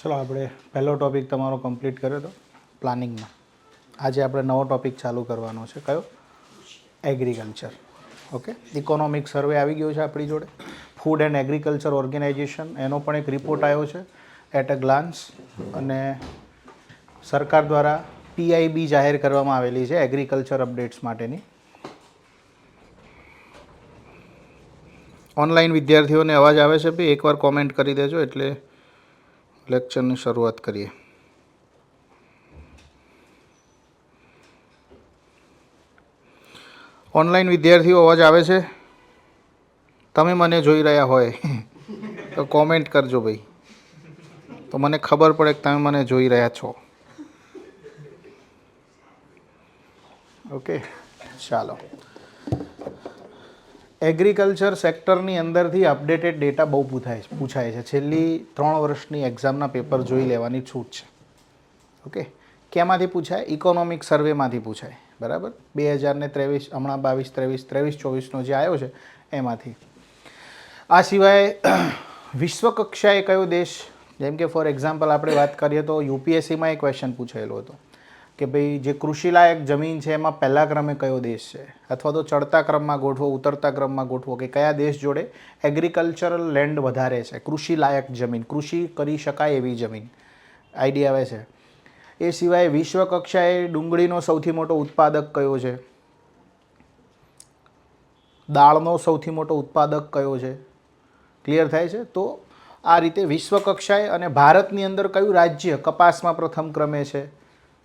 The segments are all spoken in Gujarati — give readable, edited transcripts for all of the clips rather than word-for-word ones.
ચલો આપણે પહેલો ટોપિક તમારો કમ્પ્લીટ કર્યો હતો પ્લાનિંગમાં. આજે આપણે નવો ટોપિક ચાલુ કરવાનો છે. કયો? એગ્રીકલ્ચર. ઓકે, ઇકોનોમિક સર્વે આવી ગયો છે આપણી જોડે. ફૂડ એન્ડ એગ્રીકલ્ચર ઓર્ગેનાઇઝેશન એનો પણ એક રિપોર્ટ આવ્યો છે એટ અ ગ્લાન્સ, અને સરકાર દ્વારા PIB જાહેર કરવામાં આવેલી છે એગ્રીકલ્ચર અપડેટ્સ માટેની. ઓનલાઈન વિદ્યાર્થીઓને અવાજ આવે છે ભાઈ? એકવાર કોમેન્ટ કરી દેજો એટલે લેક્ચરની શરૂઆત કરીએ. ઓનલાઈન વિદ્યાર્થીઓ અવાજ આવે છે? તમે મને જોઈ રહ્યા હોય તો કોમેન્ટ કરજો ભાઈ, તો મને ખબર પડે કે તમે મને જોઈ રહ્યા છો. ઓકે, ચાલો. એગ્રીકલ્ચર સેક્ટરની અંદરથી અપડેટેડ ડેટા બહુ પૂછાય છે. છેલ્લી 3 વર્ષની એક્ઝામના પેપર જોઈ લેવાની છૂટ છે. ઓકે, કેમાંથી પૂછાય? ઇકોનોમિક સર્વેમાંથી પૂછાય. બરાબર, 2023 હમણાં 23-24નો જે આવ્યો છે એમાંથી. આ સિવાય વિશ્વ કક્ષાએ કયો દેશ, જેમ કે ફોર એક્ઝામ્પલ આપણે વાત કરીએ તો UPSCમાં એક ક્વેશ્ચન પૂછાયેલો હતો કે ભાઈ જે કૃષિલાયક જમીન છે એમાં પહેલા ક્રમે કયો દેશ છે, અથવા તો ચડતા ક્રમમાં ગોઠવો, ઉતરતા ક્રમમાં ગોઠવો, કે કયા દેશ જોડે એગ્રીકલ્ચરલ લેન્ડ વધારે છે, કૃષિલાયક જમીન, કૃષિ કરી શકાય એવી જમીન. આઈડિયા આવે છે? એ સિવાય વિશ્વ કક્ષાએ ડુંગળીનો સૌથી મોટો ઉત્પાદક કયો છે, દાળનો સૌથી મોટો ઉત્પાદક કયો છે? ક્લિયર થાય છે? તો આ રીતે વિશ્વ કક્ષાએ, અને ભારતની અંદર કયું રાજ્ય કપાસમાં પ્રથમ ક્રમે છે,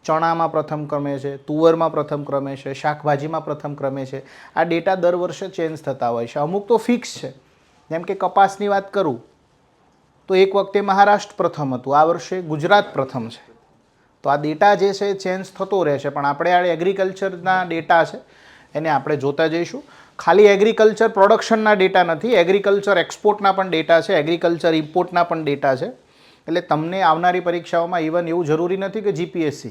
ચણામાં પ્રથમ ક્રમે છે, તુવરમાં પ્રથમ ક્રમે છે, શાકભાજીમાં પ્રથમ ક્રમે છે. આ ડેટા દર વર્ષે ચેન્જ થતા હોય છે. અમુક તો ફિક્સ છે. જેમ કે કપાસની વાત કરું તો એક વખતે મહારાષ્ટ્ર પ્રથમ હતું, આ વર્ષે ગુજરાત પ્રથમ છે. તો આ ડેટા જે છે એ ચેન્જ થતો રહેશે, પણ આપણે આ એગ્રીકલ્ચરના ડેટા છે એને આપણે જોતા જઈશું. ખાલી એગ્રીકલ્ચર પ્રોડક્શનના ડેટા નથી, એગ્રીકલ્ચર એક્સપોર્ટના પણ ડેટા છે, એગ્રીકલ્ચર ઇમ્પોર્ટના પણ ડેટા છે. એટલે તમને આવનારી પરીક્ષાઓમાં ઇવન એવું જરૂરી નથી કે GPSC,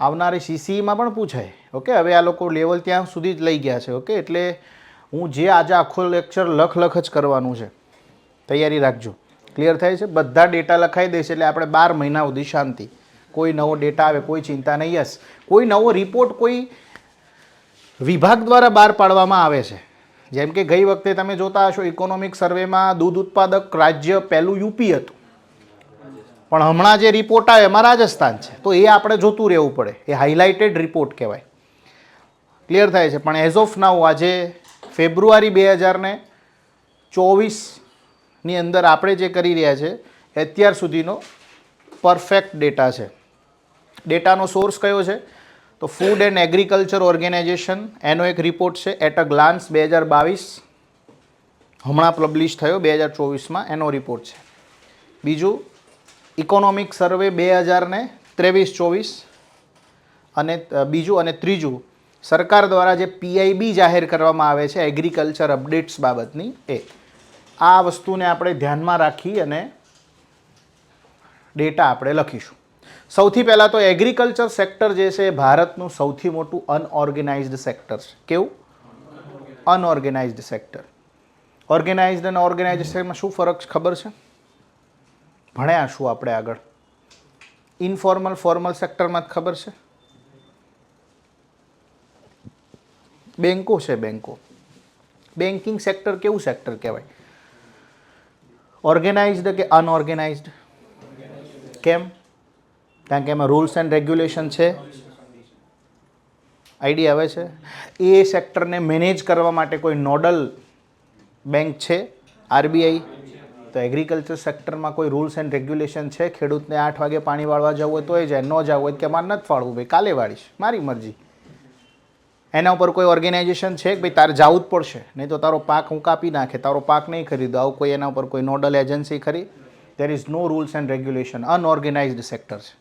આવનારી CCEમાં પણ પૂછાય. ઓકે, હવે આ લોકો લેવલ ત્યાં સુધી જ લઈ ગયા છે. ઓકે, એટલે હું જે આજે આખો લેક્ચર લખ જ કરવાનું છે, તૈયારી રાખજો. ક્લિયર થાય છે? બધા ડેટા લખાઈ દઈશ એટલે આપણે 12 મહિના સુધી શાંતિ. કોઈ નવો ડેટા આવે કોઈ ચિંતા નહીં. યસ, કોઈ નવો રિપોર્ટ કોઈ વિભાગ દ્વારા બહાર પાડવામાં આવે છે. જેમ કે ગઈ વખતે તમે જોતા હશો ઇકોનોમિક સર્વેમાં દૂધ ઉત્પાદક રાજ્ય પહેલું UP હતું, પણ હમણાં જે રિપોર્ટ આવે એમાં રાજસ્થાન છે. તો એ આપણે જોતું રહેવું પડે, એ હાઇલાઇટેડ રિપોર્ટ કહેવાય. ક્લિયર થાય છે? પણ એઝ ઓફ નાઉ આજે ફેબ્રુઆરી 2024ની અંદર આપણે જે કરી રહ્યા છે અત્યાર સુધીનો પરફેક્ટ ડેટા છે. ડેટાનો સોર્સ કયો છે? તો ફૂડ એન્ડ એગ્રીકલ્ચર ઓર્ગેનાઇઝેશન, એનો એક રિપોર્ટ છે એટ અ ગ્લાન્સ 2022, હમણાં પબ્લિશ થયો 2024માં, એનો રિપોર્ટ છે. બીજું ઇકોનોમિક સર્વે 2023-24, અને બીજું, અને ત્રીજું સરકાર દ્વારા જે PIB જાહેર કરવામાં આવે છે એગ્રીકલ્ચર અપડેટ્સ બાબતની, એ આ વસ્તુને આપણે ધ્યાનમાં રાખી અને ડેટા આપણે લખીશું. સૌથી પહેલાં તો એગ્રીકલ્ચર સેક્ટર જે છે એ ભારતનું સૌથી મોટું અનઓર્ગેનાઇઝડ સેક્ટર છે. કેવું? અનઓર્ગેનાઇઝડ સેક્ટર. ઓર્ગેનાઇઝડ અને ઓર્ગેનાઇઝેશનમાં શું ફરક ખબર છે? ભણ્યા શું આપણે આગળ? ઇનફોર્મલ ફોર્મલ સેક્ટરમાં જ ખબર છે. બેન્કો છે, બેન્કો. બેન્કિંગ સેક્ટર કેવું સેક્ટર કહેવાય? ઓર્ગેનાઇઝડ કે અનઓર્ગેનાઇઝડ? કેમ? કારણ કે એમાં રૂલ્સ એન્ડ રેગ્યુલેશન છે. આઈડિયા આવે છે? એ સેક્ટરને મેનેજ કરવા માટે કોઈ નોડલ બેંક છે? RBI. તો એગ્રીકલ્ચર સેક્ટરમાં કોઈ રૂલ્સ એન્ડ રેગ્યુલેશન છે? ખેડૂતને 8 વાગે પાણી વાળવા જવું હોય તો એ જાય, ન જવું હોય કે મારે નથી ફાળવું ભાઈ, કાલે વાળીશ, મારી મરજી. એના ઉપર કોઈ ઓર્ગેનાઇઝેશન છે કે ભાઈ તારે જવું જ પડશે, નહીં તો તારો પાક હું કાપી નાખે, તારો પાક નહીં ખરીદો, આવું કોઈ એના ઉપર કોઈ નોડલ એજન્સી ખરી? There is no rules and regulation. Unorganised sector છે.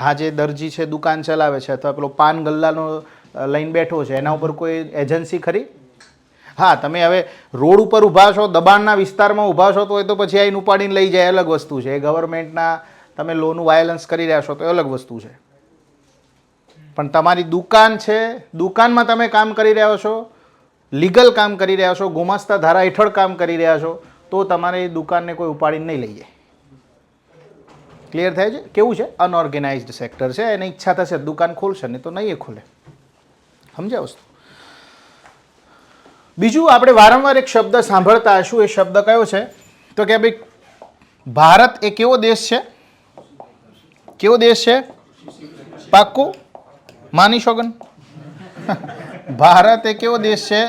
હા, જે દરજી છે દુકાન ચલાવે છે, અથવા પેલો પાન ગલ્લાનો લઈને બેઠો છે, એના ઉપર કોઈ એજન્સી ખરી? હા, તમે હવે રોડ ઉપર ઊભા છો, દબાણના વિસ્તારમાં ઊભા છો તો એ તો પછી આઈને ઉપાડીને લઈ જાય, અલગ વસ્તુ છે. એ ગવર્મેન્ટના તમે લોનું વાયોલન્સ કરી રહ્યા છો તો એ અલગ વસ્તુ છે. પણ તમારી દુકાન છે, દુકાનમાં તમે કામ કરી રહ્યા છો, લીગલ કામ કરી રહ્યા છો, ગુમાસ્તા ધારા હેઠળ કામ કરી રહ્યા છો, તો તમારે એ દુકાનને કોઈ ઉપાડીને નહીં લઈ જાય. ક્લિયર થાય છે? કેવું છે? અનઓર્ગેનાઇઝડ સેક્ટર છે. એને ઈચ્છા થશે દુકાન ખોલશે નહીં તો નહીં ખોલે. સમજ્યા વસ્તુ? બીજું આપણે વારંવાર એક શબ્દ સાંભળતા હશું. એ શબ્દ કયો છે? તો કે ભાઈ ભારત એ કેવો દેશ છે? કેવો દેશ છે? પાક્કું માની શોગન? ભારત એ કેવો દેશ છે?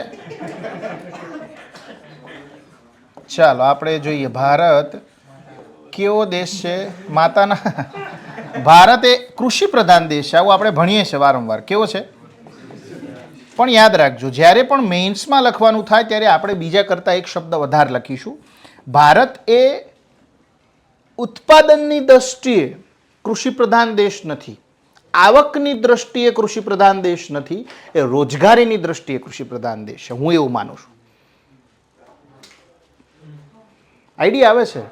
ચાલો આપણે જોઈએ ભારત કેવો દેશ છે. માતાના ભારત એ કૃષિ પ્રધાન દેશ છે. આવું આપણે ભણીએ છીએ વારંવાર. કેવો છે? પણ યાદ રાખજો જ્યારે પણ મેઇન્સમાં લખવાનું થાય ત્યારે આપણે બીજા કરતાં એક શબ્દ વધારે લખીશું. ભારત એ ઉત્પાદનની દ્રષ્ટિએ કૃષિ પ્રધાન દેશ નથી, આવકની દ્રષ્ટિએ કૃષિ પ્રધાન દેશ નથી, એ રોજગારીની દ્રષ્ટિએ કૃષિ પ્રધાન દેશ છે. હું એવું માનું છું. આઈડિયા આવે છે?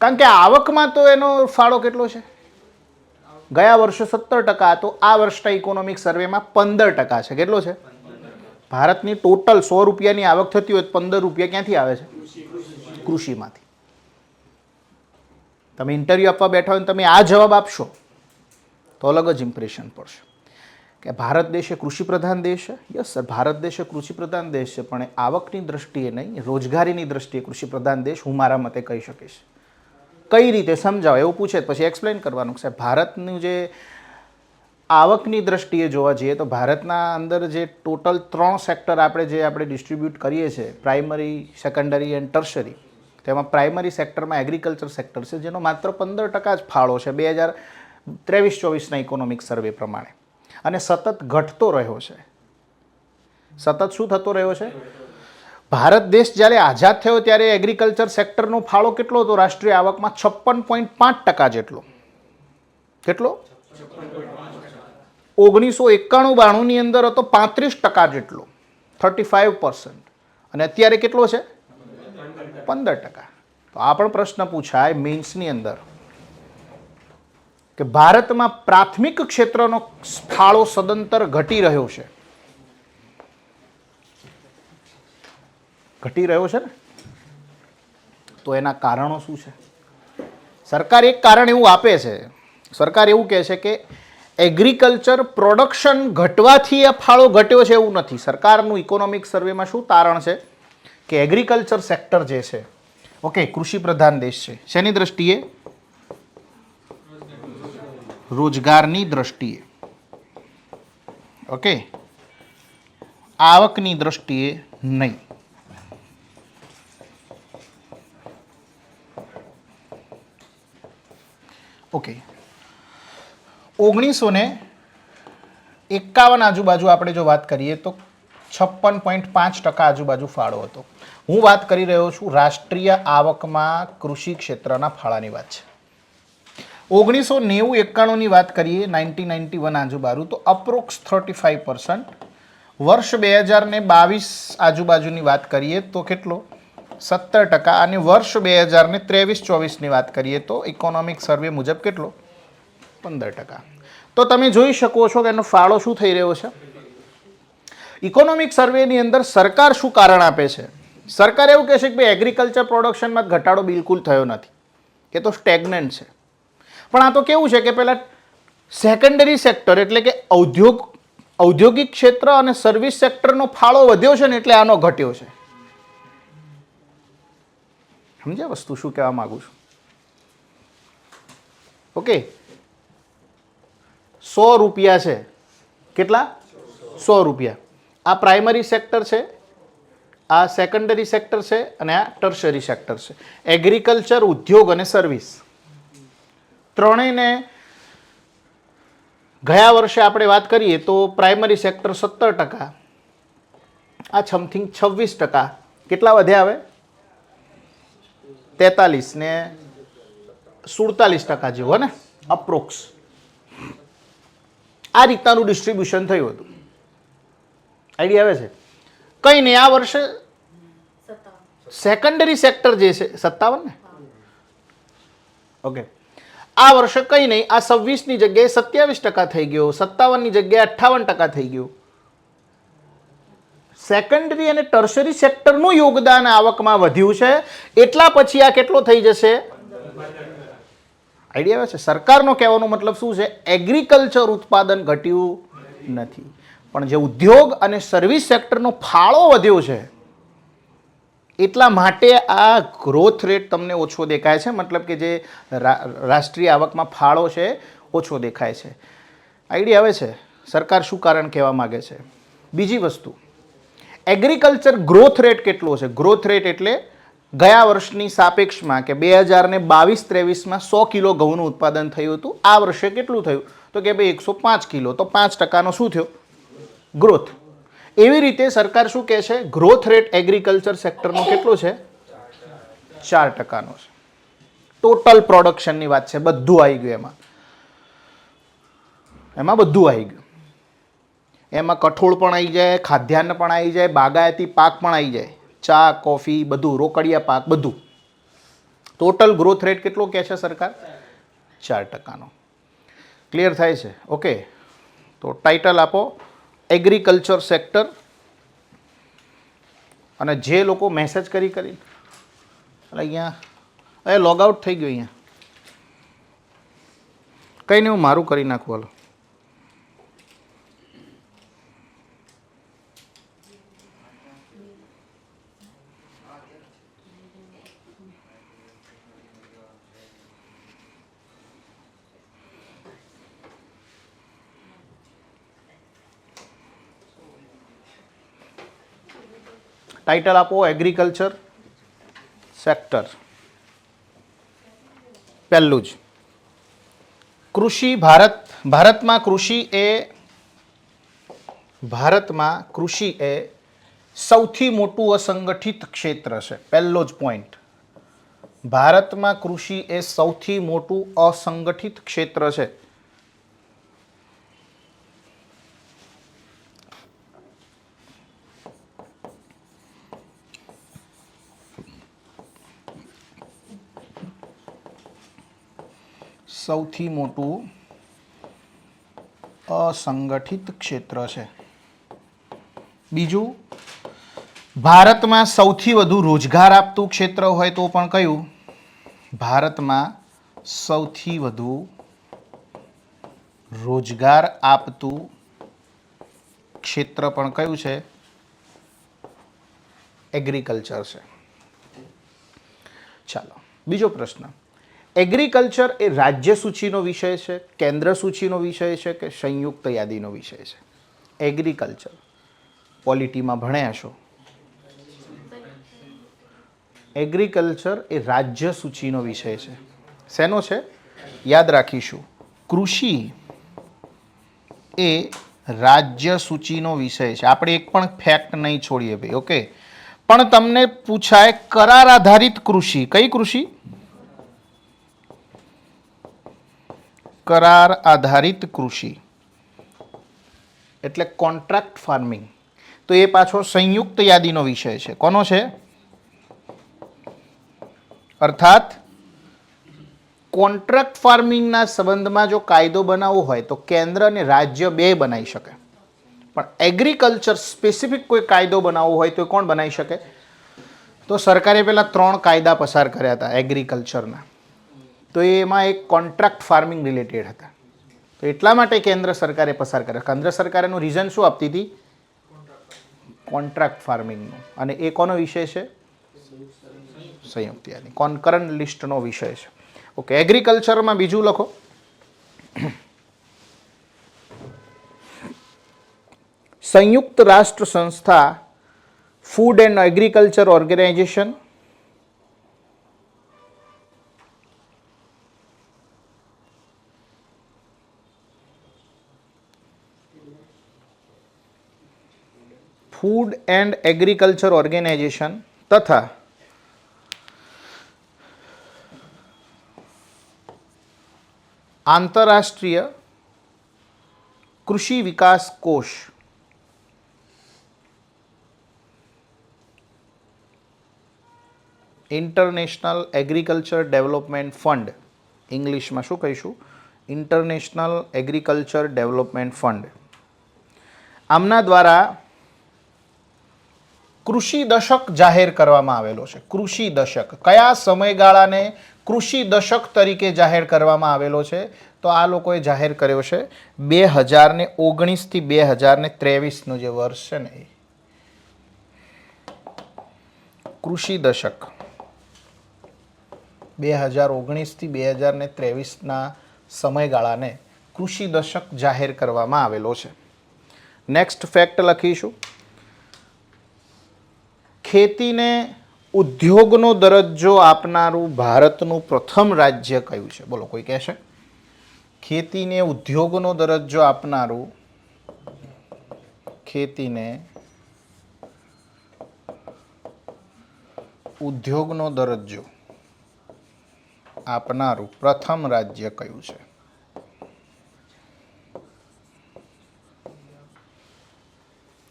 કારણ કે આવકમાં તો એનો ફાળો કેટલો છે? ગયા વર્ષે 17% હતો, આ વર્ષના ઇકોનોમિક સર્વેમાં 15% છે. કેટલો છે? ભારતની ટોટલ 100 રૂપિયાની આવક થતી હોય 15 રૂપિયા ક્યાંથી આવે છે? કૃષિમાંથી. તમે ઇન્ટરવ્યુ આપવા બેઠા હોય તમે આ જવાબ આપશો તો અલગ જ ઇમ્પ્રેશન પડશે કે ભારત દેશ એ કૃષિ પ્રધાન દેશ છે. યસ સર, ભારત દેશ એ કૃષિ પ્રધાન દેશ છે, પણ આવકની દ્રષ્ટિએ નહીં, રોજગારીની દ્રષ્ટિએ કૃષિ પ્રધાન દેશ હું મારા મતે કહી શકીશ. કઈ રીતે સમજાવો એવું પૂછે પછી એક્સપ્લેન કરવાનું કે સાહેબ ભારતનું જે આવકની દ્રષ્ટિએ જોવા જઈએ તો ભારતના અંદર જે ટોટલ 3 સેક્ટર આપણે ડિસ્ટ્રીબ્યુટ કરીએ છીએ, પ્રાઇમરી, સેકન્ડરી એન્ડ ટર્શરી, તેમાં પ્રાઇમરી સેક્ટરમાં એગ્રીકલ્ચર સેક્ટર છે જેનો માત્ર 15% જ ફાળો છે 2023-24ના ઇકોનોમિક સર્વે પ્રમાણે, અને સતત ઘટતો રહ્યો છે. સતત શું થતો રહ્યો છે? ભારત દેશ જ્યારે આઝાદ થયો ત્યારે એગ્રીકલ્ચર સેક્ટરનો ફાળો કેટલો હતો રાષ્ટ્રીય આવકમાં? 56.5% જેટલો. કેટલો? 1991-92ની અંદર હતો 35% જેટલો, 35%. અને અત્યારે કેટલો છે? 15%. તો આ પણ પ્રશ્ન પૂછાય મેઇન્સની અંદર કે ભારતમાં પ્રાથમિક ક્ષેત્રનો ફાળો સદંતર ઘટી રહ્યો છે. ઘટી રહ્યો છે ને? તો એના કારણો શું છે? સરકાર એક કારણ એવું આપે છે, સરકાર એવું કહે છે કે એગ્રીકલ્ચર પ્રોડક્શન ઘટવાથી આ ફાળો ઘટ્યો છે એવું નથી. સરકારનું ઇકોનોમિક સર્વેમાં શું તારણ છે કે એગ્રીકલ્ચર સેક્ટર જે છે, ઓકે, કૃષિ પ્રધાન દેશ છે. શેની દ્રષ્ટિએ? રોજગારની દ્રષ્ટિએ. ઓકે, આવકની દ્રષ્ટિએ નહીં. ઓકે, 1951 આજુબાજુ આપણે જો વાત કરીએ તો 56.5% આજુબાજુ ફાળો હતો. હું વાત કરી રહ્યો છું રાષ્ટ્રીય આવકમાં કૃષિ ક્ષેત્રના ફાળાની વાત છે. 1990-91ની વાત કરીએ, 1991 આજુબાજુ, તો અપ્રોક્સ 35%. વર્ષ 2022 આજુબાજુની વાત કરીએ તો કેટલો? 17%. અને વર્ષ 2023-24ની વાત કરીએ તો ઇકોનોમિક સર્વે મુજબ કેટલો? 15%. તો તમે જોઈ શકો છો કે એનો ફાળો શું થઈ રહ્યો છે. ઇકોનોમિક સર્વેની અંદર સરકાર શું કારણ આપે છે? સરકાર એવું કહે છે કે ભાઈ એગ્રીકલ્ચર પ્રોડક્શનમાં ઘટાડો બિલકુલ થયો નથી, કે તો સ્ટેગ્નન્ટ છે. પણ આ તો કેવું છે કે પહેલાં સેકન્ડરી સેક્ટર એટલે કે ઔદ્યોગિક ક્ષેત્ર અને સર્વિસ સેક્ટરનો ફાળો વધ્યો છે ને એટલે આનો ઘટ્યો છે. સમજ્યા વસ્તુ શું કહેવા માંગુ છું? ઓકે, 100 રૂપિયા છે. કેટલા? 100 રૂપિયા. આ પ્રાઇમરી સેક્ટર છે, આ સેકન્ડરી સેક્ટર છે અને આ ટર્શરી સેક્ટર છે. એગ્રીકલ્ચર, ઉદ્યોગ અને સર્વિસ ત્રણેયને ગયા વર્ષે આપણે વાત કરીએ તો પ્રાઇમરી સેક્ટર 17%, આ સમથિંગ 26%. કેટલા વધ્યા હવે? 43 ને 47% જેવો ને અપ્રોક્સ. આ રીતનાનું ડિસ્ટ્રીબ્યુશન થયું હતું. આઈડિયા આવે છે? કંઈ નહીં, આ વર્ષે સેકન્ડરી સેક્ટર જે છે 57 ને, ઓકે, આ વર્ષે કંઈ નહીં, આ 26ની જગ્યાએ 27% થઈ ગયો, 57ની જગ્યાએ 58% થઈ ગયું. સેકન્ડરી અને ટર્શરી સેક્ટરનું યોગદાન આવકમાં વધ્યું છે, એટલા પછી આ કેટલો થઈ જશે? આઈડિયા આવે છે? સરકારનો કહેવાનો મતલબ શું છે? એગ્રીકલ્ચર ઉત્પાદન ઘટ્યું નથી, પણ જે ઉદ્યોગ અને સર્વિસ સેક્ટરનો ફાળો વધ્યો છે એટલા માટે આ ગ્રોથ રેટ તમને ઓછો દેખાય છે, મતલબ કે જે રાષ્ટ્રીય આવકમાં ફાળો છે ઓછો દેખાય છે. આઈડિયા આવે છે સરકાર શું કારણ કહેવા માગે છે? બીજી વસ્તુ, એગ્રીકલ્ચર ગ્રોથ રેટ કેટલો છે? ગ્રોથ રેટ એટલે ગયા વર્ષની સાપેક્ષમાં કે 2022-23માં 100 કિલો ઘઉંનું ઉત્પાદન થયું હતું, આ વર્ષે કેટલું થયું? તો કે ભાઈ 105 કિલો, તો 5%નો શું થયો? ગ્રોથ. એવી રીતે સરકાર શું કહે છે? ગ્રોથ રેટ એગ્રીકલ્ચર સેક્ટરનો કેટલો છે? 4%નો છે. ટોટલ પ્રોડક્શનની વાત છે, બધું આવી ગયું એમાં બધું આવી ગયું. એમાં કઠોળ પણ આવી જાય, ખાદ્યાન્ન પણ આવી જાય, બાગાયતી પાક પણ આવી જાય, ચા, કોફી, બધું, રોકડિયા પાક, બધું. ટોટલ ગ્રોથ રેટ કેટલો કહે છે સરકાર? 4%નો. ક્લિયર થાય છે? ઓકે, તો ટાઇટલ આપો એગ્રીકલ્ચર સેક્ટર. અને જે લોકો મેસેજ કરી અહીંયા લોગ આઉટ થઈ ગયો, અહીંયા કંઈ નહીં, હું મારું કરી નાખું. હાલો, ટાઇટલ આપો એગ્રીકલ્ચર સેક્ટર. પહેલું જ કૃષિ. ભારતમાં કૃષિ એ સૌથી મોટું અસંગઠિત ક્ષેત્ર છે. પહેલો જ પોઈન્ટ, ભારતમાં કૃષિ એ સૌથી મોટું અસંગઠિત ક્ષેત્ર છે. સૌથી મોટું અસંગઠિત ક્ષેત્ર છે. બીજું, ભારતમાં સૌથી વધુ રોજગાર આપતું ક્ષેત્ર હોય તો પણ કયું? ભારતમાં સૌથી વધુ રોજગાર આપતું ક્ષેત્ર પણ કયું છે? એગ્રીકલ્ચર છે. ચાલો, બીજો પ્રશ્ન. એગ્રીકલ્ચર એ રાજ્ય સૂચિનો વિષય છે, કેન્દ્ર સૂચિનો વિષય છે કે સંયુક્ત યાદીનો વિષય છે? એગ્રીકલ્ચર પોલિટીમાં ભણ્યા છો. એગ્રીકલ્ચર એ રાજ્ય સૂચિનો વિષય છે. શેનો છે? યાદ રાખીશું, કૃષિ એ રાજ્ય સૂચિનો વિષય છે. આપણે એક પણ ફેક્ટ નહીં છોડીએ ભાઈ. ઓકે, પણ તમને પૂછાય કરાર આધારિત કૃષિ. કઈ કૃષિ? કરાર આધારિત કૃષિ એટલે કોન્ટ્રાક્ટ ફાર્મિંગ. તો એ પાછો સંયુક્ત યાદીનો વિષય છે. કોનો છે? અર્થાત કોન્ટ્રાક્ટ ફાર્મિંગના સંબંધમાં જો કાયદો બનાવવો હોય તો કેન્દ્ર અને રાજ્ય બે બનાવી શકે, પણ એગ્રીકલ્ચર સ્પેસિફિક કોઈ કાયદો બનાવવો હોય તો કોણ બનાવી શકે? તો સરકારે પહેલા 3 કાયદા પસાર કર્યા હતા એગ્રીકલ્ચરના. તો એમાં એક કોન્ટ્રાક્ટ ફાર્મિંગ રિલેટેડ હતા. તો એટલા માટે કેન્દ્ર સરકારે પસાર કર્યા. કેન્દ્ર સરકાર એનું રીઝન શું આપતી હતી? કોન્ટ્રાક્ટ ફાર્મિંગનું. અને એ કોનો વિષય છે? સંયુક્ત યાદી, કોન્કરન્ટ લિસ્ટનો વિષય છે. ઓકે, એગ્રીકલ્ચરમાં બીજું લખો. સંયુક્ત રાષ્ટ્ર સંસ્થા food and agriculture organisation food and agriculture organisation તથા આંતરરાષ્ટ્રીય કૃષિ વિકાસ કોષ ઇન્ટરનેશનલ એગ્રીકલ્ચર ડેવલપમેન્ટ ફંડ, ઇંગ્લિશમાં શું કહીશું? International agriculture development fund. આમના દ્વારા કૃષિ દશક જાહેર કરવામાં આવેલો છે. કૃષિ દશક કયા સમયગાળાને કૃષિ દશક તરીકે જાહેર કરવામાં આવેલો છે. તો આ લોકોએ જાહેર કર્યો છે 2019 થી 2023 જે વર્ષ છે ને એ કૃષિ દશક 2019 થી 2023 સમયગાળાને કૃષિ દશક જાહેર કરવામાં આવેલો છે. નેક્સ્ટ ફેક્ટ લખીશું. ખેતીને ઉદ્યોગનો દરજ્જો આપનારું ભારતનું પ્રથમ રાજ્ય કયું છે? બોલો, કોઈ કહેશે? ખેતીને ઉદ્યોગનો દરજ્જો આપનારું ખેતીને ઉદ્યોગનો દરજ્જો આપનારું પ્રથમ રાજ્ય કયું છે?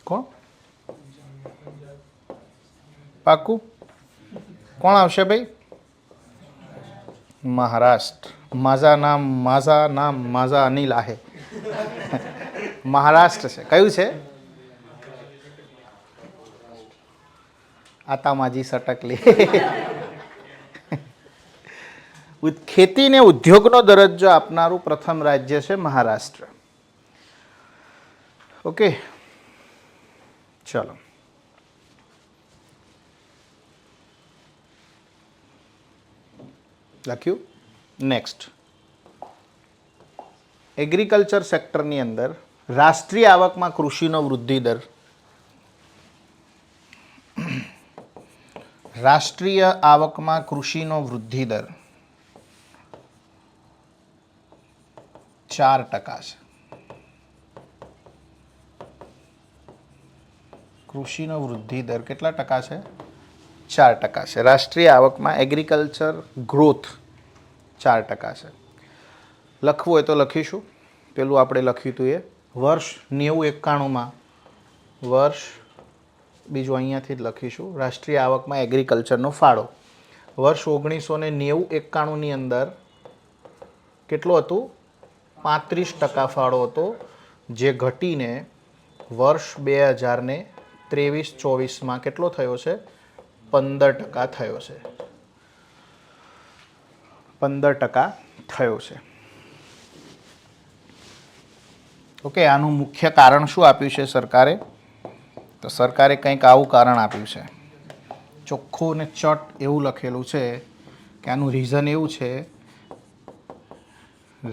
કોણ? પાકું? કોણ આવશે ભાઈ? મહારાષ્ટ્ર. માઝા અનિલ આહે. મહારાષ્ટ્ર છે. કયું છે? આતામાજી સટકલી. ખેતીને ઉદ્યોગનો દરજ્જો આપનારું પ્રથમ રાજ્ય છે મહારાષ્ટ્ર. ઓકે, ચલો. લખ્યું? નેક્સ્ટ, એગ્રીકલ્ચર સેક્ટરની અંદર રાષ્ટ્રીય આવકમાં કૃષિનો વૃદ્ધિ દર. રાષ્ટ્રીય આવકમાં કૃષિનો વૃદ્ધિ દર 4% છે. કૃષિનો વૃદ્ધિ દર કેટલા ટકા છે? 4% છે. રાષ્ટ્રીય આવકમાં એગ્રીકલ્ચર ગ્રોથ 4% છે. લખવું હોય તો લખીશું. પેલું આપણે લખ્યું હતું એ વર્ષ 90-91 વર્ષ, બીજું અહીંયાથી જ લખીશું. રાષ્ટ્રીય આવકમાં એગ્રીકલ્ચરનો ફાળો વર્ષ 1990-91 અંદર કેટલો હતું? 35% ફાળો હતો, જે ઘટીને વર્ષ 2023-24 કેટલો થયો છે? 15% થયો છે. 15% થયો છે. ઓકે, આનું મુખ્ય કારણ શું આપ્યું છે સરકારે? તો સરકારે કંઈક આવું કારણ આપ્યું છે. ચોખ્ખું ને ચટ એવું લખેલું છે કે આનું રીઝન એવું છે,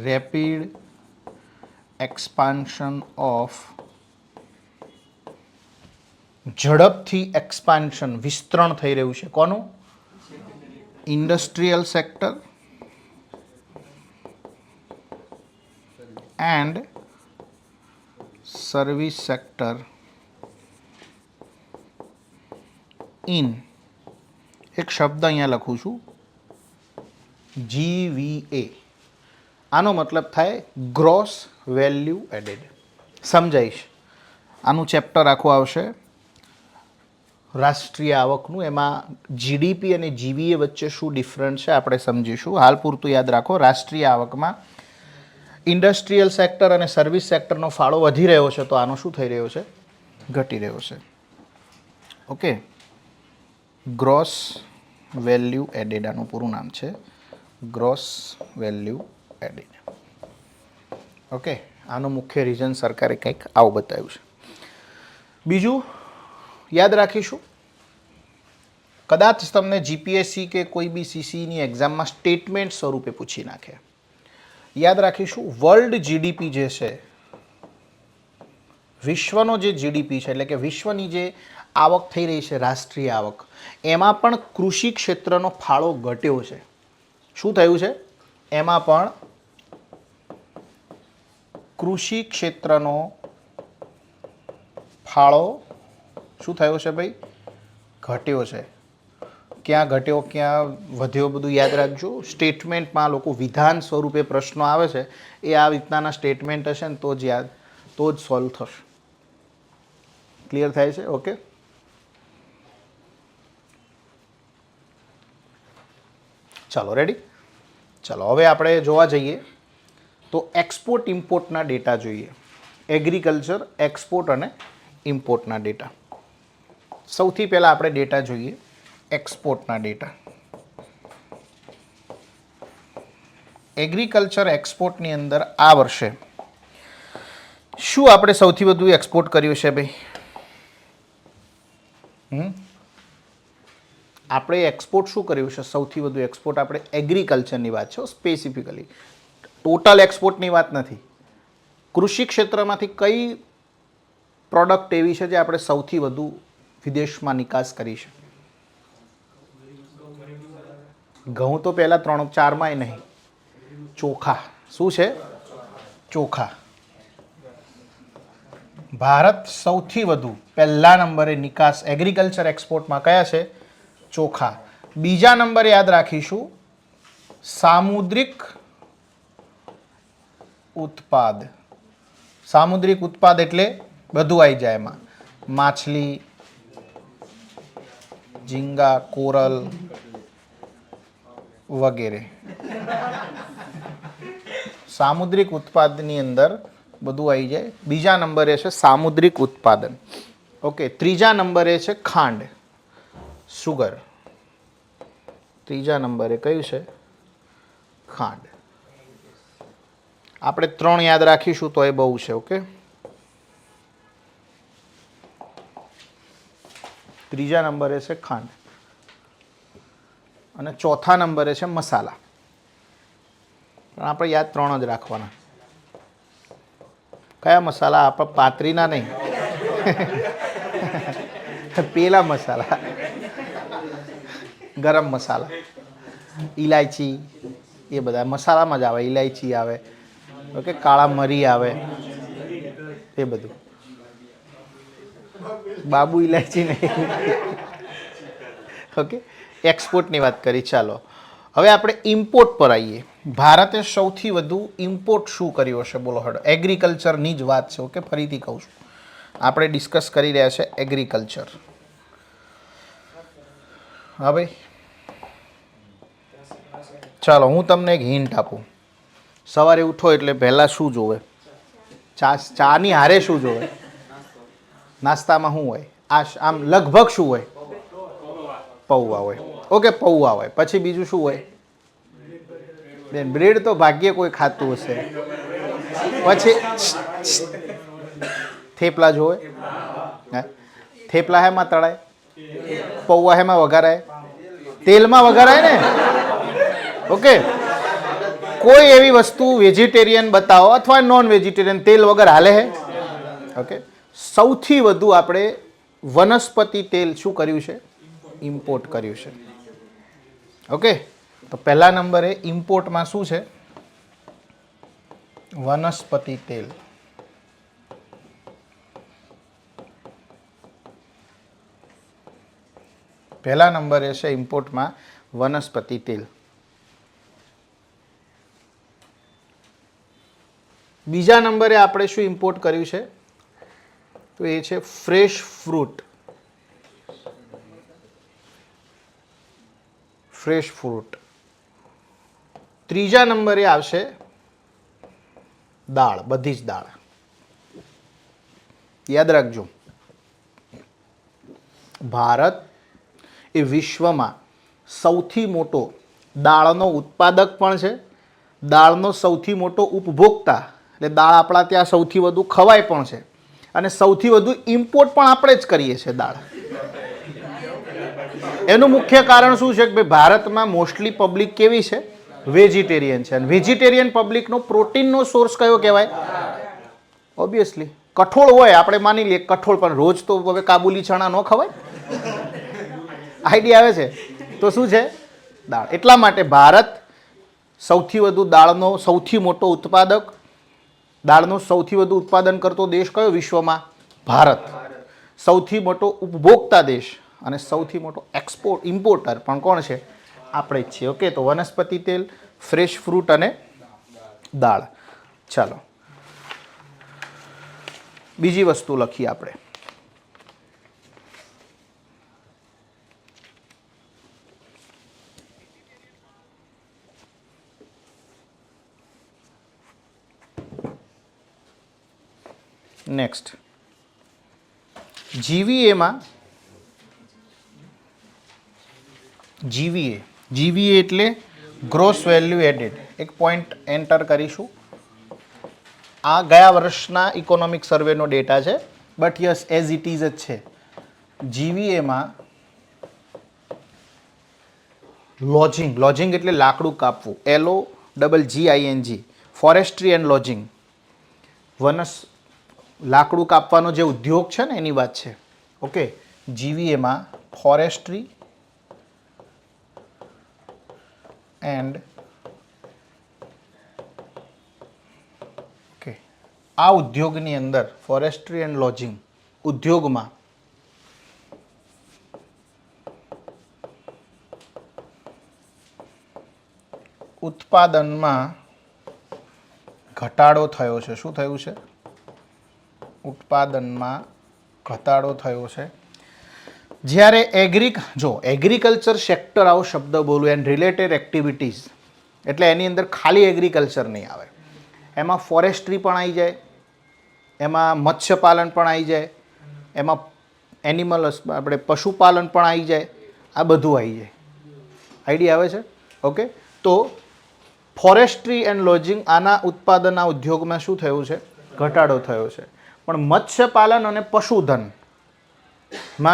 રેપિડ એક્સપાન્શન ઓફ, ઝડપથી એક્સપાન્શન વિસ્તરણ થઈ રહ્યું છે. કોનું? Industrial sector and service sector in, એક શબ્દ અહીંયા લખું છું, GVA. આનો મતલબ થાય ગ્રોસ વેલ્યુ એડેડ. સમજાઈશ. આનું ચેપ્ટર આખું આવશે રાષ્ટ્રીય આવકનું. એમાં જીડીપી અને જીવીએ વચ્ચે શું ડિફરન્સ છે આપણે સમજીશું. હાલ પૂરતું યાદ રાખો, રાષ્ટ્રીય આવકમાં ઇન્ડસ્ટ્રીયલ સેક્ટર અને સર્વિસ સેક્ટરનો ફાળો વધી રહ્યો છે, તો આનો શું થઈ રહ્યો છે? ઘટી રહ્યો છે. ઓકે, ગ્રોસ વેલ્યુ એડેડ આનું પૂરું નામ છે, ગ્રોસ વેલ્યુ એડેડ. ઓકે, આનું મુખ્ય રીઝન સરકારે કંઈક આવું બતાવ્યું છે. બીજું યાદ રાખીશું, કદાચ તમને જીપીએસસી કે કોઈ બી સીસીની એક્ઝામમાં સ્ટેટમેન્ટ સ્વરૂપે પૂછી નાખે. યાદ રાખીશું, વર્લ્ડ જીડીપી જે છે, વિશ્વનો જે જીડીપી છે, એટલે કે વિશ્વની જે આવક થઈ રહી છે રાષ્ટ્રીય આવક, એમાં પણ કૃષિ ક્ષેત્રનો ફાળો ઘટ્યો છે. શું થયું છે? એમાં પણ કૃષિ ક્ષેત્રનો ફાળો શું થયો છે ભાઈ? ઘટ્યો છે. ક્યાં ઘટ્યો, ક્યાં વધ્યો, બધું યાદ રાખજો. સ્ટેટમેન્ટમાં લોકો વિધાન સ્વરૂપે પ્રશ્નો આવે છે, એ આ રીતના સ્ટેટમેન્ટ હશે ને તો જ યાદ, તો જ સોલ્વ થશે. ક્લિયર થાય છે? ઓકે, ચાલો રેડી. ચાલો હવે આપણે જોવા જઈએ તો એક્સપોર્ટ ઇમ્પોર્ટના ડેટા જોઈએ. એગ્રીકલ્ચર એક્સપોર્ટ અને ઇમ્પોર્ટના ડેટા. સૌથી પહેલાં આપણે ડેટા જોઈએ એક્સપોર્ટના ડેટા. એગ્રીકલ્ચર એક્સપોર્ટની અંદર આ વર્ષે શું આપણે સૌથી વધુ એક્સપોર્ટ કર્યું છે ભાઈ? આપણે એક્સપોર્ટ શું કર્યું છે? સૌથી વધુ એક્સપોર્ટ આપણે એગ્રીકલ્ચરની વાત છે, સ્પેસિફિકલી ટોટલ એક્સપોર્ટની વાત નથી. કૃષિ ક્ષેત્રમાંથી કઈ પ્રોડક્ટ એવી છે જે આપણે સૌથી વધુ વિદેશમાં નિકાસ કરી છે? ઘઉં તો પહેલાં 3-4માંય નહીં. ચોખા. શું છે? ચોખા. ભારત સૌથી વધુ પહેલા નંબરે નિકાસ એગ્રીકલ્ચર એક્સપોર્ટમાં કયા છે? ચોખા. બીજા નંબરે યાદ રાખીશું સામુદ્રિક ઉત્પાદ. સામુદ્રિક ઉત્પાદ એટલે બધું આવી જાય એમાં, માછલી, ઝીંગા, કોરલ વગેરે. સામુદ્રિક ઉત્પાદનની અંદર બધું આવી જાય. બીજા નંબરે છે સામુદ્રિક ઉત્પાદન. ઓકે. ત્રીજા નંબરે છે ખાંડ, સુગર. ત્રીજા નંબરે કયું છે? ખાંડ. આપણે 3 યાદ રાખીશું તો એ બહુ છે. ઓકે. ત્રીજા નંબરે છે ખાંડ અને ચોથા નંબરે છે મસાલા. પણ આપણે યાદ 3 જ રાખવાના. કયા મસાલા? આપણે પાતરીના નહીં, પેલા મસાલા, ગરમ મસાલા, ઇલાયચી, એ બધા મસાલામાં જ આવે. ઇલાયચી આવે, ઓકે, કાળા મરી આવે, એ બધું. બાબુ ઇલાયચી નહીં. ઓકે. એક્સપોર્ટની વાત કરી. ચાલો હવે આપણે ઇમ્પોર્ટ પર આવીએ. ભારતે સૌથી વધુ ઇમ્પોર્ટ શું કર્યો છે? બોલો હડો. એગ્રીકલ્ચરની જ વાત છે. ઓકે. ફરીથી કહું છું, આપણે ડિસ્કસ કરી રહ્યા છે એગ્રીકલ્ચર. હવે ચાલો હું તમને એક હિન્ટ આપું. સવારે ઉઠો એટલે પહેલાં શું જોવે? ચાની હારે શું જોવે? નાસ્તામાં શું હોય? આમ લગભગ શું હોય? પૌવા હોય. ઓકે, પૌવા હોય. પછી બીજું શું હોય? બેન, બ્રેડ તો ભાગ્યે કોઈ ખાતું હશે. પછી થેપલા જોવે. થેપલા હેમાં તળાય? પૌવા હેમાં વઘારાય? તેલમાં વઘારાય ને. ઓકે. કોઈ એવી વસ્તુ વેજીટેરિયન બતાવો અથવા નોન વેજીટેરિયન, તેલ વગર હાલે હે? ઓકે. સૌથી વધુ આપણે વનસ્પતિ તેલ શું કર્યું છે? ઇમ્પોર્ટ કર્યું છે. ઓકે. તો પહેલા નંબરે ઇમ્પોર્ટમાં શું છે? વનસ્પતિ તેલ. પહેલા નંબરે છે ઇમ્પોર્ટમાં વનસ્પતિ તેલ. બીજા નંબરે આપણે શું ઇમ્પોર્ટ કર્યું છે? તો એ છે ફ્રેશ ફ્રૂટ. Fresh fruit. ત્રીજા નંબરે આવશે દાળ, બધી જ દાળ. યાદ રાખજો, ભારત એ વિશ્વમાં સૌથી મોટો દાળનો ઉત્પાદક પણ છે, દાળનો સૌથી મોટો ઉપભોક્તા, એટલે દાળ આપણા ત્યાં સૌથી વધુ ખવાય પણ છે, અને સૌથી વધુ ઇમ્પોર્ટ પણ આપણે જ કરીએ છીએ દાળ. એનું મુખ્ય કારણ શું છે કે ભાઈ ભારતમાં મોસ્ટલી પબ્લિક કેવી છે? વેજીટેરિયન છે. અને વેજીટેરિયન પબ્લિકનો પ્રોટીનનો સોર્સ કયો કહેવાય? ઓબ્વિયસલી કઠોળ હોય. આપણે માની લઈએ કઠોળ, પણ રોજ તો હવે કાબુલી ચણા ન ખવાય. આઈડિયા આવે છે? તો શું છે? દાળ. એટલા માટે ભારત સૌથી વધુ દાળનો સૌથી મોટો ઉત્પાદક, દાળનું સૌથી વધુ ઉત્પાદન કરતો દેશ કયો વિશ્વમાં? ભારત. સૌથી મોટો ઉપભોક્તા દેશ અને સૌથી મોટો ઇમ્પોર્ટર પણ કોણ છે? આપણે જ છીએ. ઓકે. તો વનસ્પતિ તેલ, ફ્રેશ ફ્રૂટ અને દાળ. ચાલો બીજી વસ્તુ લખીએ આપણે. નેક્સ્ટ, જીવીએમાં જીવીએ એટલે ગ્રોસ વેલ્યુ એડેડ એક પોઈન્ટ એન્ટર કરીશું. આ ગયા વર્ષના ઇકોનોમિક સર્વેનો ડેટા છે, but yes as it is જ છે. જીવીએમાં લોજિંગ એટલે લાકડું કાપવું, LOGGING, ફોરેસ્ટ્રી એન્ડ લોજિંગ, લાકડું કાપવાનો જે ઉદ્યોગ છે ને એની વાત છે. ઓકે, જીવીએમાં ફોરેસ્ટ્રી એન્ડ ઓકે આ ઉદ્યોગની અંદર ફોરેસ્ટ્રી એન્ડ લોજિંગ ઉદ્યોગમાં ઉત્પાદનમાં ઘટાડો થયો છે. શું થયું છે? ઉત્પાદનમાં ઘટાડો થયો છે. જ્યારે એગ્રીકલ્ચર સેક્ટર આવો શબ્દ બોલું એન્ડ રિલેટેડ એક્ટિવિટીઝ એટલે એની અંદર ખાલી એગ્રીકલ્ચર નહીં આવે, એમાં ફોરેસ્ટ્રી પણ આવી જાય, એમાં મત્સ્યપાલન પણ આવી જાય, એમાં આપણે પશુપાલન પણ આવી જાય, આ બધું આવી જાય. આઈડિયા આવે છે? ઓકે, તો ફોરેસ્ટ્રી એન્ડ લોજિંગ આના ઉત્પાદનના ઉદ્યોગમાં શું થયું છે? ઘટાડો થયો છે. પણ મત્સ્યપાલન અને પશુધનમાં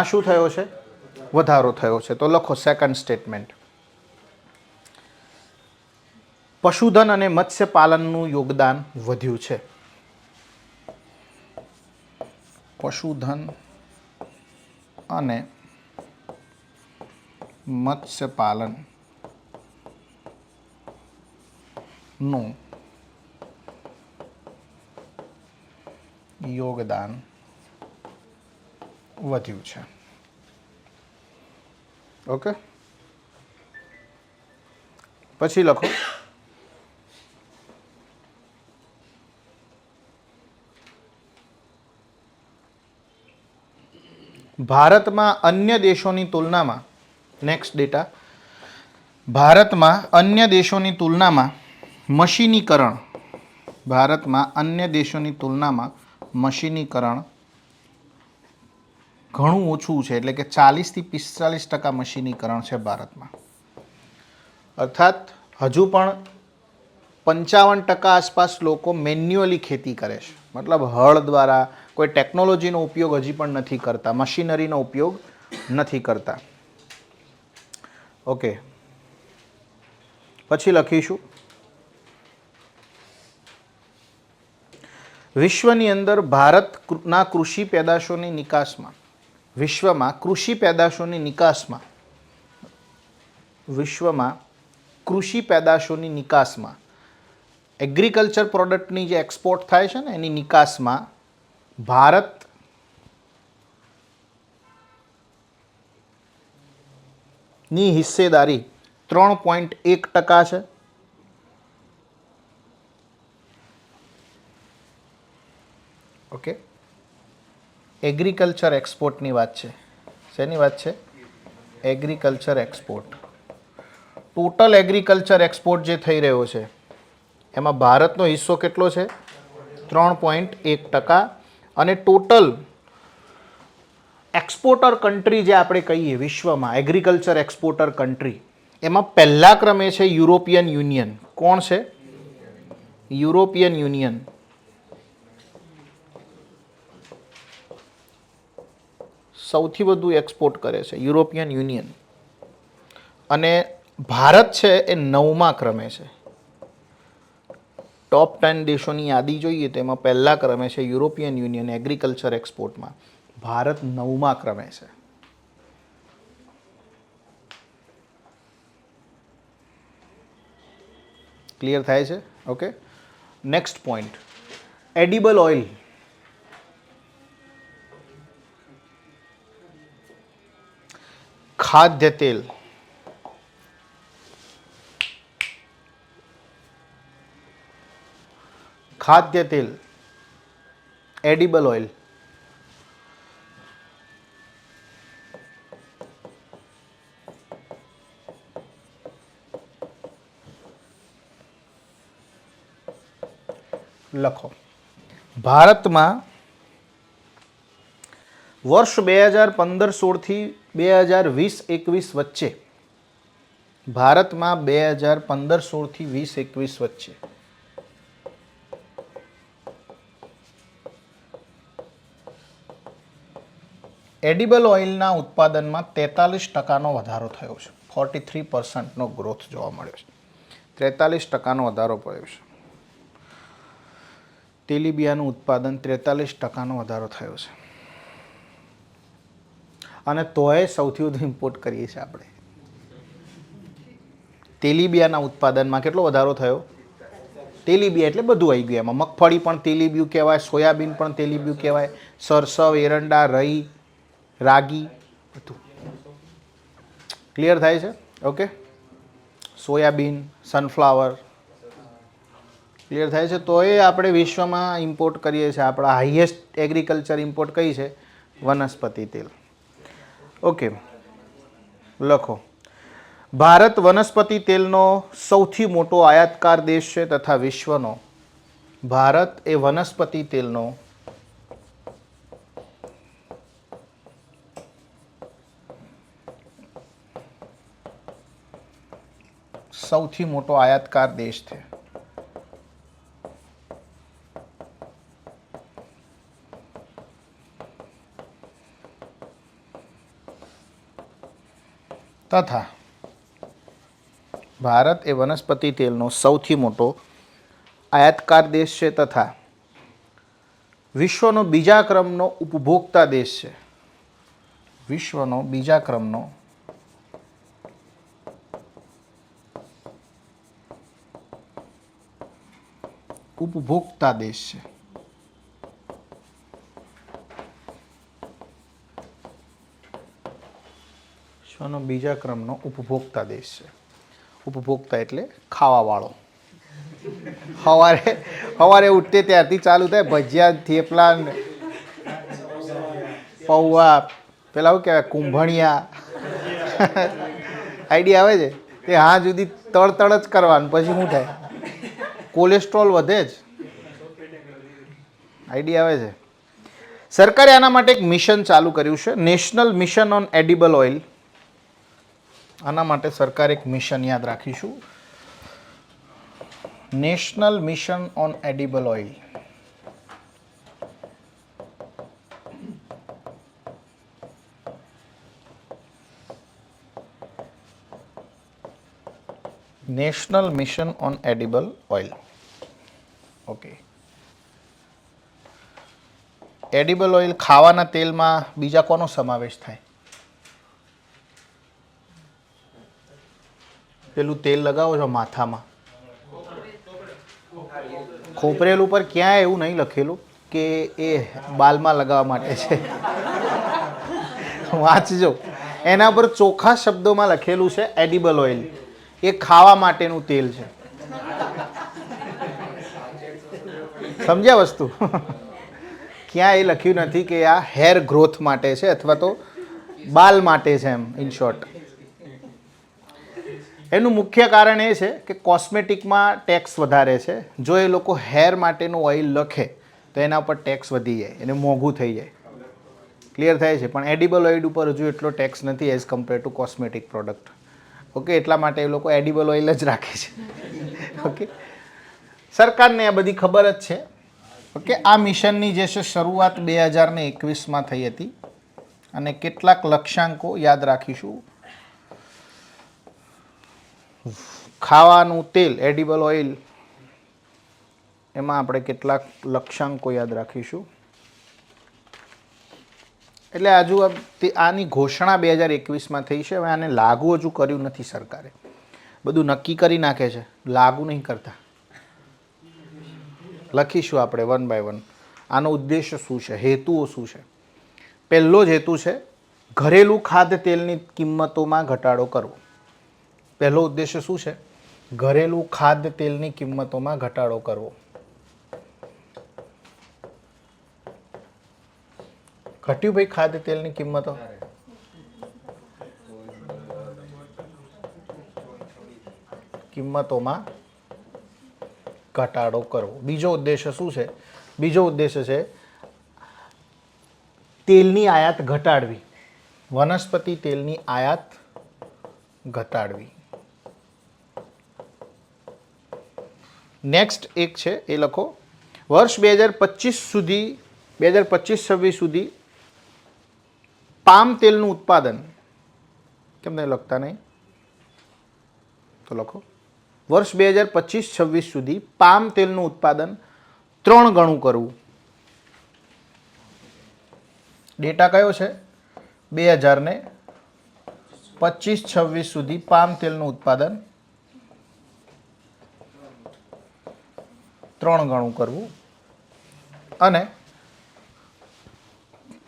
શું થયો છે? વધારો થયો છે. તો લખો સેકન્ડ સ્ટેટમેન્ટ. પશુધન અને મત્સ્યપાલનનું યોગદાન વધ્યું છે. પશુધન અને મત્સ્યપાલન નું યોગદાન વધ્યું છે. ઓકે, પછી લખો ભારતમાં અન્ય દેશોની તુલનામાં નેક્સ્ટ ડેટા ભારતમાં અન્ય દેશોની તુલનામાં મશીનીકરણ ઘણું ઓછું છે. એટલે કે 40 થી 45% મશીનીકરણ છે ભારતમાં. અર્થાત હજુ પણ 55% આસપાસ લોકો મેન્યુઅલી ખેતી કરે છે, મતલબ હળ દ્વારા કોઈ ટેકનોલોજીનો ઉપયોગ હજી પણ નથી કરતા, મશીનરીનો ઉપયોગ નથી કરતા. ઓકે, પછી લખીશું વિશ્વની અંદર ભારતના કૃષિ પેદાશોની નિકાસમાં વિશ્વમાં કૃષિ પેદાશોની નિકાસમાં એગ્રીકલ્ચર પ્રોડક્ટની જે એક્સપોર્ટ થાય છે ને એની નિકાસમાં ભારતની હિસ્સેદારી 3.1% છે. ઓકે, એગ્રીકલ્ચર એક્સપોર્ટની વાત છે. શેની વાત છે? Agriculture export. Total agriculture export જે થઈ રહ્યો છે એમાં ભારતનો હિસ્સો કેટલો છે? 3.1%. અને ટોટલ એક્સપોર્ટર કન્ટ્રી જે આપણે કહીએ વિશ્વમાં એગ્રીકલ્ચર એક્સપોર્ટર કન્ટ્રી એમાં પહેલા ક્રમે છે યુરોપિયન યુનિયન. કોણ છે? European union. સૌથી વધુ એક્સપોર્ટ કરે છે યુરોપિયન યુનિયન. અને ભારત છે એ 9મા ક્રમે છે. ટોપ 10 દેશોની યાદી જોઈએ તો એમાં પહેલા ક્રમે છે યુરોપિયન યુનિયન એગ્રીકલ્ચર એક્સપોર્ટમાં. ભારત 9મા ક્રમે છે. ક્લિયર થાય છે? Okay, next point edible oil. ખાદ્ય તેલ. Edible oil. લખો ભારતમાં વર્ષ 2015-16 થી 2020-21 વચ્ચે ભારતમાં 2015-16 2021 વચ્ચે એડિબલ ઓઇલના ઉત્પાદનમાં 43%નો વધારો થયો છે. 43%નો ગ્રોથ જોવા મળ્યો છે. 43%નો વધારો પડ્યો છે. તેલીબિયાનું ઉત્પાદન 43%નો વધારો થયો છે. અને તોય સૌથી વધુ ઇમ્પોર્ટ કરીએ છીએ આપણે. તેલીબિયાના ઉત્પાદનમાં કેટલો વધારો થયો? તેલીબિયા એટલે બધું આવી ગયું એમાં. મગફળી પણ તેલીબિયું કહેવાય, સોયાબીન પણ તેલીબિયું કહેવાય, સરસવ, એરંડા, રઈ, રાગી, બધું. ક્લિયર થાય છે? ઓકે. સોયાબીન, સનફ્લાવર, ક્લિયર થાય છે? તો એ આપણે વિશ્વમાં ઇમ્પોર્ટ કરીએ છીએ. આપણા હાઈએસ્ટ એગ્રીકલ્ચર ઇમ્પોર્ટ કઈ છે? વનસ્પતિ તેલ. ઓકે, લખો. ભારત વનસ્પતિ તેલનો સૌથી મોટો આયાતકાર દેશ છે તથા વિશ્વનો. ભારત એ વનસ્પતિ તેલનો સૌથી મોટો આયાતકાર દેશ છે. તથા ભારત એ વનસ્પતિ તેલનો સૌથી મોટો આયાતકાર દેશ છે તથા વિશ્વનો બીજા ક્રમનો ઉપભોક્તા દેશ છે. વિશ્વનો બીજા ક્રમનો ઉપભોક્તા દેશ છે. વિશ્વનો બીજા ક્રમનો ઉપભોક્તા દેશ છે. ઉપભોક્તા એટલે ખાવાવાળો. સવારે ઉઠતે ત્યારથી ચાલુ થાય ભજીયા, થેપલા, પૌવા, પેલા શું કહેવાય, કુંભણિયા. આઈડિયા આવે છે? તે હા સુધી તળ જ કરવાનું, પછી શું થાય? કોલેસ્ટ્રોલ વધે જ. આઈડિયા આવે છે? સરકારે આના માટે એક મિશન ચાલુ કર્યું છે, national mission on edible oil. આના માટે સરકારે એક મિશન યાદ રાખીશું, national mission on edible oil. National mission on edible oil. Okay. Edible oil ખાવાના તેલમાં બીજા કોનો સમાવેશ થાય? પેલું તેલ લગાવો છો માથામાં, ખોપરેલ ઉપર ક્યાંય એવું નહીં લખેલું કે એ બાલમાં લગાવવા માટે છે. વાંચજો, એના પર ચોખ્ખા શબ્દોમાં લખેલું છે એડિબલ ઓઇલ. એ ખાવા માટેનું તેલ છે. સમજ્યા વસ્તુ? ક્યાં એ લખ્યું નથી કે આ હેર ગ્રોથ માટે છે અથવા તો બાલ માટે છે, એમ ઇન શોર્ટ. એનું મુખ્ય કારણ એ છે કે કોસ્મેટિકમાં ટેક્સ વધારે છે. જો એ લોકો હેર માટેનું ઓઇલ લખે તો એના પર ટેક્સ વધી જાય, એને મોંઘું થઈ જાય. ક્લિયર થાય છે? પણ એડિબલ ઓઇલ ઉપર હજુ એટલો ટેક્સ નથી as compare to cosmetic product. Okay, એટલા માટે એ લોકો એડિબલ ઓઇલ જ રાખે છે. ઓકે, સરકારને આ બધી ખબર જ છે. ઓકે, આ મિશનની જે છે શરૂઆત 2021માં થઈ હતી અને કેટલાક લક્ષ્યાંકો યાદ રાખીશું. ખાવાનું તેલ એડિબલ ઓઇલ, એમાં આપણે કેટલાક લક્ષ્યાંકો યાદ રાખીશું. એટલે હજુ આની ઘોષણા 2021માં થઈ છે. હવે આને લાગુ હજુ કર્યું નથી સરકારે. બધું નક્કી કરી નાખે છે, લાગુ નહીં કરતા. લખીશું આપણે વન બાય વન. આનો ઉદ્દેશ્ય શું છે, હેતુઓ શું છે. પહેલો જ હેતુ છે ઘરેલું ખાદ્ય તેલની કિંમતોમાં ઘટાડો કરવો. પહેલો ઉદ્દેશ્ય શું છે? ઘરેલું ખાદ્ય તેલની કિંમતોમાં ઘટાડો કરવો. ઘટ્યું ભાઈ ખાદ્ય તેલની કિંમતો? કિંમતોમાં ઘટાડો કરવો. બીજો ઉદ્દેશ્ય શું છે? બીજો ઉદ્દેશ્ય છે તેલની આયાત ઘટાડવી. વનસ્પતિ તેલની આયાત ઘટાડવી. નેક્સ્ટ એક છે એ લખો, વર્ષ 2025 સુધી 2025-26 સુધી પામ તેલનું ઉત્પાદન, કેમ નહીં લખતા નહીં તો લખો, વર્ષ 2025-26 સુધી પામ તેલનું ઉત્પાદન 3 ગણું કરવું. ડેટા કયો છે? 2025-26 સુધી પામ તેલનું ઉત્પાદન 3 ગણું કરવું અને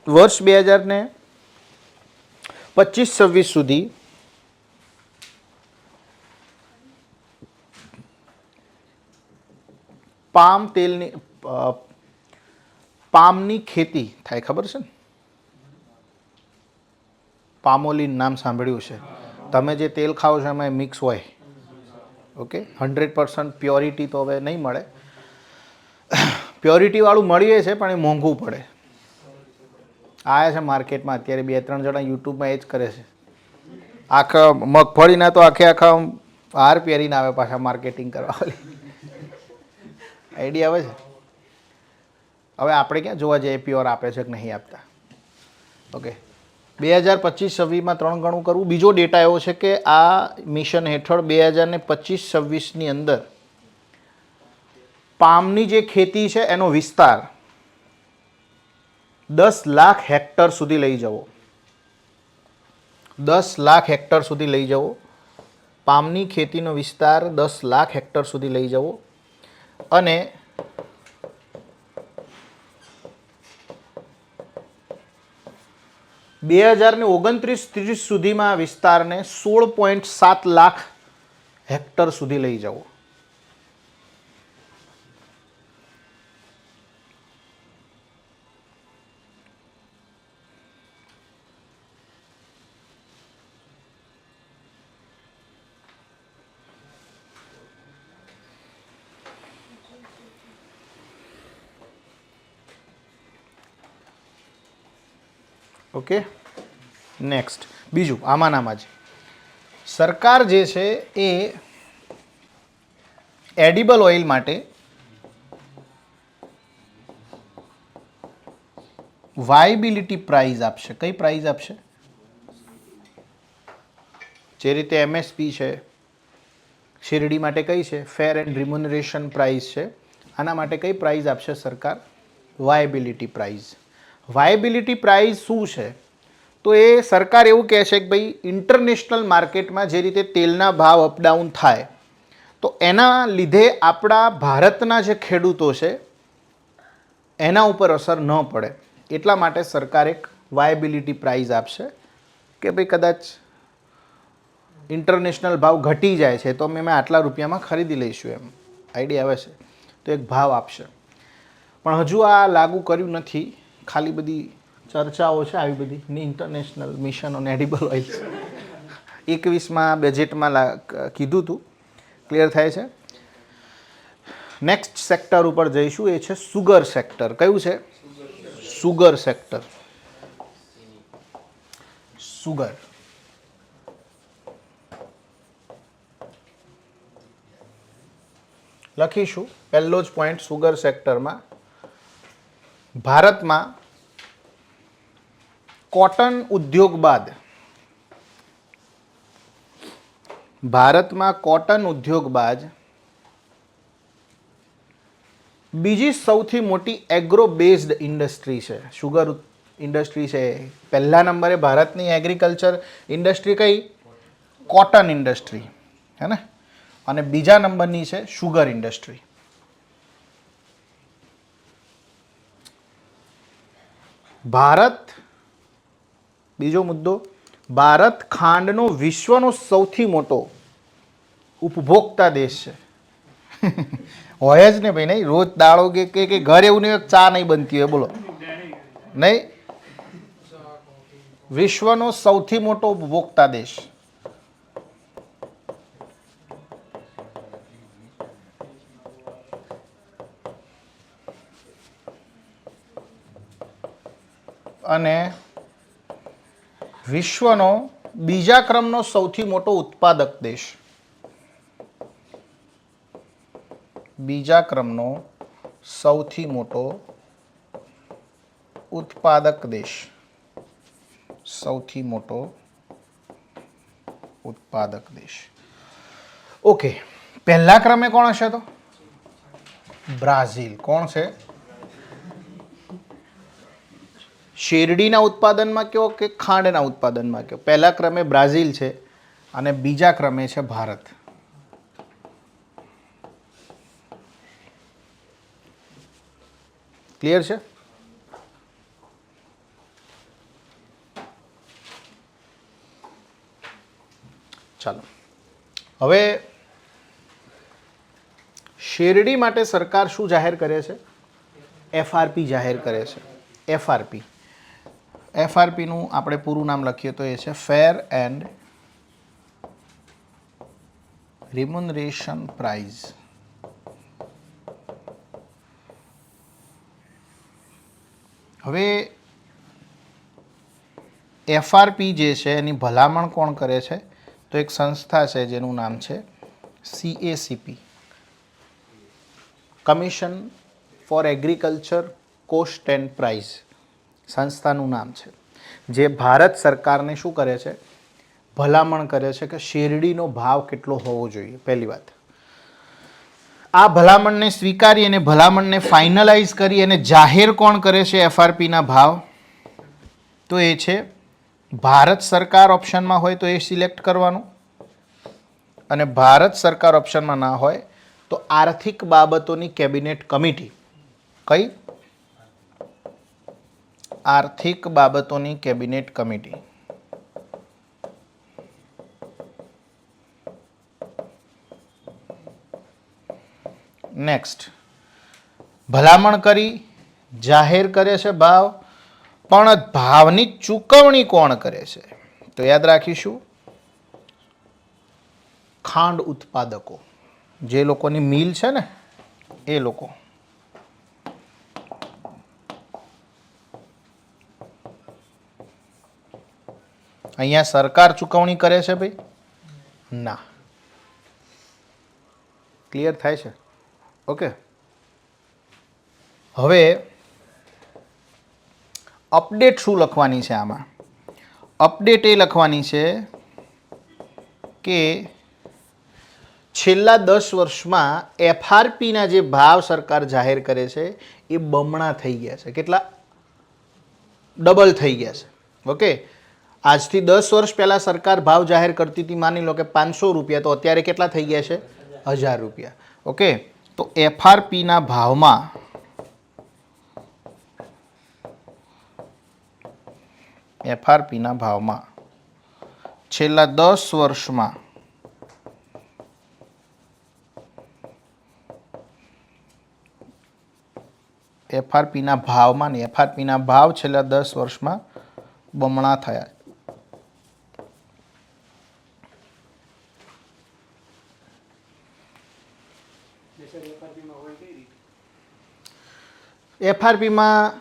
વર્ષ 2025-26 સુધી પામ તેલની પામની ખેતી થાય, ખબર છે ને? પામોલીન નામ સાંભળ્યું છે તમે? જે તેલ ખાઓ છો એમાં મિક્સ હોય. ઓકે, 100% પ્યોરિટી તો હવે નહીં મળે, પ્યોરિટીવાળું મળીએ છે પણ એ મોંઘું પડે. આવ્યા છે માર્કેટમાં અત્યારે 2-3 જણા યુટ્યુબમાં એ જ કરે છે. આખા મગફળીના તો આખા હાર પહેરીને આવે પાછા માર્કેટિંગ કરવા. આઈડિયા આવે છે? હવે આપણે ક્યાં જોવા જઈએ પ્યોર આપે છે કે નહીં આપતા. ઓકે, 2025-26માં 3 ગણું કરવું. બીજો ડેટા એવો છે કે આ મિશન હેઠળ 2025-26ની અંદર પામની જે ખેતી છે એનો વિસ્તાર 10 લાખ હેક્ટર સુધી લઈ જવો. 10 લાખ હેક્ટર સુધી લઈ જવો. પામની ખેતીનો વિસ્તાર 10 લાખ હેક્ટર સુધી લઈ જવો અને 2029-30 સુધીમાં આ વિસ્તારને 16.7 લાખ હેક્ટર સુધી લઈ જવો. ઓકે, નેક્સ્ટ બીજું આમાં જ સરકાર જે છે એ એડિબલ ઓઇલ માટે વાયબિલિટી પ્રાઇઝ આપશે. કઈ પ્રાઇઝ આપશે? જે રીતે MSP છે શેરડી માટે કઈ છે? ફેર એન્ડ રિમ્યુનરેશન પ્રાઇઝ છે. આના માટે કઈ પ્રાઇઝ આપશે સરકાર? Viability price. વાયબિલિટી પ્રાઇઝ શું છે? તો એ સરકાર એવું કહે છે કે ભાઈ ઇન્ટરનેશનલ માર્કેટમાં જે રીતે તેલના ભાવ અપડાઉન થાય તો એના લીધે આપણા ભારતના જે ખેડૂતો છે એના ઉપર અસર ન પડે એટલા માટે સરકાર એક વાયબિલિટી પ્રાઇઝ આપશે કે ભાઈ કદાચ ઇન્ટરનેશનલ ભાવ ઘટી જાય છે તો અમે આટલા રૂપિયામાં ખરીદી લઈશું, એમ આઈડિયા આવે છે તો એક ભાવ આપશે. પણ હજુ આ લાગુ કર્યું નથી, ખાલી બધી ચર્ચાઓ છે આવી બધી. International mission on edible oil 21માં બજેટમાં કીધું હતું. ક્લિયર થાય છે? નેક્સ્ટ સેક્ટર ઉપર જઈશું, એ છે સુગર સેક્ટર. કયું છે? Sugar sector. સુગર લખીશું પહેલો જ પોઈન્ટ. સુગર સેક્ટરમાં ભારતમાં કોટન ઉદ્યોગ બાદ બીજી સૌથી મોટી એગ્રો બેઝડ ઇન્ડસ્ટ્રી છે શુગર ઇન્ડસ્ટ્રી છે. પહેલા નંબરે ભારતની એગ્રીકલ્ચર ઇન્ડસ્ટ્રી કઈ? કોટન ઇન્ડસ્ટ્રી, હે ને? અને બીજા નંબરની છે શુગર ઇન્ડસ્ટ્રી. ભારત, બીજો મુદ્દો, ભારત ખાંડનો વિશ્વનો સૌથી મોટો ઉપભોક્તા દેશ છે. હોય જ ને ભાઈ, નહીં? રોજ દાળો કે ઘર એવું નહીં ચા નહીં બનતી હોય, બોલો નહીં? વિશ્વનો સૌથી મોટો ઉપભોક્તા દેશ. અને વિશ્વનો બીજા ક્રમનો સૌથી મોટો ઉત્પાદક દેશ. બીજા ક્રમનો સૌથી મોટો ઉત્પાદક દેશ, સૌથી મોટો ઉત્પાદક દેશ. ઓકે, પહેલા ક્રમે કોણ હશે? તો બ્રાઝિલ. કોણ છે? શેરડીના ઉત્પાદનમાં કયો કે ખાંડના ઉત્પાદનમાં કયો? પહેલા ક્રમે બ્રાઝિલ છે અને બીજા ક્રમે છે ભારત. ક્લિયર છે? ચાલો, હવે શેરડી માટે સરકાર શું જાહેર કરે છે? એફઆરપી જાહેર કરે છે. એફઆરપી, એફઆરપીનું આપણે પૂરું નામ લખીએ તો એ છે ફેર એન્ડ રિમ્યુનરેશન પ્રાઇઝ. હવે એફઆરપી જે છે એની ભલામણ કોણ કરે છે? તો એક સંસ્થા છે જેનું નામ છે CACP, commission four agriculture cost and price. સંસ્થાનું નામ છે જે ભારત સરકારને શું કરે છે? ભલામણ કરે છે કે શેરડીનો ભાવ કેટલો હોવો જોઈએ. પહેલી વાત, આ ભલામણને સ્વીકારી અને ભલામણને ફાઇનલાઇઝ કરી અને જાહેર કોણ કરે છે એફઆરપીના ભાવ? તો એ છે ભારત સરકાર. ઓપ્શનમાં હોય તો એ સિલેક્ટ કરવાનું, અને ભારત સરકાર ઓપ્શનમાં ના હોય તો આર્થિક બાબતોની કેબિનેટ કમિટી. કઈ? આર્થિક બાબતોની કેબિનેટ કમિટી. નેક્સ્ટ, ભલામણ કરી જાહેર કરે છે ભાવ, પણ ભાવની ચૂકવણી કોણ કરે છે? તો યાદ રાખીશું, ખાંડ ઉત્પાદકો, જે લોકોની મિલ છે ને એ લોકો. અહીંયા સરકાર ચૂકવણી કરે છે ભાઈ? ના. ક્લિયર થાય છે? ઓકે, હવે અપડેટ શું લખવાની છે આમાં? અપડેટ એ લખવાની છે કે છેલ્લા 10 વર્ષમાં એફઆરપીના જે ભાવ સરકાર જાહેર કરે છે એ બમણા થઈ ગયા છે. કેટલા? ડબલ થઈ ગયા છે. ઓકે, આજથી 10 વર્ષ પહેલાં સરકાર ભાવ જાહેર કરતી હતી, માની લો કે 500 રૂપિયા, તો અત્યારે કેટલા થઈ ગયા છે? 1000 રૂપિયા. ઓકે, તો એફઆરપીના ભાવમાં છેલ્લા 10 વર્ષમાં એફઆરપીના ભાવમાં ને એફઆરપીના ભાવ છેલ્લા 10 વર્ષમાં બમણા થયા. એફઆરપીમાં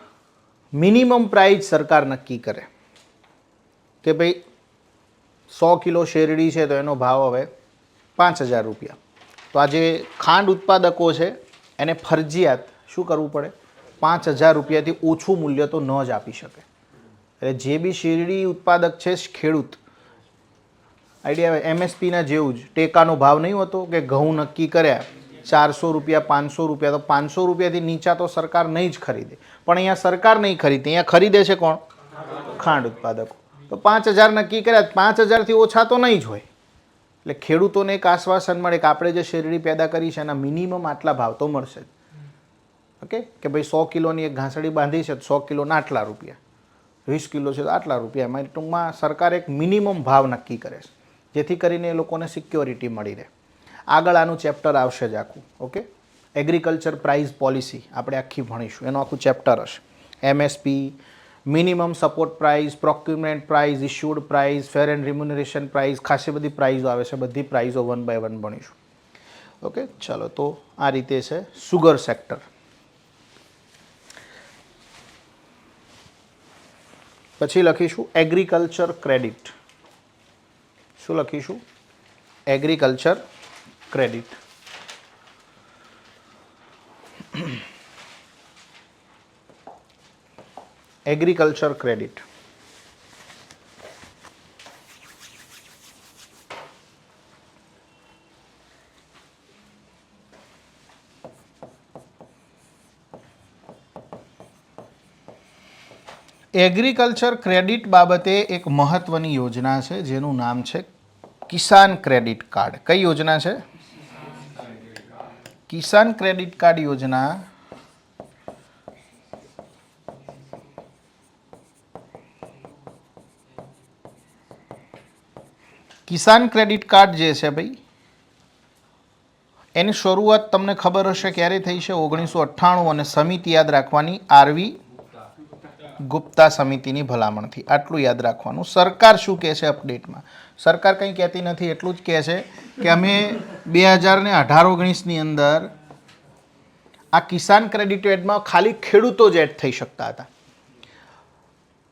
મિનિમમ પ્રાઇસ સરકાર નક્કી કરે કે ભાઈ 100 કિલો શેરડી છે તો એનો ભાવ હવે 5000 રૂપિયા. તો આ જે ખાંડ ઉત્પાદકો છે એને ફરજિયાત શું કરવું પડે? 5000 રૂપિયાથી ઓછું મૂલ્ય તો ન જ આપી શકે. એટલે જે બી શેરડી ઉત્પાદક છે ખેડૂત, આઈડિયા આવે, એમએસપીના જેવું જ ટેકાનો ભાવ નહીં હોતો કે ઘઉં નક્કી કર્યા 400 રૂપિયા 500 રૂપિયા, તો 500 રૂપિયાથી નીચા તો સરકાર નહીં જ ખરીદે. પણ અહીંયા સરકાર નહીં ખરીદે, અહીંયા ખરીદે છે કોણ? ખાંડ ઉત્પાદકો. તો 5000 નક્કી કર્યા, 5000થી ઓછા તો નહીં જ હોય. એટલે ખેડૂતોને એક આશ્વાસન મળે કે આપણે જે શેરડી પેદા કરી છે એના મિનિમમ આટલા ભાવ તો મળશે જ. ઓકે, કે ભાઈ 100 કિલોની એક ઘાસડી બાંધી છે તો 100 કિલોના આટલા રૂપિયા, 20 કિલો છે તો આટલા રૂપિયા. એમાં ટૂંકમાં સરકાર એક મિનિમમ ભાવ નક્કી કરે છે, જેથી કરીને એ લોકોને સિક્યોરિટી મળી રહે. આગળ આનું ચેપ્ટર આવશે જ આખું. ઓકે, એગ્રીકલ્ચર પ્રાઇસ પોલિસી આપણે આખી ભણીશું, એનું આખું ચેપ્ટર હશે. MSP, minimum support price, procurement price, issued price, fair and remuneration price, ખાસી બધી પ્રાઇઝો આવે છે. બધી પ્રાઇઝો 1 બાય 1 ભણીશું. ઓકે, ચાલો, તો આ રીતે છે સુગર સેક્ટર. પછી લખીશું એગ્રીકલ્ચર ક્રેડિટ. શું લખીશું? Agriculture credit. Agriculture credit. Agriculture credit બાબતે એક મહત્વની યોજના છે જેનું નામ છે કિસાન ક્રેડિટ કાર્ડ. કઈ યોજના છે? કિસાન ક્રેડિટ કાર્ડ યોજના કિસાન ક્રેડિટ કાર્ડ જે છે ભાઈ, એની શરૂઆત તમને ખબર હશે ક્યારે થઈ છે? 1998. અને સમિતિ યાદ રાખવાની આરવી ગુપ્તા સમિતિની ભલામણથી. આટલું યાદ રાખવાનું. સરકાર શું કહે છે અપડેટમાં? સરકાર કંઈ કહેતી નથી, એટલું જ કહે છે કે અમે 2018-19ની અંદર આ કિસાન ક્રેડિટ એડમાં ખાલી ખેડૂતો જ એડ થઈ શકતા હતા.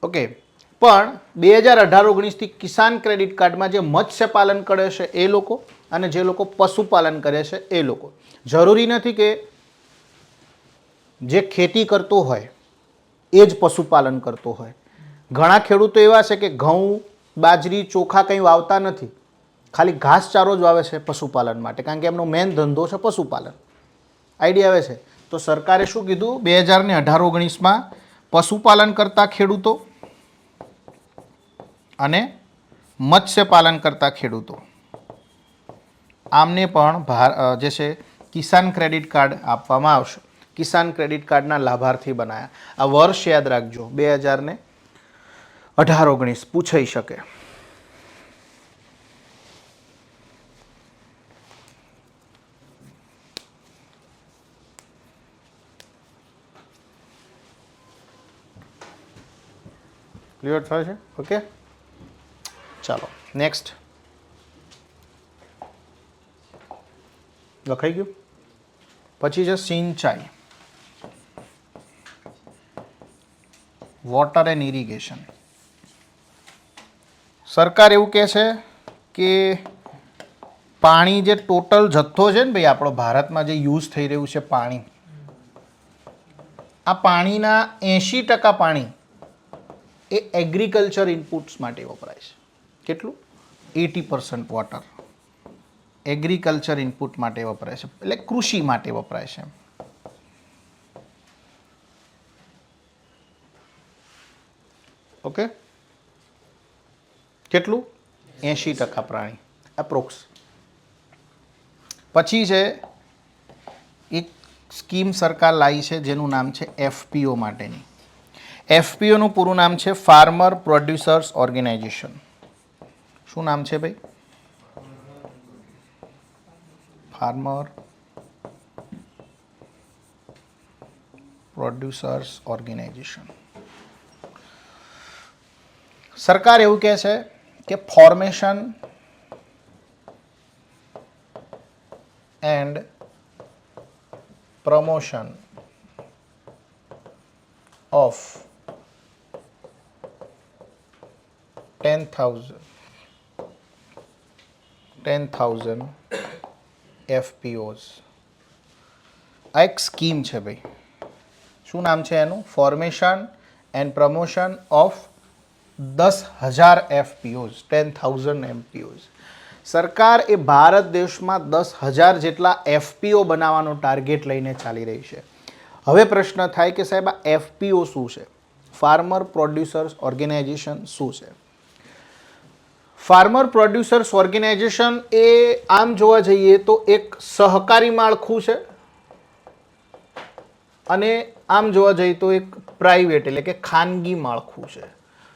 ઓકે, પણ 2018-19થી કિસાન ક્રેડિટ કાર્ડમાં જે મત્સ્ય પાલન કરે છે એ લોકો અને જે લોકો પશુપાલન કરે છે એ લોકો, જરૂરી નથી કે જે ખેતી કરતો હોય એ જ પશુપાલન કરતો હોય. ઘણા ખેડૂતો એવા છે કે ઘઉં, બાજરી, ચોખા કંઈ વાવતા નથી, ખાલી ઘાસચારો જ વાવે છે પશુપાલન માટે, કારણ કે એમનો મેઇન ધંધો છે પશુપાલન. આઈડિયા આવે છે? તો સરકારે શું કીધું 2018-19માં પશુપાલન કરતા ખેડૂતો અને મત્સ્યપાલન કરતા ખેડૂતો આમને પણ જે છે કિસાન ક્રેડિટ કાર્ડ આપવામાં આવશે. કિસાન ક્રેડિટ કાર્ડના લાભાર્થી બનાયા. આ વર્ષ યાદ રાખજો, 2018-19 પૂછાઈ શકે. ક્લિયર થાય છે? ઓકે, ચાલો નેક્સ્ટ. લખાઈ ગયું? પછી છે સિંચાઈ, વોટર એન્ડ ઇરિગેશન. સરકાર એવું કહે છે કે પાણી જે ટોટલ જથ્થો છે ને ભાઈ આપણો ભારતમાં જે યુઝ થઈ રહ્યું છે પાણી, આ પાણીના 80% પાણી એ એગ્રીકલ્ચર ઇનપુટ્સ માટે વપરાય છે. કેટલું? 80% વોટર એગ્રીકલ્ચર ઇનપુટ માટે વપરાય છે, એટલે કૃષિ માટે વપરાય છે. ઓકે, કેટલું? 80% પ્રાણી એપ્રોક્સ. પછી છે એક સ્કીમ સરકાર લાવી છે જેનું નામ છે એફપીઓ માટેની. એફપીઓનું પૂરું નામ છે ફાર્મર પ્રોડ્યુસર્સ ઓર્ગેનાઇઝેશન. શું નામ છે ભાઈ? Farmer producers organisation. સરકાર એવું કહે છે કે formation and promotion of 10,000 FPOs. આ એક સ્કીમ છે ભાઈ. શું નામ છે એનું? Formation and promotion of 10,000 FPOs, 10,000 MPOs. સરકાર એ ભારત દેશમાં 10,000 જેટલા એફપીઓ બનાવવાનો ટાર્ગેટ લઈને ચાલી રહી છે. હવે પ્રશ્ન થાય કે સાહેબ આ એફપીઓ શું છે? ફાર્મર પ્રોડ્યુસર્સ ઓર્ગેનાઇઝેશન શું છે? ફાર્મર પ્રોડ્યુસર્સ ઓર્ગેનાઇઝેશન એ આમ જોવા જઈએ તો એક સહકારી માળખું છે અને આમ જોવા જઈએ તો એક પ્રાઇવેટ એટલે કે ખાનગી માળખું છે.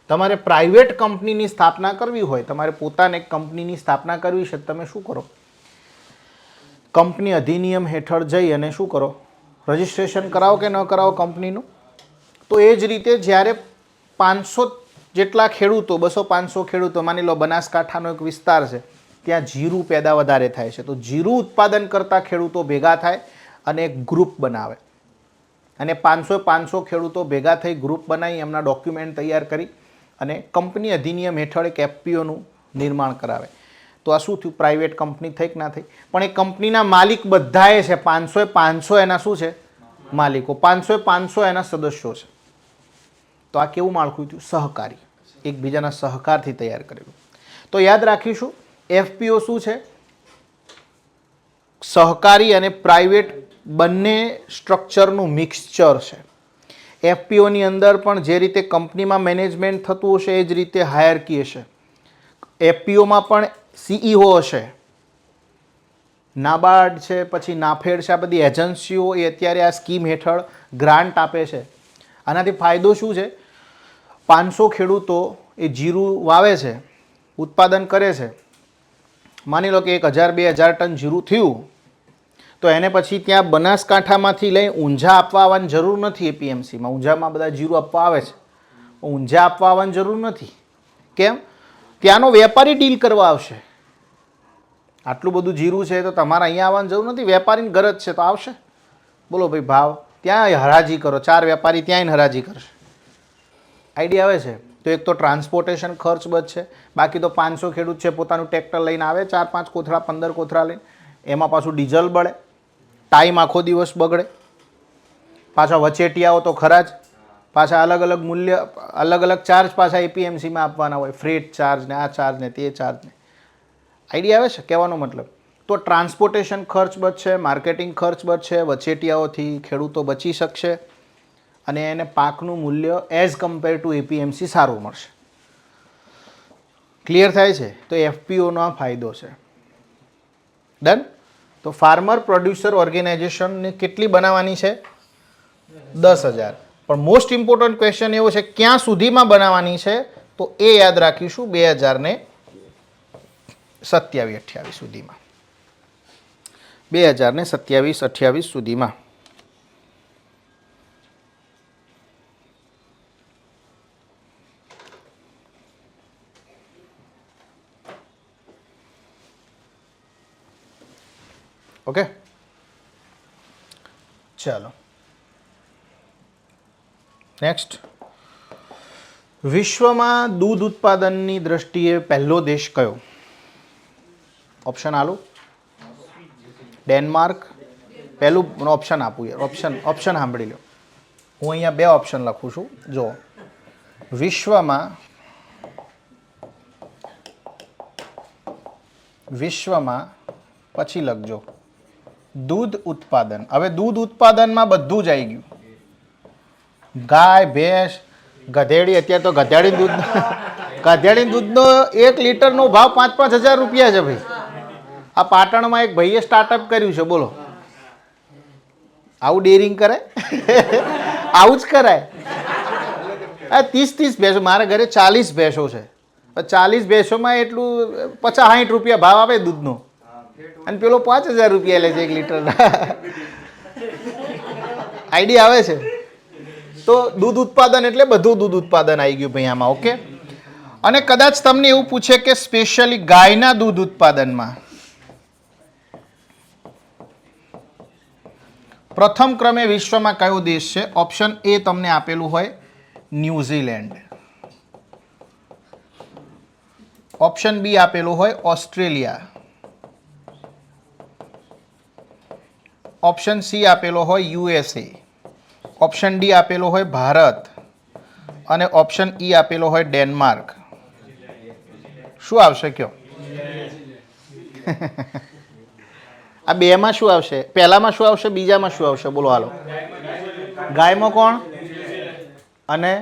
તમારે પ્રાઇવેટ કંપનીની સ્થાપના કરવી હોય, તમારે પોતાને એક કંપનીની સ્થાપના કરવી છે, તમે શું કરો? કંપની અધિનિયમ હેઠળ જઈ અને શું કરો? રજિસ્ટ્રેશન કરાવો કે ન કરાવો કંપનીનું. તો એ જ રીતે જ્યારે 500 જેટલા ખેડૂતો, 200-500 ખેડૂતો, માની લો બનાસકાંઠાનો એક વિસ્તાર છે, ત્યાં જીરું પેદા વધારે થાય છે, તો જીરું ઉત્પાદન કરતા ખેડૂતો ભેગા થાય અને એક ગ્રુપ બનાવે અને 500 ખેડૂતો ભેગા થઈ ગ્રુપ બનાવી એમના ડોક્યુમેન્ટ તૈયાર કરી અને કંપની અધિનિયમ હેઠળ એક એફપીઓનું નિર્માણ કરાવે. તો આ શું થયું? પ્રાઇવેટ કંપની થઈ કે ના થઈ? પણ એ કંપનીના માલિક બધાએ છે. 500 એના શું છે? માલિકો. 500 એના સદસ્યો છે. તો આ કેવું માળખું થયું? સહકારી, એકબીજાના સહકારથી તૈયાર કરેલું. તો યાદ રાખીશું એફપીઓ શું છે? સહકારી અને પ્રાઇવેટ બંને સ્ટ્રક્ચરનું મિક્સચર છે. એફપીઓની અંદર પણ જે રીતે કંપનીમાં મેનેજમેન્ટ થતું હશે એ જ રીતે હાયરકી હશે. એફપીઓમાં પણ સીઈઓ હશે. નાબાર્ડ છે, પછી નાફેડ છે, આ બધી એજન્સીઓ એ અત્યારે આ સ્કીમ હેઠળ ગ્રાન્ટ આપે છે. આનાથી ફાયદો શું છે? 500 ખેડૂતો એ જીરું વાવે છે, ઉત્પાદન કરે છે. માની લો કે 1000-2000 ટન જીરું થયું, તો એને પછી ત્યાં બનાસકાંઠામાંથી લઈ ઊંઝા આપવા આવવાની જરૂર નથી. એપીએમસીમાં ઊંઝામાં બધા જીરું આપવા આવે છે, ઊંઝા આપવા આવવાની જરૂર નથી. કેમ? ત્યાંનો વેપારી ડીલ કરવા આવશે. આટલું બધું જીરું છે તો તમારે અહીંયા આવવાની જરૂર નથી, વેપારીની ગરજ છે તો આવશે. બોલો ભાઈ ભાવ, ત્યાં હરાજી કરો, 4 વેપારી ત્યાંય હરાજી કરશે. આઈડિયા આવે છે? તો એક તો ટ્રાન્સપોર્ટેશન ખર્ચ બચશે, બાકી તો 500 ખેડૂત છે પોતાનું ટ્રેક્ટર લઈને આવે, 4-5 કોથળા 15 કોથળા લઈને, એમાં પાછું ડીઝલ બળે, ટાઈમ આખો દિવસ બગડે, પાછા વચેટિયાઓ તો ખરા જ, પાછા અલગ અલગ મૂલ્ય, અલગ અલગ ચાર્જ પાછા એપીએમસીમાં આપવાના હોય, ફ્રેટ ચાર્જ ને આ ચાર્જ ને તે ચાર્જ ને. આઈડિયા આવે છે કહેવાનો મતલબ? તો ટ્રાન્સપોર્ટેશન ખર્ચ બચશે, માર્કેટિંગ ખર્ચ બચશે, વચેટિયાઓથી ખેડૂતો બચી શકશે અને એને પાકનું મૂલ્ય એઝ કમ્પેર ટુ એપીએમસી સારું મળશે. ક્લિયર થાય છે? તો એફપીઓનો આ ફાયદો છે. ડન? તો ફાર્મર પ્રોડ્યુસર ઓર્ગેનાઇઝેશનને કેટલી બનાવવાની છે? 10,000. પણ મોસ્ટ ઇમ્પોર્ટન્ટ ક્વેશ્ચન એવો છે ક્યાં સુધીમાં બનાવવાની છે? તો એ યાદ રાખીશું 2027-28 સુધીમાં. 2027-28 સુધીમાં. ઓકે, ચાલો નેક્સ્ટ. વિશ્વમાં દૂધ ઉત્પાદનની દ્રષ્ટિએ પહેલો દેશ કયો? ઓપ્શન આલું? ડેનમાર્ક. પહેલું ઓપ્શન આપું યાર, ઓપ્શન સાંભળી લો. હું અહીંયા 2 ઓપ્શન લખું છું. જો વિશ્વમાં પછી લખજો દૂધ ઉત્પાદન. હવે દૂધ ઉત્પાદનમાં બધું જ આવી ગયું, ગાય, ભેંસ, ગધેડી. અત્યારે તો ગધેડી દૂધનો 1 લીટરનો ભાવ 5-5 હજાર રૂપિયા છે ભાઈ. આ પાટણમાં એક ભાઈએ સ્ટાર્ટઅપ કર્યું છે, બોલો આવું ડેરિંગ કરાય? આવું જ કરાય? 30-30 ભેંસો, મારા ઘરે 40 ભેંસો છે. 40 ભેંસોમાં એટલું 50-60 રૂપિયા ભાવ આવે દૂધનો, અને પેલો 5,000 રૂપિયા લે છે 1 લીટરના. આઈડિયા આવે છે? તો દૂધ ઉત્પાદન એટલે બધું દૂધ ઉત્પાદન આવી ગયું ભાઈ આમાં. ઓકે. અને કદાચ તમને એવું પૂછે કે સ્પેશિયલી ગાયના દૂધ ઉત્પાદનમાં પ્રથમ ક્રમે વિશ્વમાં કયો દેશ છે? ઓપ્શન એ તમને આપેલું હોય ન્યુઝીલેન્ડ, ઓપ્શન બી આપેલું હોય ઓસ્ટ્રેલિયા, ઓપ્શન સી આપેલો હોય યુએસએ, ઓપ્શન ડી આપેલો હોય ભારત અને ઓપ્શન ઈ આપેલો હોય ડેનમાર્ક. શું આવશે કયો? આ બેમાં શું આવશે? પહેલામાં શું આવશે? બીજામાં શું આવશે? બોલો હાલો. ગાયમાં કોણ? અને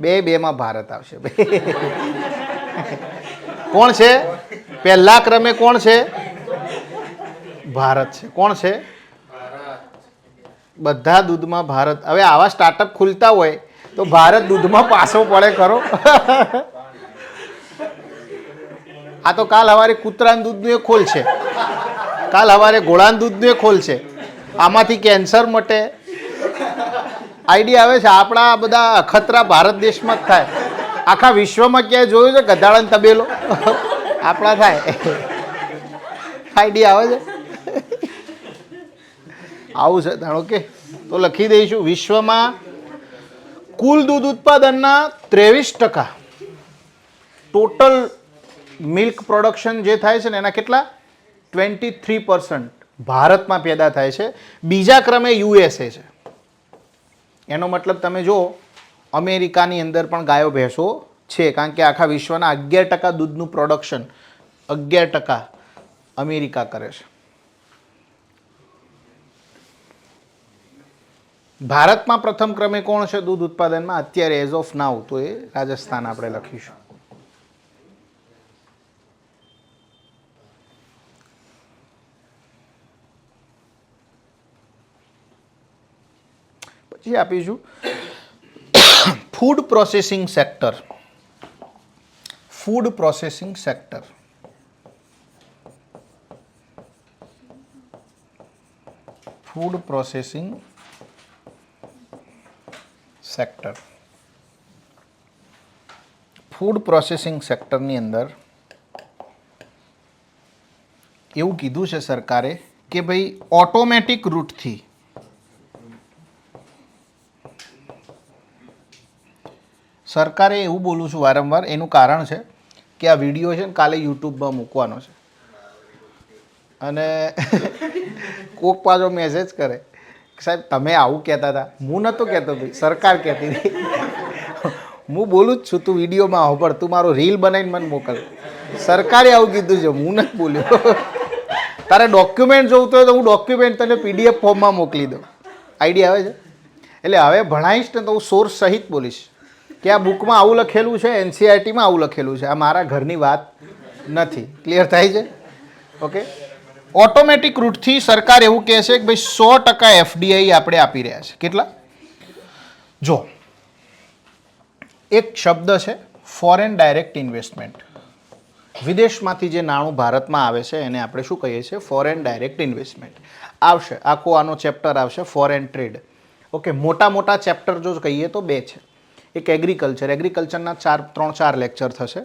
બેમાં ભારત આવશે. કોણ છે પહેલા ક્રમે? કોણ છે? ભારત છે. કોણ છે? બધા દૂધમાં ભારત. હવે આવા સ્ટાર્ટઅપ ખુલતા હોય તો ભારત દૂધમાં પાછો પડે ખરો? આ તો કાલ સવારે કૂતરાના દૂધનું એ ખોલ છે, કાલ સવારે ઘોડાના દૂધનું એ ખોલ છે. આમાંથી કેન્સર મટે. આઈડિયા આવે છે? આપણા બધા અખતરા ભારત દેશમાં જ થાય. આખા વિશ્વમાં ક્યાંય જોયું છે ગધાડાનો તબેલો? આપણા થાય. આઈડિયા આવે છે? આવું છે તાણ. ઓકે, તો લખી દઈશું વિશ્વમાં કુલ દૂધ ઉત્પાદનના 23% ટોટલ મિલ્ક પ્રોડક્શન જે થાય છે ને એના કેટલા? 23% ભારતમાં પેદા થાય છે. બીજા ક્રમે યુએસએ છે. એનો મતલબ તમે જો અમેરિકાની અંદર પણ ગાયો ભેંસો છે, કારણ કે આખા વિશ્વના 11% દૂધનું પ્રોડક્શન 11% અમેરિકા કરે છે. ભારતમાં પ્રથમ ક્રમે કોણ છે દૂધ ઉત્પાદનમાં અત્યારે એઝ ઓફ નાવ? તો એ રાજસ્થાન આપણે લખીશું. પછી આપીશું food processing sector. Food processing sector. Food processing sector. Food processing સેક્ટરની અંદર એવું કીધું છે સરકારે કે ભાઈ ઓટોમેટિક રૂટથી સરકારે એવું બોલું છું વારંવાર, એનું કારણ છે કે આ વિડીયો છે ને કાલે યુટ્યુબમાં મૂકવાનો છે અને કોક પાછો મેસેજ કરે સાહેબ તમે આવું કહેતા હતા. હું નહોતો કહેતો ભાઈ, સરકાર કહેતી હતી. હું બોલું જ છું, તું વિડીયોમાં હોભળ, તું મારો રીલ બનાવીને મને મોકલ. સરકારે આવું કીધું છે, હું નથી બોલ્યો. તારે ડોક્યુમેન્ટ જોઈતું હોય તો હું ડોક્યુમેન્ટ તને PDF ફોર્મમાં મોકલી દઉં. આઈડિયા આવે છે? એટલે હવે ભણાવીશ ને તો હું સોર્સ સહિત બોલીશ કે આ બુકમાં આવું લખેલું છે, NCERTમાં આવું લખેલું છે, આ મારા ઘરની વાત નથી. ક્લિયર થાય છે? ઓકે. ઓટોમેટિક રૂટથી સરકાર એવું કહે છે કે ભાઈ 100% FDI આપણે આપી રહ્યા છે. કેટલા? જો એક શબ્દ છે ફોરેન ડાયરેક્ટ ઇન્વેસ્ટમેન્ટ. વિદેશમાંથી જે નાણું ભારતમાં આવે છે એને આપણે શું કહીએ છીએ? Foreign direct investment. આવશે આખો આનો ચેપ્ટર આવશે ફોરેન ટ્રેડ. ઓકે. મોટા મોટા ચેપ્ટર જો કહીએ તો બે છે. એક એગ્રીકલ્ચર, એગ્રીકલ્ચરના 3-4 લેક્ચર થશે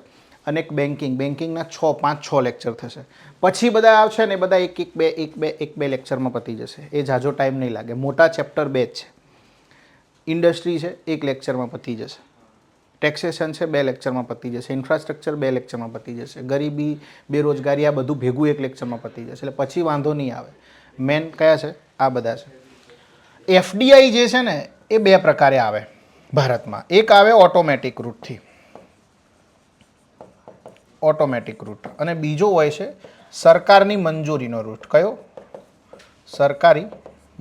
અને એક બેન્કિંગના 5-6 લેક્ચર થશે. પછી બધા આવશે ને બધા એક બે લેક્ચરમાં પતી જશે. એ ઝાઝો ટાઈમ નહીં લાગે. મોટા ચેપ્ટર બે જ છે. ઇન્ડસ્ટ્રી છે 1 લેક્ચરમાં પતી જશે. ટેક્સેશન છે 2 લેક્ચરમાં પતી જશે. ઇન્ફ્રાસ્ટ્રક્ચર 2 લેક્ચરમાં પતી જશે. ગરીબી, બેરોજગારી આ બધું ભેગું 1 લેક્ચરમાં પતી જશે. એટલે પછી વાંધો નહીં આવે. મેન કયા છે? આ બધા છે. FDI જે છે ને એ 2 પ્રકારે આવે ભારતમાં. એક આવે ઓટોમેટિક રૂટથી, ઓટોમેટિક રૂટ, અને બીજો હોય છે સરકારની મંજૂરીનો રૂટ. કયો? સરકારી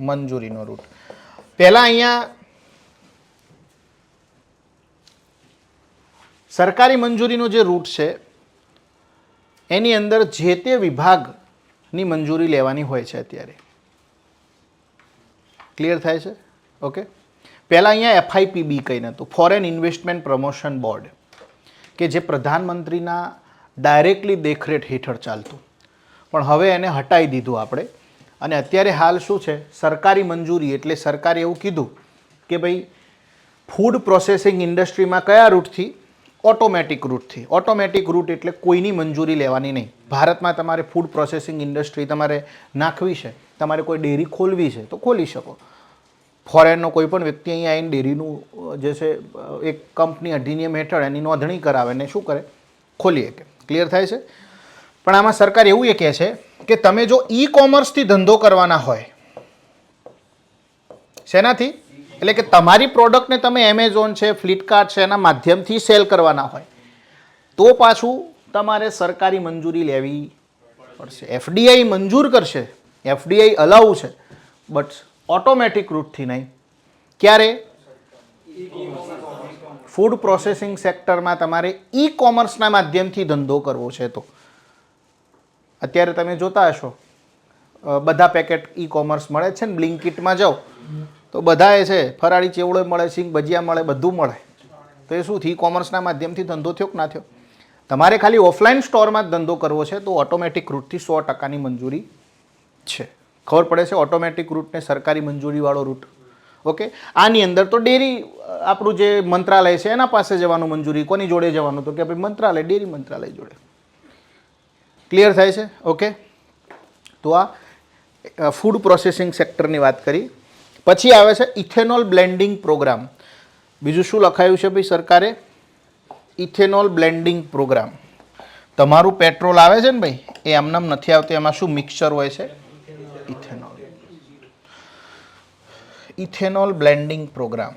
મંજૂરીનો રૂટ. પહેલાં અહીંયા સરકારી મંજૂરીનો જે રૂટ છે એની અંદર જે તે વિભાગની મંજૂરી લેવાની હોય છે અત્યારે. ક્લિયર થાય છે? ઓકે. પહેલાં અહીંયા FIPB કંઈ નહોતું, ફોરેન ઇન્વેસ્ટમેન્ટ પ્રમોશન બોર્ડ, કે જે પ્રધાનમંત્રીના ડાયરેક્ટલી દેખરેખ હેઠળ ચાલતું. પણ હવે એને હટાવી દીધું આપણે અને અત્યારે હાલ શું છે? સરકારી મંજૂરી. એટલે સરકારે એવું કીધું કે ભાઈ ફૂડ પ્રોસેસિંગ ઇન્ડસ્ટ્રીમાં કયા રૂટથી? ઓટોમેટિક રૂટથી. ઓટોમેટિક રૂટ એટલે કોઈની મંજૂરી લેવાની નહીં. ભારતમાં તમારે ફૂડ પ્રોસેસિંગ ઇન્ડસ્ટ્રી તમારે નાખવી છે, તમારે કોઈ ડેરી ખોલવી છે તો ખોલી શકો. ફોરેનનો કોઈ પણ વ્યક્તિ અહીંયા આવીને ડેરીનું જે છે એક કંપની અધિનિયમ હેઠળ એની નોંધણી કરાવે ને શું કરે? ખોલી શકે. ક્લિયર થાય છે? પણ આમાં સરકાર એવું એ કહે છે કે તમે જો ઈ-કોમર્સથી ધંધો કરવાના હોય, શેનાથી? એટલે કે તમારી પ્રોડક્ટને તમે એમેઝોન છે, ફ્લિપકાર્ટ છે એના માધ્યમથી સેલ કરવાના હોય તો પાછું તમારે સરકારી મંજૂરી લેવી પડશે. FDI મંજૂર કરશે, FDI અલાઉ છે, બટ ઓટોમેટિક રૂટથી નહીં. ક્યારે? ફૂડ પ્રોસેસિંગ સેક્ટરમાં તમારે ઈ-કોમર્સના માધ્યમથી ધંધો કરવો છે તો. અત્યારે તમે જોતા હશો બધા પેકેટ ઈ-કોમર્સ મળે છે ને. બ્લિંકિટમાં જાઓ તો બધા એ છે ફરાળી ચેવડો મળે, સિંગ ભજીયા મળે, બધું મળે. તો એ શું થી? ઈ-કોમર્સના માધ્યમથી ધંધો થયો કે ના થયો? તમારે ખાલી ઓફલાઈન સ્ટોરમાં જ ધંધો કરવો છે તો ઓટોમેટિક રૂટથી 100%ની મંજૂરી છે. ખબર પડે છે? ઓટોમેટિક રૂટને સરકારી મંજૂરીવાળો રૂટ. ઓકે. આની અંદર તો ડેરી આપણું જે મંત્રાલય છે એના પાસે જવાનું મંજૂરી. કોની જોડે જવાનું? તો કે ભાઈ મંત્રાલય, ડેરી મંત્રાલય જોડે. ક્લિયર થાય છે? ઓકે. તો આ ફૂડ પ્રોસેસિંગ સેક્ટરની વાત કરી. પછી આવે છે ઇથેનોલ બ્લેન્ડિંગ પ્રોગ્રામ. બીજું શું લખાયું છે ભાઈ સરકારે? Ethanol blending programme. તમારું પેટ્રોલ આવે છે ને ભાઈ એ આમનામ નથી આવતું, એમાં શું મિક્સચર હોય છે? ઇથેનોલ. Ethanol blending programme.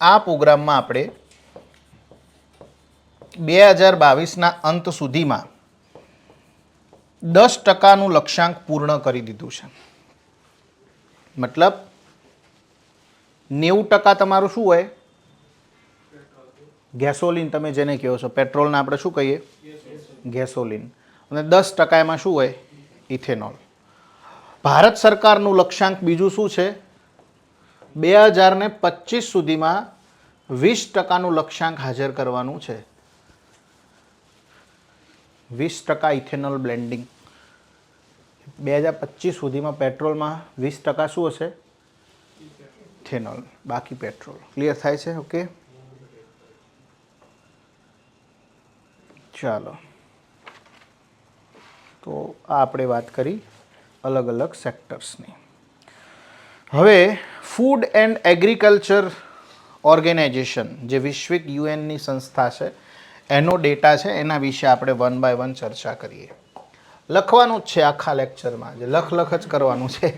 આ પ્રોગ્રામમાં આપણે 2022ના અંત સુધીમાં 10%નું લક્ષ્યાંક પૂર્ણ કરી દીધું છે. મતલબ 90% તમારું શું હોય? ગેસોલિન, તમે જેને કહો છો પેટ્રોલને આપણે શું કહીએ? ગેસોલિન. અને 10% એમાં શું હોય? ઇથેનોલ. ભારત સરકારનું લક્ષ્યાંક બીજું શું છે? 2025 સુધીમાં 20%નું લક્ષ્યાંક હાજર કરવાનું છે. 20% ઇથેનોલ બ્લેન્ડિંગ. 2025 સુધીમાં પેટ્રોલમાં 20% શું હશે? ઇથેનોલ, બાકી પેટ્રોલ. ક્લિયર થાય છે? ઓકે, ચાલો. તો આ આપણે વાત કરી અલગ અલગ સેક્ટર્સની. હવે ફૂડ એન્ડ એગ્રીકલ્ચર ઓર્ગેનાઇઝેશન, જે વૈશ્વિક યુએનની સંસ્થા છે, એનો ડેટા છે, એના વિશે આપણે 1 by 1 ચર્ચા કરીએ. લખવાનું જ છે આખા લેક્ચરમાં, જે લખ જ કરવાનું છે.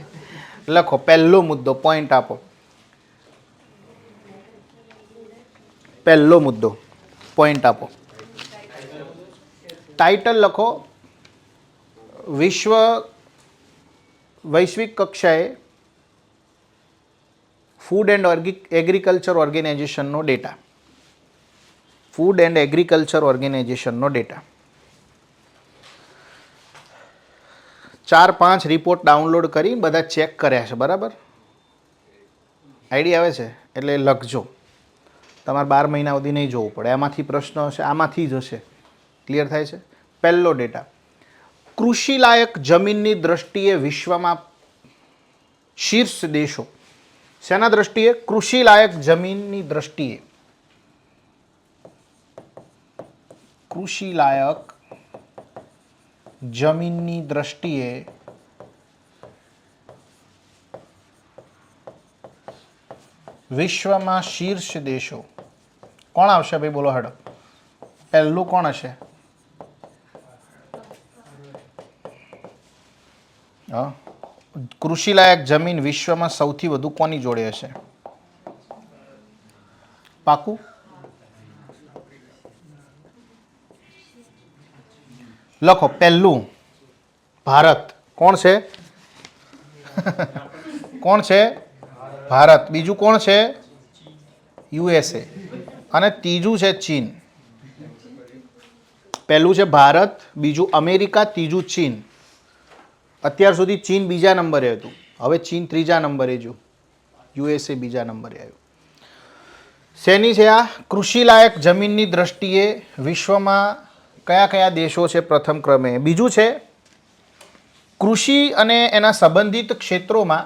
લખો. પહેલો મુદ્દો, પોઈન્ટ આપો. પહેલો મુદ્દો, પોઈન્ટ આપો. ટાઇટલ લખો. વૈશ્વિક કક્ષાએ ફૂડ એન્ડ એગ્રીકલ્ચર ઓર્ગેનાઇઝેશનનો ડેટા. ફૂડ એન્ડ એગ્રીકલ્ચર ઓર્ગેનાઇઝેશનનો ડેટા. 4-5 રિપોર્ટ ડાઉનલોડ કરી બધા ચેક કર્યા છે, બરાબર? આઈડિયા આવે છે? એટલે લખજો. તમારે 12 મહિના સુધી નહીં જોવું પડે. આમાંથી પ્રશ્ન હશે, આમાંથી જ હશે. ક્લિયર થાય છે? પહેલો ડેટા, કૃષિલાયક જમીનની દ્રષ્ટિએ વિશ્વમાં શીર્ષ દેશો. શેના દ્રષ્ટિએ? કૃષિલાયક જમીનની દ્રષ્ટિએ. કૃષિલાયક જમીનની દ્રષ્ટિએ વિશ્વમાં શીર્ષ દેશો. કોણ આવશે ભાઈ? બોલો હેડો. પહેલું કોણ હશે? હા, કૃષિલાયક જમીન વિશ્વમાં સૌથી વધુ કોની જોડે હશે? પાકું? લખો. પહેલું ભારત. કોણ છે? કોણ છે? ભારત. બીજું કોણ છે? યુએસએ. અને ત્રીજું છે ચીન. પહેલું છે ભારત, બીજું અમેરિકા, ત્રીજું ચીન. અત્યાર સુધી ચીન બીજા નંબરે હતું, હવે ચીન ત્રીજા નંબરે જો, યુએસએ બીજા નંબરે આવ્યું. શેની છે આ? કૃષિલાયક જમીનની દ્રષ્ટિએ વિશ્વમાં કયા કયા દેશો છે પ્રથમ ક્રમે? બીજું છે કૃષિ અને એના સંબંધિત ક્ષેત્રોમાં,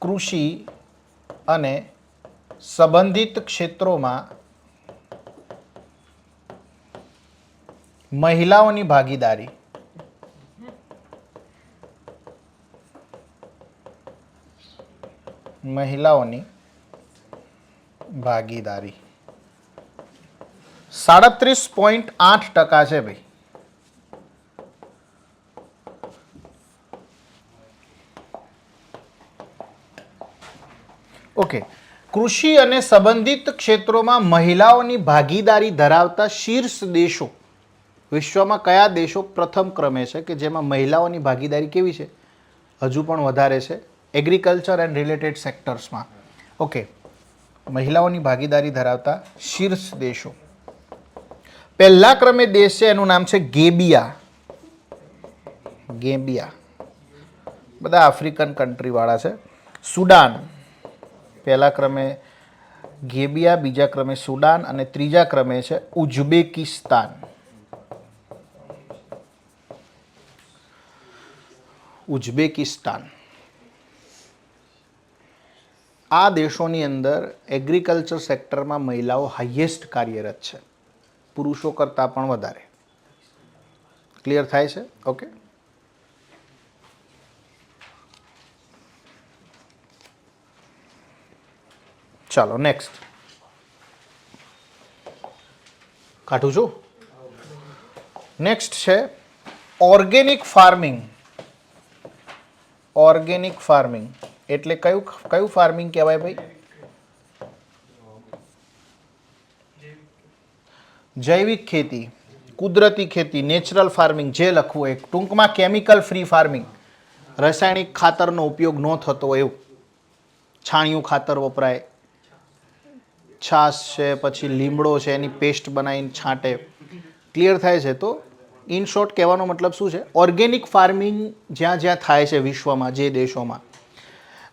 કૃષિ અને સંબંધિત ક્ષેત્રોમાં મહિલાઓની ભાગીદારી. મહિલાઓની ભાગીદારી 37.8% છે ભાઈ. ઓકે. કૃષિ અને સંબંધિત ક્ષેત્રોમાં મહિલાઓની ભાગીદારી ધરાવતા શીર્ષ દેશો. વિશ્વમાં કયા દેશો પ્રથમ ક્રમે છે કે જેમાં મહિલાઓની ભાગીદારી કેવી છે? હજુ પણ વધારે છે એગ્રીકલ્ચર એન્ડ રિલેટેડ સેક્ટર્સમાં. ઓકે, મહિલાઓની ભાગીદારી ધરાવતા શીર્ષ દેશો. પહેલા ક્રમે દેશ છે, એનું નામ છે ગેબિયા. ગેબિયા. બધા આફ્રિકન કન્ટ્રીવાળા છે. સુડાન પહેલા ક્રમે ગેબિયા, બીજા ક્રમે સુડાન અને ત્રીજા ક્રમે છે ઉઝબેકિસ્તાન. ઉઝબેકિસ્તાન. આ દેશોની અંદર એગ્રીકલ્ચર સેક્ટરમાં મહિલાઓ હાઈએસ્ટ કાર્યરત છે, પુરુષો કરતાં પણ વધારે. ક્લિયર થાય છે? ઓકે, ચાલો નેક્સ્ટ કાઢું છું. નેક્સ્ટ છે ઓર્ગેનિક ફાર્મિંગ. ઓર્ગેનિક ફાર્મિંગ એટલે કયું કયું ફાર્મિંગ કહેવાય ભાઈ? જૈવિક ખેતી, કુદરતી ખેતી, નેચરલ ફાર્મિંગ, જે લખવું એક ટૂંકમાં કેમિકલ ફ્રી ફાર્મિંગ. રાસાયણિક ખાતરનો ઉપયોગ ન થતો હોય એવું. છાણિયું ખાતર વપરાય, છાશ છે, પછી લીમડો છે, એની પેસ્ટ બનાવીને છાંટે. ક્લિયર થાય છે? તો ઇન શોર્ટ કહેવાનો મતલબ શું છે? ઓર્ગેનિક ફાર્મિંગ જ્યાં જ્યાં થાય છે વિશ્વમાં, જે દેશોમાં,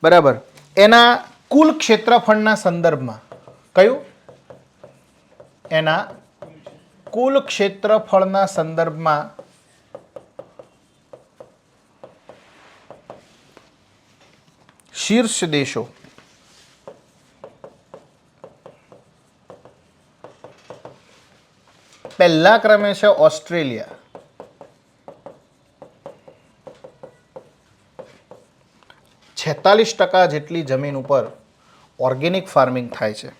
બરાબર, એના કુલ ક્ષેત્રફળના સંદર્ભમાં કયું? એના કુલ ક્ષેત્રફળના સંદર્ભમાં શીર્ષ દેશો. પહેલા ક્રમે છે ઓસ્ટ્રેલિયા. 46% જેટલી જમીન ઉપર ઓર્ગેનિક ફાર્મિંગ થાય છે.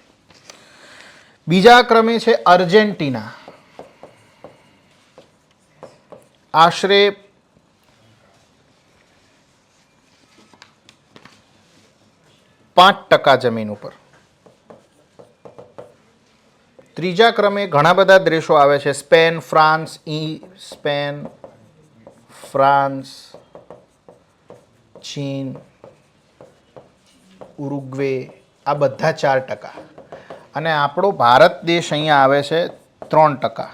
બીજા ક્રમે છે અર્જેન્ટિના. આશરે 5% જમીન ઉપર. ત્રીજા ક્રમે ઘણા બધા દેશો આવે છે. સ્પેન, ફ્રાન્સ, ચીન, ઉરુગ્વે, આ બધા 4%. અને આપણો ભારત દેશ અહીંયા આવે છે 3%.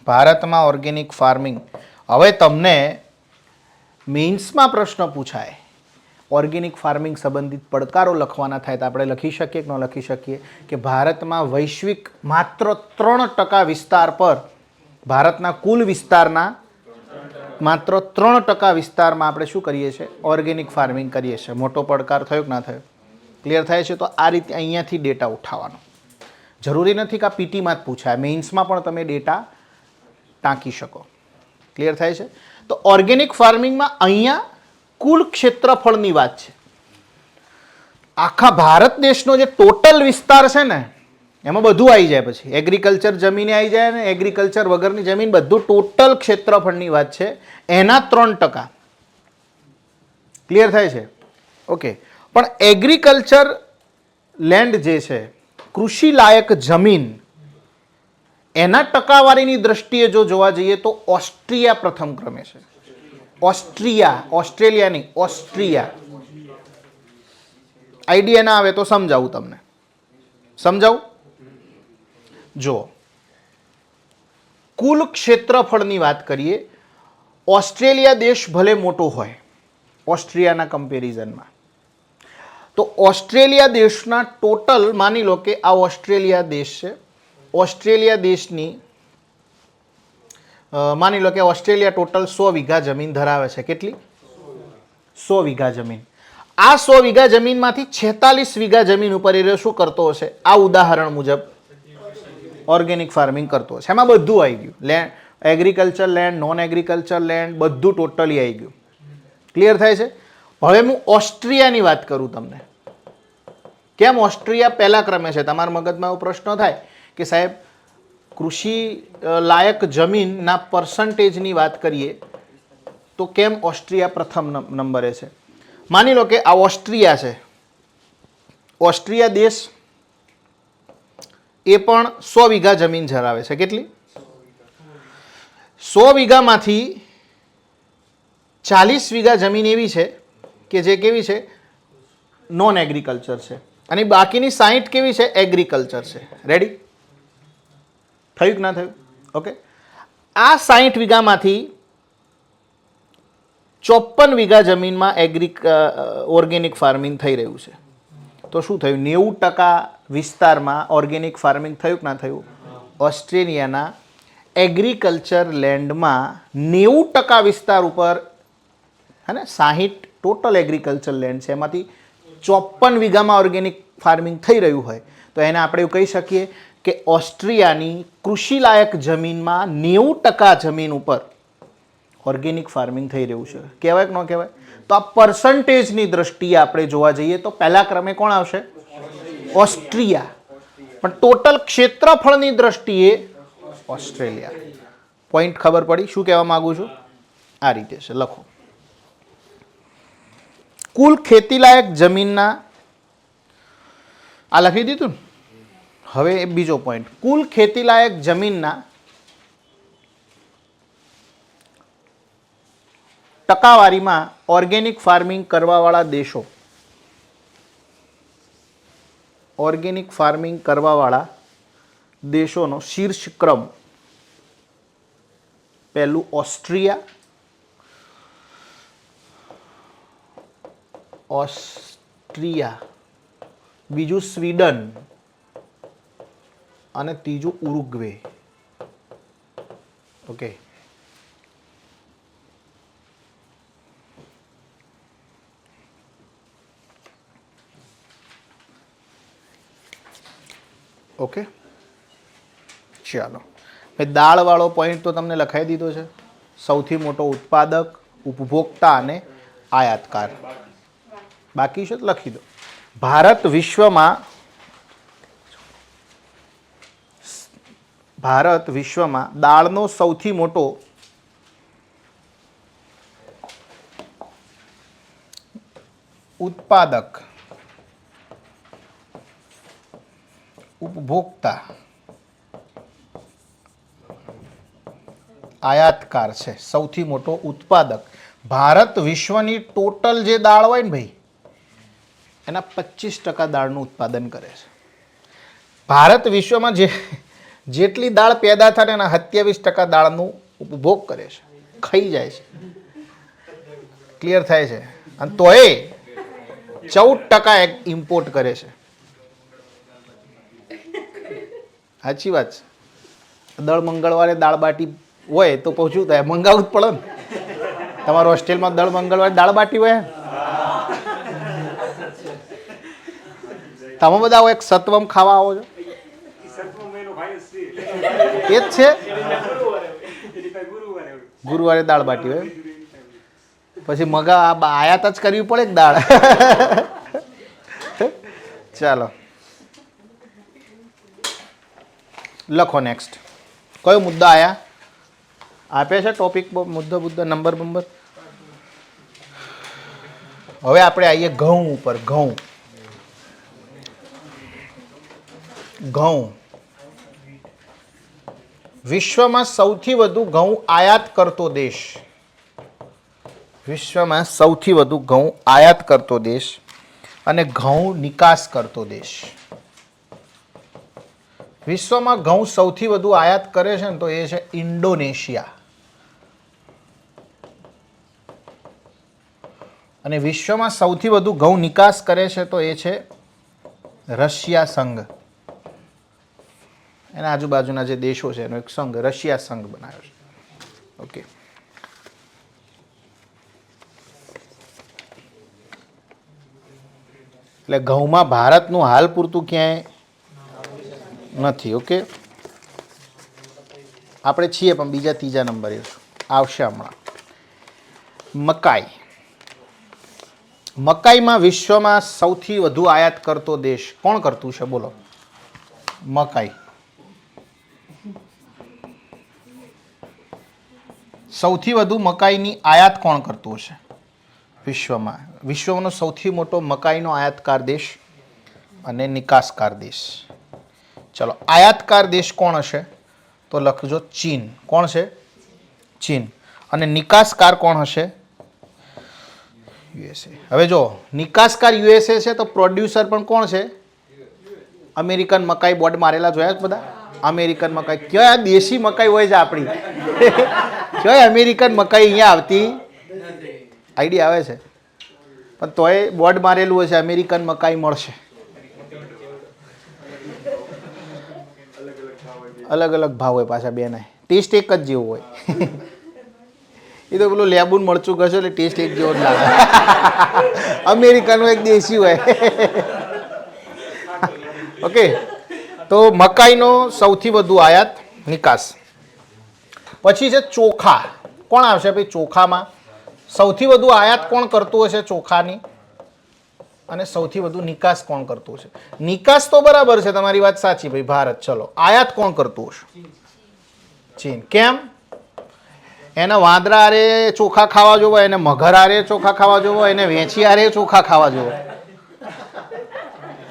ભારતમાં ઓર્ગેનિક ફાર્મિંગ. હવે તમને મેઇન્સમાં પ્રશ્ન પૂછાય, ઓર્ગેનિક ફાર્મિંગ સંબંધિત પડકારો લખવાના થાય તો આપણે લખી શકીએ કે ન લખી શકીએ કે ભારતમાં વૈશ્વિક માત્ર 3% વિસ્તાર પર, ભારતના કુલ વિસ્તારના માત્ર 3% વિસ્તારમાં આપણે શું કરીએ છીએ? ઓર્ગેનિક ફાર્મિંગ કરીએ છીએ. મોટો પડકાર થયો કે ના થયો? ક્લિયર થાય છે? તો આ રીતે અહીંયાથી ડેટા ઉઠાવવાનો. જરૂરી નથી કે આ પીટીમાં જ પૂછાય, મેઇન્સમાં પણ તમે ડેટા ટાંકી શકો. ક્લિયર થાય છે? તો ઓર્ગેનિક ફાર્મિંગમાં અહીંયા કુલ ક્ષેત્રફળની વાત છે. આખા ભારત દેશનો જે ટોટલ વિસ્તાર છે ને, એમાં બધું આવી જાય. પછી એગ્રીકલ્ચર જમીન આવી જાય ને એગ્રીકલ્ચર વગરની જમીન, બધું ટોટલ ક્ષેત્રફળની વાત છે. એના 3%. ક્લિયર થાય છે? ઓકે. પણ એગ્રીકલ્ચર લેન્ડ જે છે, કૃષિ લાયક જમીન, એના ટકાવારીની દ્રષ્ટિએ જો જોવા જઈએ તો ઓસ્ટ્રિયા પ્રથમ ક્રમે છે. ઓસ્ટ્રિયા, ઓસ્ટ્રેલિયા નહીં, ઓસ્ટ્રિયા. આઈડિયા ના આવે તો સમજાવું તમને. સમજાવું? જો કુલ ક્ષેત્રફળની વાત કરીએ, ઓસ્ટ્રેલિયા દેશ ભલે મોટો હોય ઓસ્ટ્રિયાના કમ્પેરિઝનમાં, તો ઓસ્ટ્રેલિયા દેશના ટોટલ, માની લો કે આ ઓસ્ટ્રેલિયા દેશ છે. ઓસ્ટ્રેલિયા દેશની માની લો કે ઓસ્ટ્રેલિયા ટોટલ 100 વીઘા જમીન ધરાવે છે. કેટલી? 100 વીઘા જમીન. આ 100 વીઘા જમીનમાંથી 46 વીઘા જમીન ઉપર એ શું કરતો હશે? આ ઉદાહરણ મુજબ ઓર્ગેનિક ફાર્મિંગ કરતો હશે. એમાં બધું આવી ગયું. Land, agriculture land, non agriculture land, બધું ટોટલી આવી ગયું. ક્લિયર થાય છે? હવે હું ઓસ્ટ્રિયાની વાત કરું તમને. કેમ ઓસ્ટ્રિયા પહેલા ક્રમે છે? તમારા મગજમાં એવો પ્રશ્ન થાય કે સાહેબ કૃષિ લાયક જમીનના પર્સન્ટેજની વાત કરીએ તો કેમ ઓસ્ટ્રિયા પ્રથમ નંબરે છે? માની લો કે આ ઓસ્ટ્રિયા છે. ઓસ્ટ્રિયા દેશ એ પણ 100 વીઘા જમીન ધરાવે છે. કેટલી? 100 વીઘામાંથી 40 વીઘા જમીન એવી છે કે જે કેવી છે? નોન એગ્રીકલ્ચર છે. અને બાકીની 60 કેવી છે? એગ્રીકલ્ચર છે. રેડી? થયું કે ના થયું? ઓકે. આ 60 વીઘામાંથી 54 વીઘા જમીનમાં ઓર્ગેનિક ફાર્મિંગ થઈ રહ્યું છે. તો શું થયું? 90% વિસ્તારમાં ઓર્ગેનિક ફાર્મિંગ થયું કે ના થયું? ઓસ્ટ્રેલિયાના એગ્રીકલ્ચર લેન્ડમાં 90% વિસ્તાર ઉપર, હે ને, 60 ટોટલ એગ્રીકલ્ચર લેન્ડ છે, એમાંથી 54 વીઘામાં ઓર્ગેનિક ફાર્મિંગ થઈ રહ્યું હોય તો એને આપણે એવું કહી શકીએ કે ઓસ્ટ્રિયાની કૃષિલાયક જમીનમાં 90% જમીન ઉપર ઓર્ગેનિક ફાર્મિંગ થઈ રહ્યું છે. કહેવાય કે ન કહેવાય? તો આ પર્સન્ટેજની દ્રષ્ટિએ આપણે જોવા જઈએ તો પહેલા ક્રમે કોણ આવશે? ઓસ્ટ્રિયા, પણ ટોટલ ક્ષેત્રફળની દ્રષ્ટિએ ઓસ્ટ્રેલિયા. પોઈન્ટ ખબર પડી શું કહેવા માંગુ છું? આ રીતે છે, લખો. કુલ ખેતીલાયક જમીનના, આ લખી દીધું ને. હવે બીજો પોઈન્ટ, કુલ ખેતીલાયક જમીનના ટકાવારીમાં ઓર્ગેનિક ફાર્મિંગ કરવાવાળા દેશો, ઓર્ગેનિક ફાર્મિંગ કરવાવાળા દેશોનો શીર્ષ ક્રમ. પહેલું ઓસ્ટ્રિયા, બીજું સ્વીડન અને ત્રીજું ઉરુગ્વે. ઓકે, ઓકે ચાલો. દાળવાળો પોઈન્ટ તો તમને લખાઈ દીધો છે. સૌથી મોટો ઉત્પાદક, ઉપભોક્તા અને આયાતકાર બાકી છે, લખી દો. ભારત વિશ્વમાં દાળનો સૌથી મોટો ઉત્પાદક, ઉપભોક્તા, આયાતકાર છે. સૌથી મોટો ઉત્પાદક. ભારત વિશ્વની ટોટલ જે દાળ હોય ને ભાઈ, એના 25% દાળનું ઉત્પાદન કરે છે. ભારત વિશ્વમાં જેટલી દાળ પેદા થાય એના 27% દાળનું ઉપભોગ કરે છે, ખાઈ જાય છે. ક્લિયર થાય છે? અને તોય 14% ઇમ્પોર્ટ કરે છે. સાચી વાત છે. દર મંગળવારે દાળ બાટી હોય તો પહોંચ્યું થાય, મંગાવવું જ પડે ને. તમારા હોસ્ટેલમાં દર મંગળવારે દાળ બાટી હોય, તમે બધા એક સત્વમ ખાવા આવો છો, એ જ છે. ગુરુવારે દાળ બાટી હોય, પછી આયાત જ કરવી પડે કે દાળ. ચાલો લખો નેક્સ્ટ. કયો મુદ્દા આયા આપે છે? ટોપિક મુદ્દો નંબર. હવે આપણે આવીએ ઘઉં ઉપર. ઘઉં વિશ્વમાં સૌથી વધુ ઘઉં આયાત કરતો દેશ. વિશ્વમાં સૌથી વધુ ઘઉં આયાત કરતો દેશ અને ઘઉં નિકાસ કરતો દેશ. વિશ્વમાં ઘઉં સૌથી વધુ આયાત કરે છે ને તો એ છે ઇન્ડોનેશિયા. અને વિશ્વમાં સૌથી વધુ ઘઉં નિકાસ કરે છે તો એ છે રશિયા સંઘ. એના આજુબાજુના જે દેશો છે એનો એક સંઘ, રશિયા સંઘ બનાવ્યો છે. ઓકે, એટલે ઘઉંમાં ભારતનું હાલ પૂરતું ક્યાંય નથી. ઓકે, આપણે છીએ પણ બીજા ત્રીજા નંબરે આવશે હમણાં. મકાઈમાં વિશ્વમાં સૌથી વધુ આયાત કરતો દેશ કોણ કરતું છે? બોલો. મકાઈ સૌથી વધુ મકાઈની આયાત કોણ કરતું હશે વિશ્વમાં? વિશ્વનો સૌથી મોટો મકાઈનો આયાતકાર દેશ અને નિકાસકાર દેશ. ચલો, આયાતકાર દેશ કોણ હશે? તો લખજો ચીન. કોણ છે? ચીન. અને નિકાસકાર કોણ હશે? યુએસએ. હવે જો નિકાસકાર યુએસએ છે તો પ્રોડ્યુસર પણ કોણ છે? અમેરિકન મકાઈ બોર્ડ મારેલા જોયા છે બધા? અમેરિકન મકાઈ કયા દેશી મકાઈ હોય છે આપણી? કયા અમેરિકન મકાઈ અહીંયા આવતી? આઈડિયા આવે છે, પણ તોય બોર્ડ મારેલું હશે અમેરિકન મકાઈ મળશે. અલગ અલગ ભાવ હોય પાછા બેના, ટેસ્ટ એક જ જેવો હોય. એ તો પેલું લેબુન મરચું કરશો એટલે ટેસ્ટ એક જેવો જ લાગે. અમેરિકનનું એક દેશી હોય. ઓકે, તો મકાઈનો સૌથી વધુ આયાત, નિકાસ. પછી છે ચોખા. કોણ આવશે ભાઈ ચોખામાં? સૌથી વધુ આયાત કોણ કરતું હશે ચોખાની? અને સૌથી વધુ નિકાસ કોણ કરતું છે? નિકાસ તો બરાબર છે, તમારી વાત સાચી ભાઈ, ભારત. ચલો, આયાત કોણ કરતું હશે? ચીન. કેમ? એને વાંદરા હારે ચોખા ખાવા જોવો, એને મગર હારે ચોખા ખાવા જોવો, એને વેચી હારે ચોખા ખાવા જોવો,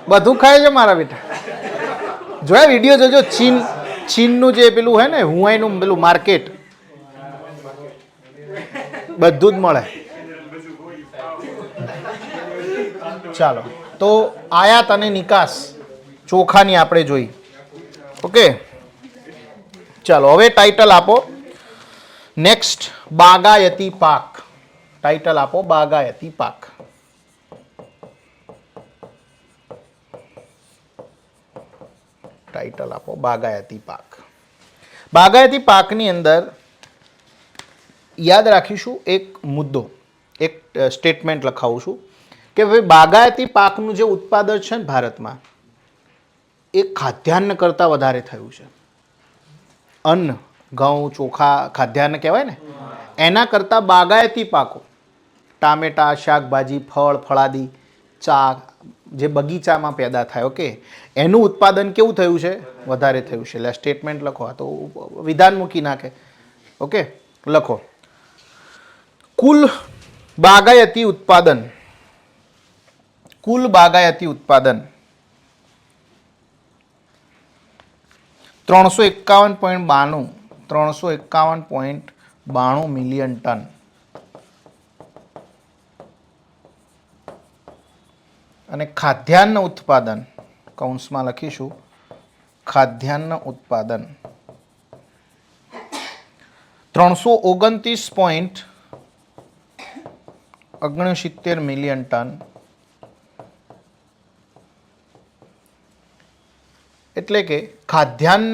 બધું ખાય છે મારા બેટા. જોયા વિડીયો જોજો. ચીનનું જે પેલું હે ને હુઆઈનું પેલું માર્કેટ, બધું જ મળે. ચાલો, તો આયાત અને નિકાસ ચોખાની આપણે જોઈ. ઓકે, ચાલો હવે ટાઇટલ આપો. નેક્સ્ટ, બાગાયતી પાક. ટાઇટલ આપો, બાગાયતી પાક. ટાઇટલ આપો, બાગાયતી પાક. બાગાયતી પાકની અંદર યાદ રાખીશું એક મુદ્દો, એક સ્ટેટમેન્ટ લખાવું છું કે ભાઈ બાગાયતી પાકનું જે ઉત્પાદન છે ને ભારતમાં, એ ખાદ્યાન્ન કરતાં વધારે થયું છે. અન્ન, ઘઉં, ચોખા ખાદ્યાન્ન કહેવાય ને, એના કરતાં બાગાયતી પાકો, ટામેટા, શાકભાજી, ફળ, ફળાદી, ચા, જે બગીચામાં પેદા થાય, ઓકે, એનું ઉત્પાદન કેવું થયું છે? વધારે થયું છે. એટલે સ્ટેટમેન્ટ લખો. આ તો વિધાન મૂકી નાખે. ઓકે, લખો. કુલ બાગાયતી ઉત્પાદન, કુલ બાગાયતી ઉત્પાદન 351.92 મિલિયન ટન. અને ખાદ્યાન્ન ઉત્પાદન, કૌંસમાં લખીશું, ખાદ્યાન્ન ઉત્પાદન 329.69 મિલિયન ટન. એટલે કે ખાદ્યાન્ન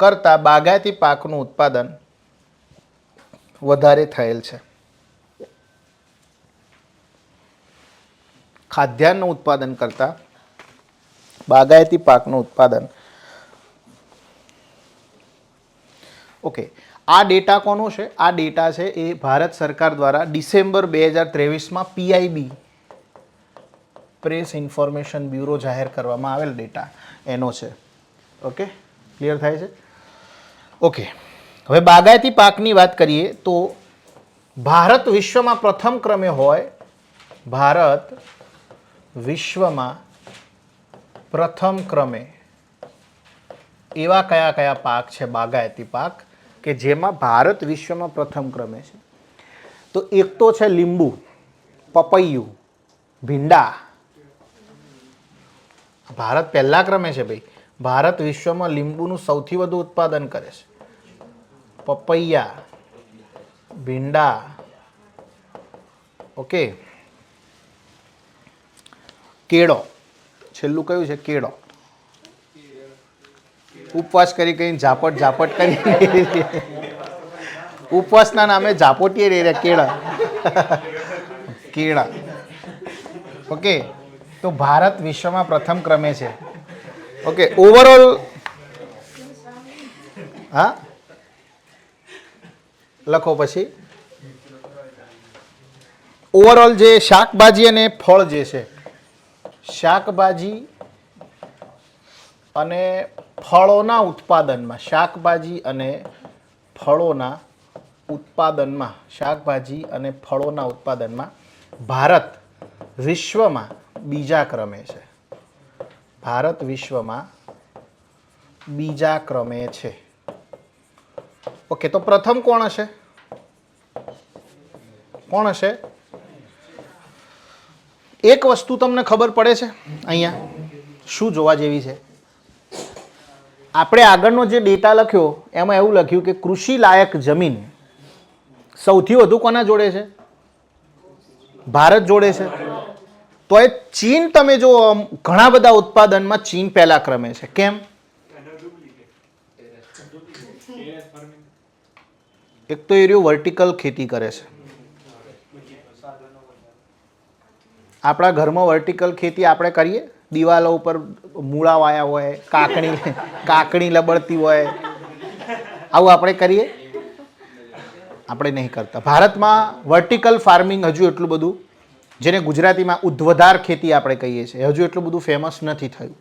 કરતાં બાગાયતી પાકનું ઉત્પાદન વધારે થયેલ છે. ખાદ્યાન્ન ઉત્પાદન કરતાં બાગાયતી પાકનું ઉત્પાદન. ઓકે, આ ડેટા કોનો છે? આ ડેટા છે એ ભારત સરકાર દ્વારા ડિસેમ્બર 2023માં PIB, પ્રેસ ઇન્ફોર્મેશન બ્યુરો, જાહેર કરવામાં આવેલ ડેટા એનો છે. ઓકે, ક્લિયર થાય છે? ઓકે, હવે બાગાયતી પાકની વાત કરીએ તો ભારત વિશ્વમાં પ્રથમ ક્રમે હોય. ભારત વિશ્વમાં પ્રથમ ક્રમે એવા કયા કયા પાક છે બાગાયતી પાક કે જેમાં ભારત વિશ્વમાં પ્રથમ ક્રમે છે? તો એક તો છે લીંબુ, પપૈયું, ભીંડા. ભારત પહેલા ક્રમે છે ભાઈ. ભારત વિશ્વમાં લીંબુનું સૌથી વધુ ઉત્પાદન કરે છે. પપૈયા, ભીંડા. ઓકે, કેળો, છેલ્લું કયું છે? કેળો. ઉપવાસ કરી કઈ ઝાપટ કરી, ઉપવાસના નામે ઝાપટીએ રે કેળા. કેળા. ઓકે, તો ભારત વિશ્વમાં પ્રથમ ક્રમે છે. ઓકે, ઓવરઓલ, હા લખો. પછી ઓવરઓલ જે શાકભાજી અને ફળ જે છે, શાકભાજી અને ફળોના ઉત્પાદનમાં, શાકભાજી અને ફળોના ઉત્પાદનમાં, શાકભાજી અને ફળોના ઉત્પાદનમાં ભારત વિશ્વમાં બીજા ક્રમે છે. ભારત વિશ્વમાં બીજા ક્રમે છે. ઓકે, તો પ્રથમ કોણ હશે? કોણ હશે? એક વસ્તુ તમને ખબર પડે છે અહીંયા શું જોવા જેવી છે? આપણે આગળનો જે ડેટા લખ્યો એમાં એવું લખ્યું કે કૃષિ લાયક જમીન સૌથી વધુ કોના જોડે છે? ભારત જોડે છે. તો એ ચીન, તમે જો ઘણા બધા ઉત્પાદનમાં ચીન પહેલા ક્રમે છે. કેમ? એક તો એ વર્ટિકલ ખેતી કરે છે. આપણા ઘરમાં વર્ટિકલ ખેતી આપણે કરીએ, દિવાલો ઉપર મૂળા વાયા હોય, કાકણી લબડતી હોય, આવું આપણે કરીએ? આપણે નહીં કરતા. ભારતમાં વર્ટિકલ ફાર્મિંગ હજુ એટલું બધું જેને ગુજરાતીમાં ઉદ્ધવધાર ખેતી આપણે કહીએ છીએ. હજુ એટલું બધું ફેમસ નથી થયું.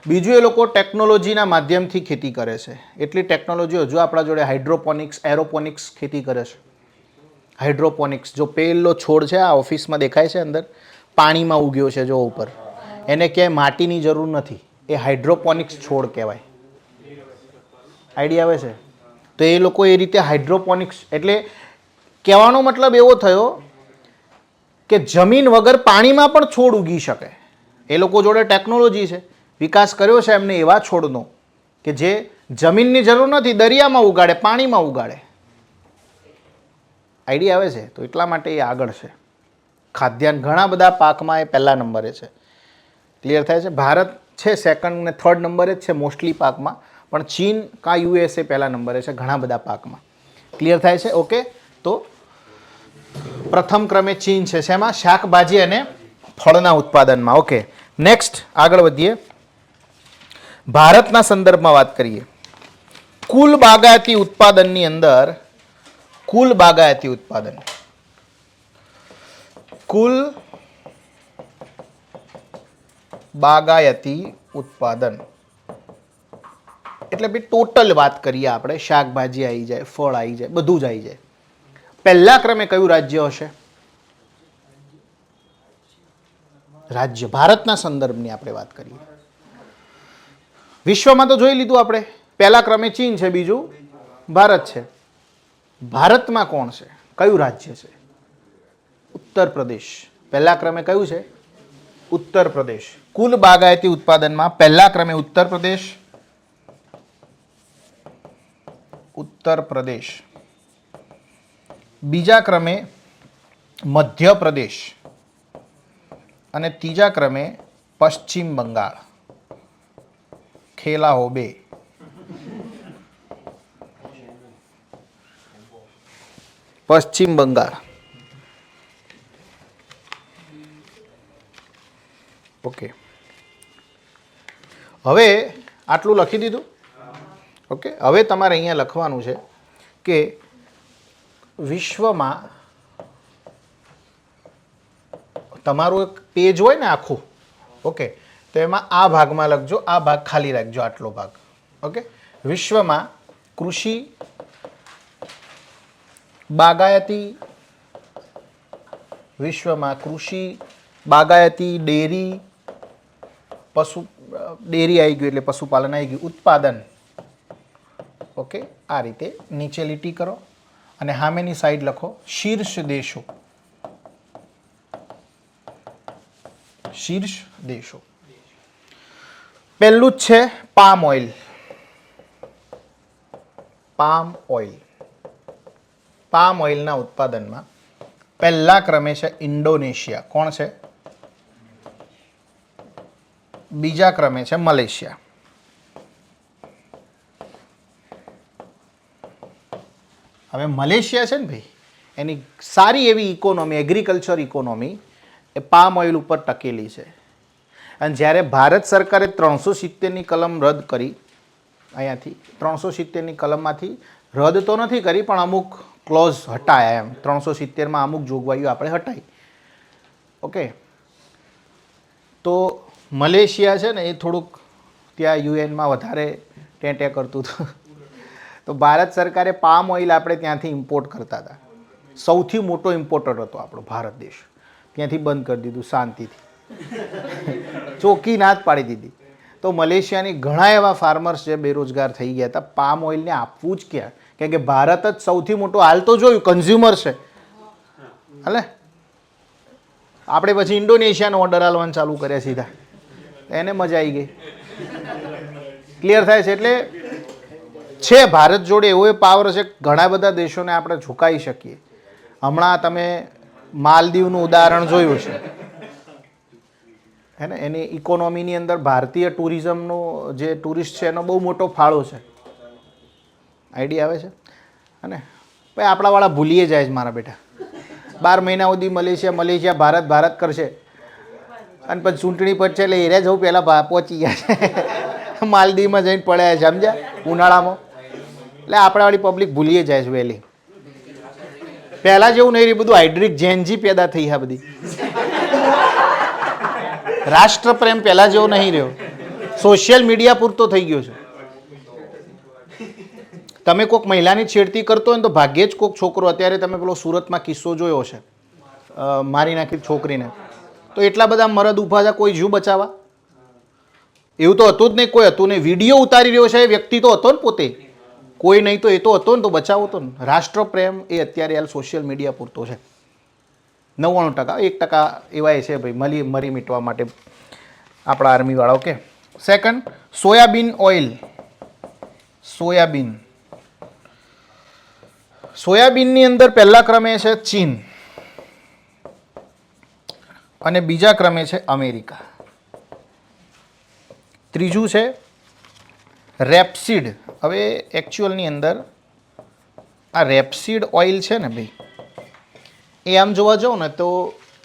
બીજું, એ લોકો ટેકનોલોજીના માધ્યમથી ખેતી કરે છે. એટલી ટેકનોલોજી હજુ આપણા જોડે હાઇડ્રોપોનિક્સ, એરોપોનિક્સ ખેતી કરે છે. હાઇડ્રોપોનિક્સ, જો પહેલો છોડ છે આ ઓફિસમાં દેખાય છે અંદર, પાણીમાં ઉગ્યો છે જો ઉપર, એને ક્યાંય માટીની જરૂર નથી. એ હાઇડ્રોપોનિક્સ છોડ કહેવાય. આઈડિયા આવે છે? તો એ લોકો એ રીતે હાઇડ્રોપોનિક્સ, એટલે કહેવાનો મતલબ એવો થયો કે જમીન વગર પાણીમાં પણ છોડ ઉગી શકે. એ લોકો જોડે ટેકનોલોજી છે, વિકાસ કર્યો છે એમને એવા છોડનો કે જે જમીનની જરૂર નથી, દરિયામાં ઉગાડે, પાણીમાં ઉગાડે. આઈડિયા આવે છે? તો એટલા માટે એ આગળ છે. ખાદ્યાન્ન ઘણા બધા પાકમાં એ પહેલા નંબરે છે. ક્લિયર થાય છે? ભારત છે સેકન્ડ ને થર્ડ નંબરે જ છે મોસ્ટલી પાકમાં, પણ ચીન કા યુએસએ પહેલા નંબરે છે ઘણા બધા પાકમાં. ક્લિયર થાય છે? ઓકે, તો પ્રથમ ક્રમે ચીન છે. શેમાં? શાકભાજી અને ફળના ઉત્પાદનમાં. ઓકે, નેક્સ્ટ આગળ વધીએ. ભારતના સંદર્ભમાં વાત કરીએ. કુલ બાગાયતી ઉત્પાદનની અંદર, કુલ બાગાયતી ઉત્પાદન, કુલ બાગાયતી ઉત્પાદન એટલે ભાઈ ટોટલ વાત કરીએ આપણે, શાકભાજી આવી જાય, ફળ આવી જાય, બધું જ આવી જાય. પહેલા ક્રમે કયું રાજ્ય હશે? રાજ્ય ભારતના સંદર્ભની આપણે વાત કરીએ. વિશ્વમાં તો જોઈ લીધું આપણે, પહેલા ક્રમે ચીન છે, બીજું ભારત છે. ભારતમાં કોણ છે? કયું રાજ્ય છે? ઉત્તર પ્રદેશ. પહેલા ક્રમે કયું છે? ઉત્તર પ્રદેશ. કુલ બાગાયતી ઉત્પાદનમાં પહેલા ક્રમે ઉત્તર પ્રદેશ, ઉત્તર પ્રદેશ. બીજા ક્રમે મધ્યપ્રદેશ અને ત્રીજા ક્રમે પશ્ચિમ બંગાળ. ખેલા હો બે. પશ્ચિમ બંગાળ. ઓકે, હવે આટલું લખી દીધું. ઓકે, હવે તમારે અહીંયા લખવાનું છે કે વિશ્વમાં તમારું એક પેજ હોય ને આખું, ઓકે, તો એમાં આ ભાગમાં લખજો, આ ભાગ ખાલી રાખજો, આટલો ભાગ. ઓકે, વિશ્વમાં કૃષિ, બાગાયતી, વિશ્વમાં કૃષિ, બાગાયતી, ડેરી, ડેરી આવી ગયું એટલે પશુપાલન આવી ગયું, ઉત્પાદન. ઓકે, આ રીતે નીચે લીટી કરો અને સામેની સાઈડ લખો શીર્ષ દેશો. શીર્ષ દેશો. પહેલું જ છે palm oil. Palm oil. Palm ઓઇલના ઉત્પાદનમાં પહેલા ક્રમે છે ઇન્ડોનેશિયા. કોણ છે? બીજા ક્રમે છે મલેશિયા. હવે મલેશિયા છે ને ભાઈ, એની સારી એવી ઇકોનોમી, એગ્રીકલ્ચર ઇકોનોમી એ પામ ઓઇલ ઉપર ટકેલી છે. અને જ્યારે ભારત સરકારે 370ની કલમ રદ કરી, અહીંયાથી 370ની કલમમાંથી રદ તો નથી કરી પણ અમુક ક્લોઝ હટાયા. એમ 370માં અમુક જોગવાઈઓ આપણે હટાવી. ઓકે, તો મલેશિયા છે ને એ થોડુંક ત્યાં યુએનમાં વધારે ટેં કરતું હતું. તો ભારત સરકારે પામ ઓઇલ આપણે ત્યાંથી ઇમ્પોર્ટ કરતા હતા. સૌથી મોટો ઇમ્પોર્ટર હતો આપણો ભારત દેશ. ત્યાંથી બંધ કરી દીધું શાંતિથી, ચોખ્ખી ના જ પાડી દીધી. તો મલેશિયાની ઘણા એવા ફાર્મર્સ જે બેરોજગાર થઈ ગયા હતા. પામ ઓઇલને આપવું જ ક્યાં, કેમ કે ભારત જ સૌથી મોટો, હાલ તો જોયું કન્ઝ્યુમર છે. હાલે આપણે પછી ઇન્ડોનેશિયાનો ઓર્ડર આલવાનું ચાલુ કર્યા સીધા, એને મજા આવી ગઈ. ક્લિયર થાય છે? એટલે છે ભારત જોડે એવો એ પાવર છે, ઘણા બધા દેશોને આપણે ઝુકાવી શકીએ. હમણાં તમે માલદીવનું ઉદાહરણ જોયું છે હે ને, એની ઇકોનોમીની અંદર ભારતીય ટુરિઝમનો જે ટુરિસ્ટ છે એનો બહુ મોટો ફાળો છે. આઈડિયા આવે છે? અને ભાઈ આપણાવાળા ભૂલીએ જાય છે મારા બેટા. 12 મહિના સુધી મલેશિયા ભારત ભારત કરશે અને પછી ચૂંટણી પડશે એટલે એરિયા જવું પહેલાં પહોંચી ગયા છે. માલદીવમાં જઈને પડ્યા છે, સમજ્યા, ઉનાળામાં. એટલે આપણાવાળી પબ્લિક ભૂલીએ જાય છે વહેલી. પહેલા જેવું નહીં રહ્યું, બધું હાઇડ્રિક જેનજી પેદા થઈ આ બધી. રાષ્ટ્ર પ્રેમ પહેલા જેવો નહીં રહ્યો, સોશિયલ મીડિયા પૂરતો થઈ ગયો છે. તમે કોઈક મહિલાની છેડતી કરતો હોય ને તો ભાગ્યે જ કોઈક છોકરો, અત્યારે તમે પેલો સુરતમાં કિસ્સો જોયો છે, મારી નાખી છોકરીને, તો એટલા બધા મરદ ઊભા હતા કોઈ જીવ બચાવવા? એવું તો હતું જ નહીં, કોઈ હતું નહીં. વિડીયો ઉતારી રહ્યો છે એ વ્યક્તિ તો હતો ને પોતે, કોઈ નહીં તો એ તો હતો ને, તો બચાવો તો ને. રાષ્ટ્ર પ્રેમ એ અત્યારે હાલ સોશિયલ મીડિયા પૂરતો છે. 99%, 1% એવા છે ભાઈ મરી મીટવા માટે આપણા આર્મીવાળા. ઓકે. Second, soybean oil. સોયાબીનની અંદર પહેલા ક્રમે છે ચીન અને બીજા ક્રમે છે અમેરિકા. ત્રીજું છે રેપસીડ. હવે એકચ્યુઅલની અંદર આ રેપસીડ ઓઇલ છે ને ભાઈ, એ આમ જોવા જાઓ ને તો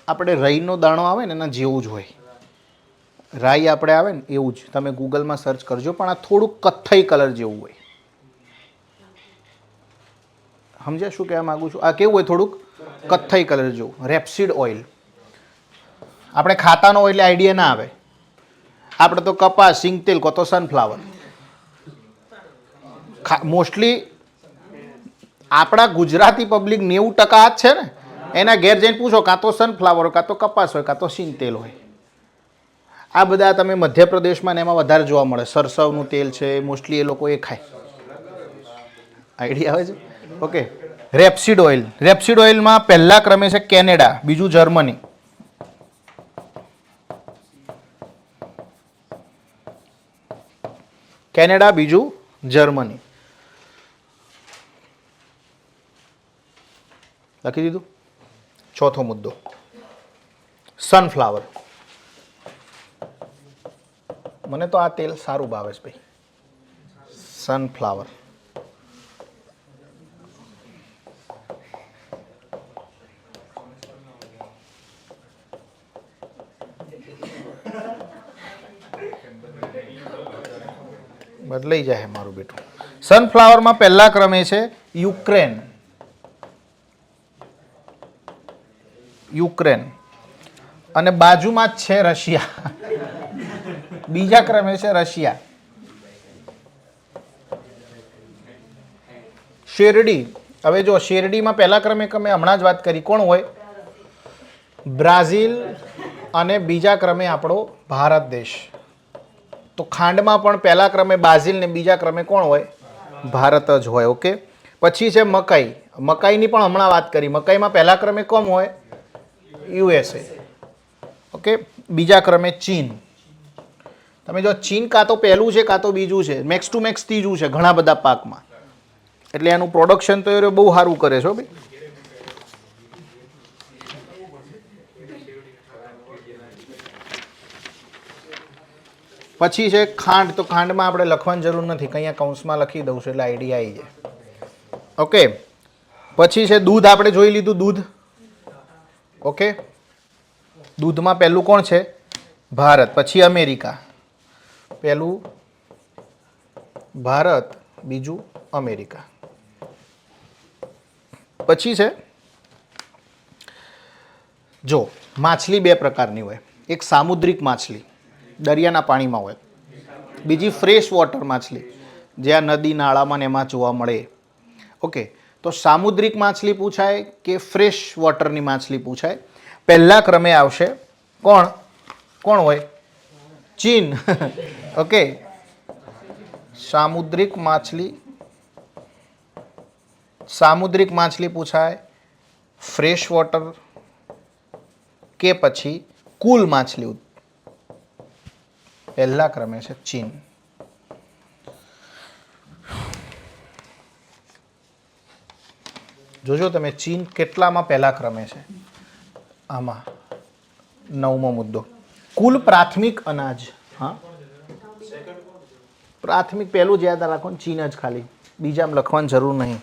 આપણે રાઈનો દાણો આવે ને એના જેવું જ હોય. રાઈ આપણે આવે ને એવું જ, તમે ગૂગલમાં સર્ચ કરજો, પણ આ થોડુંક કથ્થઈ કલર જેવું હોય. સમજ્યા શું કહેવા માગું છું? આ કેવું હોય? થોડુંક કથ્થઈ કલર જેવું. Rapeseed oil. આપણે ખાતાનો હોય એટલે આઈડિયા ના આવે. આપણે તો કપાસ, સિંગ તેલ, કો તો સનફ્લાવર. મોસ્ટલી આપણા ગુજરાતી પબ્લિક 90% જ છે ને, એના ઘેર જઈને પૂછો, કાં તો સનફ્લાવર હોય, કાં તો કપાસ હોય, કાં તો સિંગ તેલ હોય. આ બધા તમે મધ્યપ્રદેશમાં ને એમાં વધારે જોવા મળે. સરસવનું તેલ છે, મોસ્ટલી એ લોકો એ ખાય. આઈડિયા આવે છે? ઓકે. Rapeseed oil. રેપસીડ ઓઇલમાં પહેલા ક્રમે છે કેનેડા, બીજું જર્મની. કેનેડા, બીજું જર્મની. લખી દીધું. ચોથો મુદ્દો, સનફ્લાવર. મને તો આ તેલ સારું ભાવે છે ભાઈ, સનફ્લાવર. બદલાઈ જાય મારું બેટું. સનફ્લાવરમાં પહેલા ક્રમે છે યુક્રેન. અને બાજુમાં જ છે રશિયા. બીજા ક્રમે છે રશિયા. શેરડી. હવે જો શેરડીમાં પહેલા ક્રમે હમણાં જ વાત કરી, કોણ હોય? બ્રાઝિલ. અને બીજા ક્રમે આપણો ભારત દેશ. તો ખાંડમાં પણ પહેલા ક્રમે બ્રાઝિલ ને બીજા ક્રમે કોણ હોય? ભારત જ હોય. ઓકે. પછી છે મકાઈ. મકાઈની પણ હમણાં વાત કરી. મકાઈમાં પહેલા ક્રમે કોણ હોય? USA. ઓકે. બીજા ક્રમે ચીન. તમે જો ચીન કાં તો પહેલું છે કાં તો બીજું છે, મેક્સ ટુ મેક્સ ત્રીજું છે ઘણા બધા પાકમાં. એટલે એનું પ્રોડક્શન તો એ બહુ સારું કરે છે ભાઈ. પછી છે ખાંડ. તો ખાંડમાં આપણે લખવાની જરૂર નથી, કંઈ કૌંસમાં લખી દઉં છું એટલે આઈડિયા આવી જાય. ઓકે. પછી છે દૂધ. આપણે જોઈ લીધું દૂધ. ઓકે. દૂધમાં પહેલું કોણ છે? ભારત. પછી અમેરિકા. પહેલું ભારત, બીજું અમેરિકા. પછી છે જો માછલી બે પ્રકારની હોય. એક સામુદ્રિક માછલી, દરિયાના પાણીમાં હોય. બીજી ફ્રેશ વોટર માછલી, જે આ નદી નાળામાં ને એમાં જોવા મળે. ઓકે. તો સામુદ્રિક માછલી પૂછાય કે ફ્રેશ વોટરની માછલી પૂછાય? પહેલા ક્રમે આવશે કોણ? કોણ હોય? ચીન. ઓકે. સામુદ્રિક માછલી પૂછાય, ફ્રેશ વોટર કે પછી કુલ માછલી? પહેલા ક્રમે છે ચીન. જોજો તમે ચીન કેટલામાં પહેલા ક્રમે છે. આમાં 9મો મુદ્દો, કુલ પ્રાથમિક અનાજ. હા, પ્રાથમિક પહેલું જ યાદ રાખો ને, ચીન જ ખાલી, બીજામાં લખવાની જરૂર નહીં.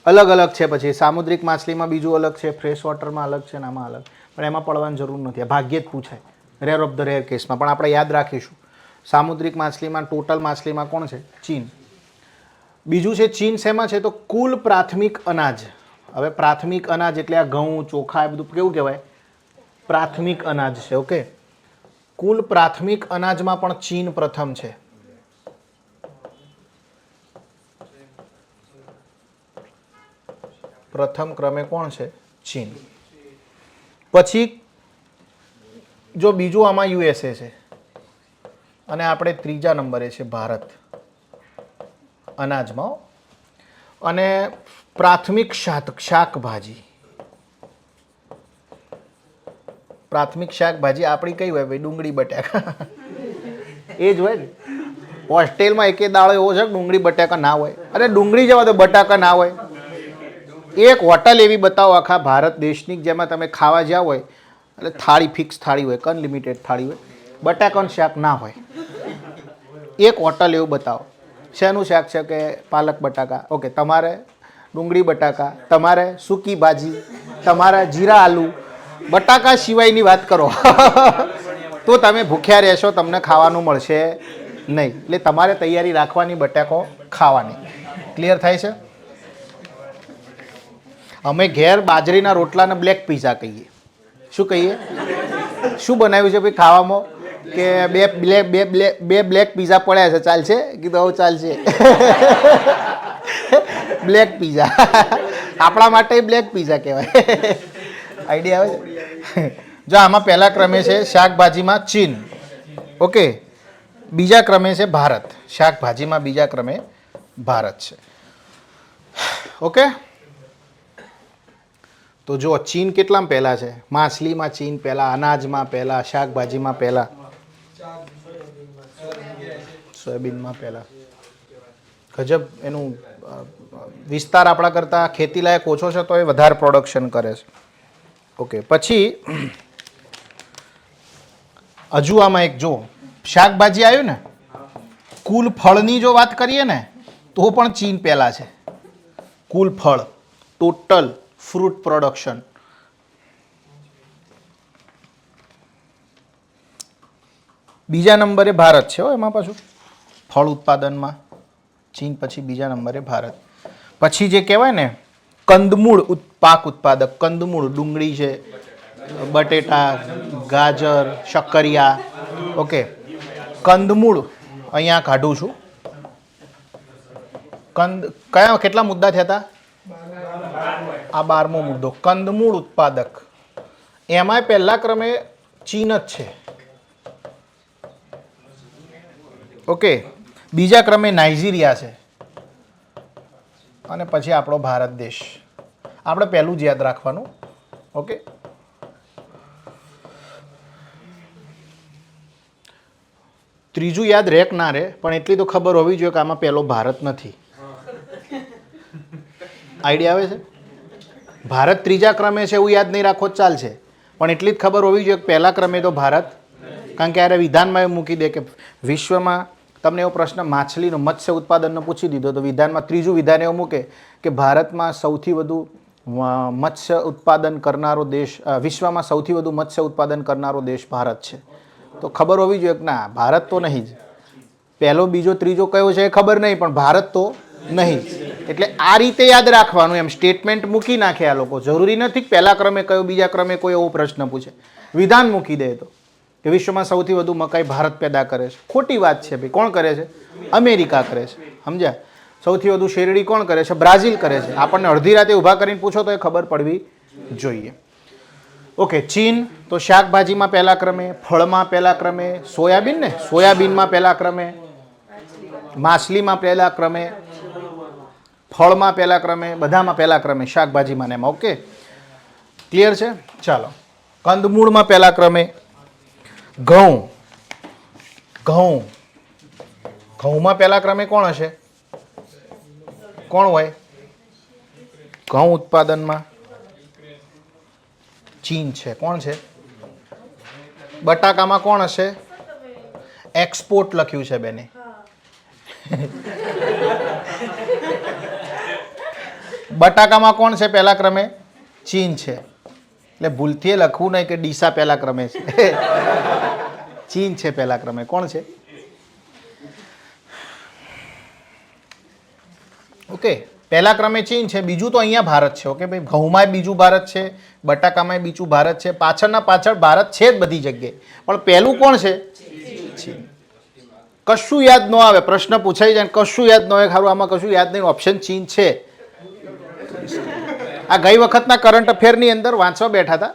અલગ અલગ છે. પછી સામુદ્રિક માછલીમાં બીજું અલગ છે, ફ્રેશ વોટરમાં અલગ છે, ને આમાં અલગ. પણ એમાં પડવાની જરૂર નથી, આ ભાગ્યે જ પૂછાય, રેર ઓફ ધ રેર કેસમાં. પણ આપણે યાદ રાખીશું, સામુદ્રિક માછલીમાં ટોટલ માછલીમાં કોણ છે? ચીન. બીજું છે ચીન શેમાં છે? તો કુલ પ્રાથમિક અનાજ. હવે પ્રાથમિક અનાજ એટલે આ ઘઉં ચોખા એ બધું કેવું કહેવાય? પ્રાથમિક અનાજ છે. ઓકે, કુલ પ્રાથમિક અનાજમાં પણ ચીન પ્રથમ છે. પ્રથમ ક્રમે કોણ છે? ચીન. પછી જો બીજું આમાં યુએસએ છે અને આપણે ત્રીજા નંબરે છે ભારત અનાજમાં. અને પ્રાથમિક શાકભાજી, પ્રાથમિક શાકભાજી આપણી કઈ હોય ભાઈ? ડુંગળી બટાકા એ જ હોય ને. હોસ્ટેલમાં એકે દાળો એવો છે ડુંગળી બટાકા ના હોય. અરે ડુંગળી જેવા તો બટાકા ના હોય. એક હોટલ એવી બતાવો આખા ભારત દેશની જેમાં તમે ખાવા જ્યાં હોય એટલે થાળી ફિક્સ થાળી હોય, અનલિમિટેડ થાળી હોય, બટાકાનું શાક ના હોય. એક હોટલ એવું બતાવો. શેનું શાક છે? કે પાલક બટાકા. ઓકે, તમારે ડુંગળી બટાકા, તમારે સૂકી ભાજી, તમારે જીરા આલુ. બટાકા સિવાયની વાત કરો તો તમે ભૂખ્યા રહેશો, તમને ખાવાનું મળશે નહીં. એટલે તમારે તૈયારી રાખવાની બટાકો ખાવાની. ક્લિયર થાય છે? અમે ઘેર બાજરીના રોટલાને બ્લેક પીઝા કહીએ. શું કહીએ? શું બનાવ્યું છે ભાઈ ખાવામાં? કે બે બ્લેક પીઝા પડ્યા છે, ચાલશે? કીધું આવું ચાલશે. બ્લેક પીઝા આપણા માટે બ્લેક પીઝા કહેવાય. આઈડિયા આવે છે? જો આમાં પહેલા ક્રમે છે શાકભાજીમાં ચીન. ઓકે, બીજા ક્રમે છે ભારત. શાકભાજીમાં બીજા ક્રમે ભારત છે. ઓકે, તો જો ચીન કેટલામાં પહેલા છે? માછલીમાં ચીન પહેલા, અનાજમાં પહેલા, શાકભાજીમાં પહેલા, સોયાબીનમાં પહેલા. ગજબ, એનું વિસ્તાર આપણા કરતાં ખેતીલાયક ઓછો છે તો એ વધારે પ્રોડક્શન કરે છે. ઓકે, પછી હજુ આમાં એક જો શાકભાજી આવ્યું ને, કુલ ફળની જો વાત કરીએ ને તો પણ ચીન પહેલા છે. કુલ ફળ, ટોટલ ફ્રૂટ પ્રોડક્શન. બીજા નંબરે ભારત છે. એમાં પાછું ફળ ઉત્પાદનમાં ચીન પછી બીજા નંબરે ભારત. પછી જે કહેવાય ને કંદમૂળ પાક ઉત્પાદક, કંદમૂળ ડુંગળી છે, બટેટા, ગાજર, શક્કરિયા. ઓકે, કંદમૂળ અહીંયા કાઢું છું. કયા કેટલા મુદ્દા થયા હતા? આ 12મો મુદ્દો. કંદમૂળ ઉત્પાદક, એમાંય પહેલા ક્રમે ચીન જ છે. ઓકે, બીજા ક્રમે નાઇજીરિયા છે અને પછી આપણો ભારત દેશ. આપણે પહેલું જ યાદ રાખવાનું. ઓકે, ત્રીજું યાદ રહે કે ના રહે, પણ એટલી તો ખબર હોવી જોઈએ કે આમાં પહેલો ભારત નથી. આઈડિયા આવે છે? ભારત ત્રીજા ક્રમે છે એવું યાદ નહીં રાખો ચાલશે, પણ એટલી જ ખબર હોવી જોઈએ કે પહેલા ક્રમે તો ભારત. કારણ કે યારે વિધાનમાં એવું મૂકી દે કે વિશ્વમાં તમને એવો પ્રશ્ન માછલીનો મત્સ્ય ઉત્પાદનનો પૂછી દીધો તો વિધાનમાં ત્રીજું વિધાન એવું મૂકે કે ભારતમાં સૌથી વધુ મત્સ્ય ઉત્પાદન કરનારો દેશ, વિશ્વમાં સૌથી વધુ મત્સ્ય ઉત્પાદન કરનારો દેશ ભારત છે. તો ખબર હોવી જોઈએ કે ના, ભારત તો નહીં જ. પહેલો, બીજો, ત્રીજો કયો છે એ ખબર નહીં, પણ ભારત તો નહીં જ. એટલે આ રીતે યાદ રાખવાનું. એમ સ્ટેટમેન્ટ મૂકી નાખે આ લોકો. જરૂરી નથી કે પહેલા ક્રમે કયો, બીજા ક્રમે કોઈ એવો પ્રશ્ન પૂછે. વિધાન મૂકી દે તો કે વિશ્વમાં સૌથી વધુ મકાઈ ભારત પેદા કરે છે. ખોટી વાત છે ભાઈ. કોણ કરે છે? અમેરિકા કરે છે. સમજ્યા? સૌથી વધુ શેરડી કોણ કરે છે? બ્રાઝિલ કરે છે. આપણને અડધી રાતે ઊભા કરીને પૂછો તો એ ખબર પડવી જોઈએ. ઓકે, ચીન તો શાકભાજીમાં પહેલા ક્રમે, ફળમાં પહેલા ક્રમે, સોયાબીન ને સોયાબીનમાં પહેલા ક્રમે, માછલીમાં પહેલા ક્રમે, ફળમાં પહેલા ક્રમે, બધામાં પહેલા ક્રમે, શાકભાજીમાં એમાં. ઓકે, ક્લિયર છે? ચાલો, કંદમૂળમાં પહેલા ક્રમે ઘઉં. ઘઉંમાં પહેલા ક્રમે કોણ હશે? કોણ હોય? ઘઉં ઉત્પાદનમાં ચીન છે. કોણ છે? બટાકામાં કોણ હશે? એક્સપોર્ટ લખ્યું છે બેને. બટાકામાં કોણ છે પહેલા ક્રમે? ચીન છે. એટલે ભૂલથી લખવું નહીં કે ડીસા પહેલા ક્રમે છે. ચીન છે પહેલા ક્રમે. કોણ છે? ઓકે, પહેલા ક્રમે ચીન છે, બીજું તો અહીંયા ભારત છે. ઓકે ભાઈ, ઘઉંમાંય બીજું ભારત છે, બટાકામાંય બીજું ભારત છે, પાછળના પાછળ ભારત છે જ બધી જગ્યાએ, પણ પહેલું કોણ છે? ચીન. કશું યાદ ન આવે, પ્રશ્ન પૂછાઈ જાય કશું યાદ ન આવે, ખારું આમાં કશું યાદ નહીં, ઓપ્શન ચીન છે. આ ગઈ વખતના કરંટ અફેરની અંદર વાંચવા બેઠા હતા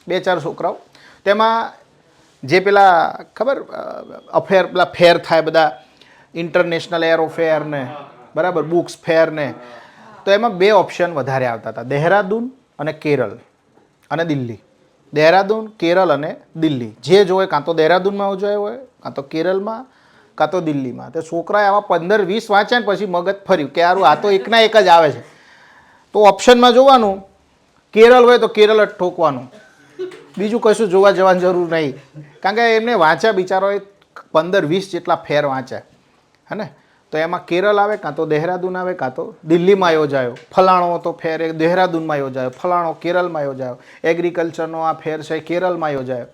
2-4 છોકરાઓ, તેમાં જે પેલા ખબર અફેર પેલા ફેર થાય બધા ઇન્ટરનેશનલ એરો ફેર ને બરાબર બુક્સ ફેર ને, તો એમાં 2 ઓપ્શન વધારે આવતા હતા, દહેરાદૂન અને કેરળ અને દિલ્હી. દહેરાદૂન, કેરળ અને દિલ્હી, જે જોવે કાં તો દહેરાદૂનમાં ઉજવાયો હોય, કાં તો કેરળમાં, કાં તો દિલ્હીમાં. તે છોકરાએ આવા 15-20 વાંચ્યા ને પછી મગજ ફર્યું કે યાર આ તો એકના એક જ આવે છે. તો ઓપ્શનમાં જોવાનું, કેરળ હોય તો કેરળ જ ઠોકવાનું, બીજું કશું જોવા જવાની જરૂર નહીં, કારણ કે એમને વાંચ્યા બિચારોએ 15-20 જેટલા ફેર વાંચ્યા હે ને. તો એમાં કેરળ આવે, કાં તો દહેરાદૂન આવે, કાં તો દિલ્હીમાં યોજાયો. ફલાણો તો ફેર એ દહેરાદૂનમાં યોજાયો, ફલાણો કેરળમાં યોજાયો, એગ્રીકલ્ચરનો આ ફેર છે કેરળમાં યોજાયો.